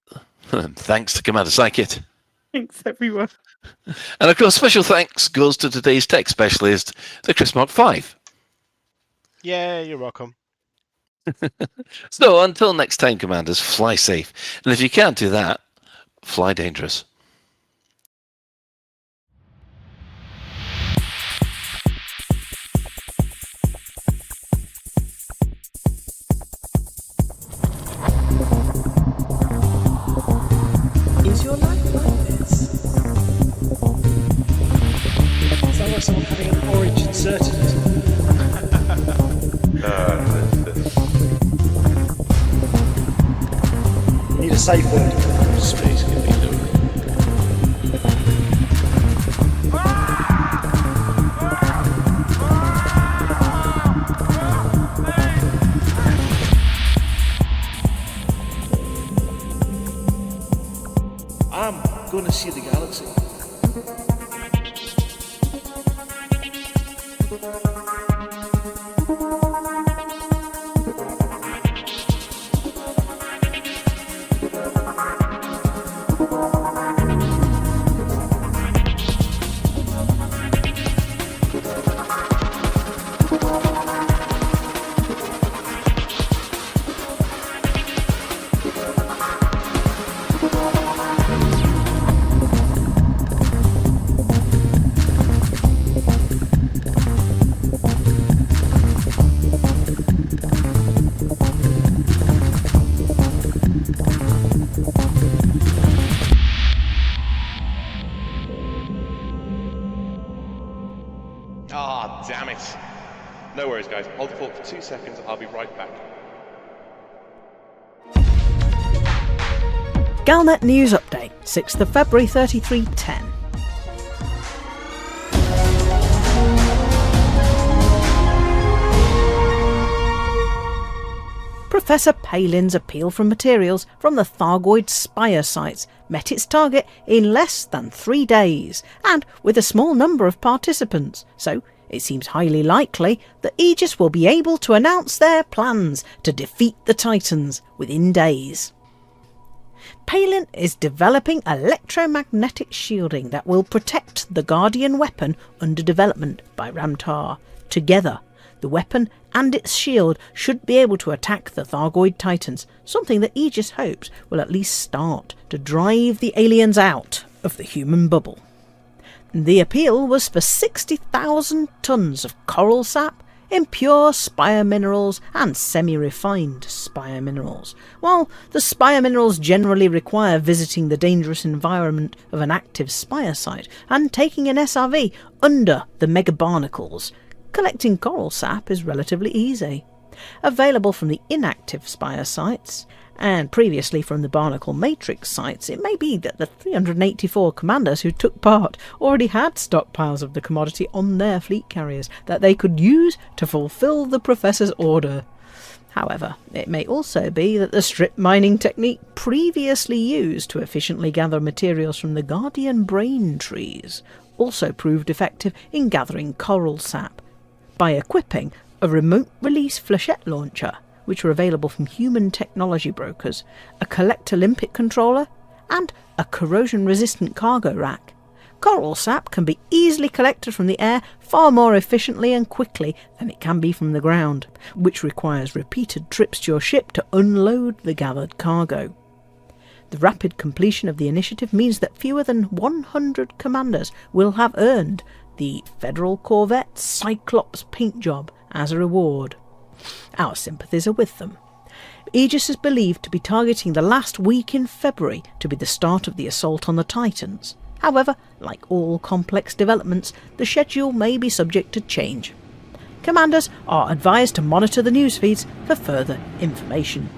And thanks to Commander Psychit. Thanks, everyone. And of course, special thanks goes to today's tech specialist, the Chris Mark 5. Yeah, you're welcome. So, until next time, Commanders, fly safe. And if you can't do that, fly dangerous. Is your life like this? safe word. Space Cathedral. I'm gonna see the galaxy. Ah, damn it. No worries, guys. Hold the fort for 2 seconds. I'll be right back. Galnet News Update, 6th of February 3310. Professor Palin's appeal for materials from the Thargoid Spire sites met its target in less than 3 days, and with a small number of participants, so it seems highly likely that Aegis will be able to announce their plans to defeat the Titans within days. Palin is developing electromagnetic shielding that will protect the Guardian weapon under development by Ramtar. Together, the weapon and its shield should be able to attack the Thargoid Titans, something that Aegis hopes will at least start to drive the aliens out of the human bubble. The appeal was for 60,000 tons of coral sap, impure spire minerals and semi-refined spire minerals. While the spire minerals generally require visiting the dangerous environment of an active spire site and taking an SRV under the mega barnacles, collecting coral sap is relatively easy. Available from the inactive spire sites, and previously from the Barnacle Matrix sites, it may be that the 384 commanders who took part already had stockpiles of the commodity on their fleet carriers that they could use to fulfill the Professor's order. However, it may also be that the strip mining technique previously used to efficiently gather materials from the Guardian brain trees also proved effective in gathering coral sap. By equipping a remote release flechette launcher, which are available from human technology brokers, a collector limpet controller, and a corrosion-resistant cargo rack, coral sap can be easily collected from the air far more efficiently and quickly than it can be from the ground, which requires repeated trips to your ship to unload the gathered cargo. The rapid completion of the initiative means that fewer than 100 commanders will have earned the Federal Corvette Cyclops paint job as a reward. Our sympathies are with them. Aegis is believed to be targeting the last week in February to be the start of the assault on the Titans. However, like all complex developments, the schedule may be subject to change. Commanders are advised to monitor the news feeds for further information.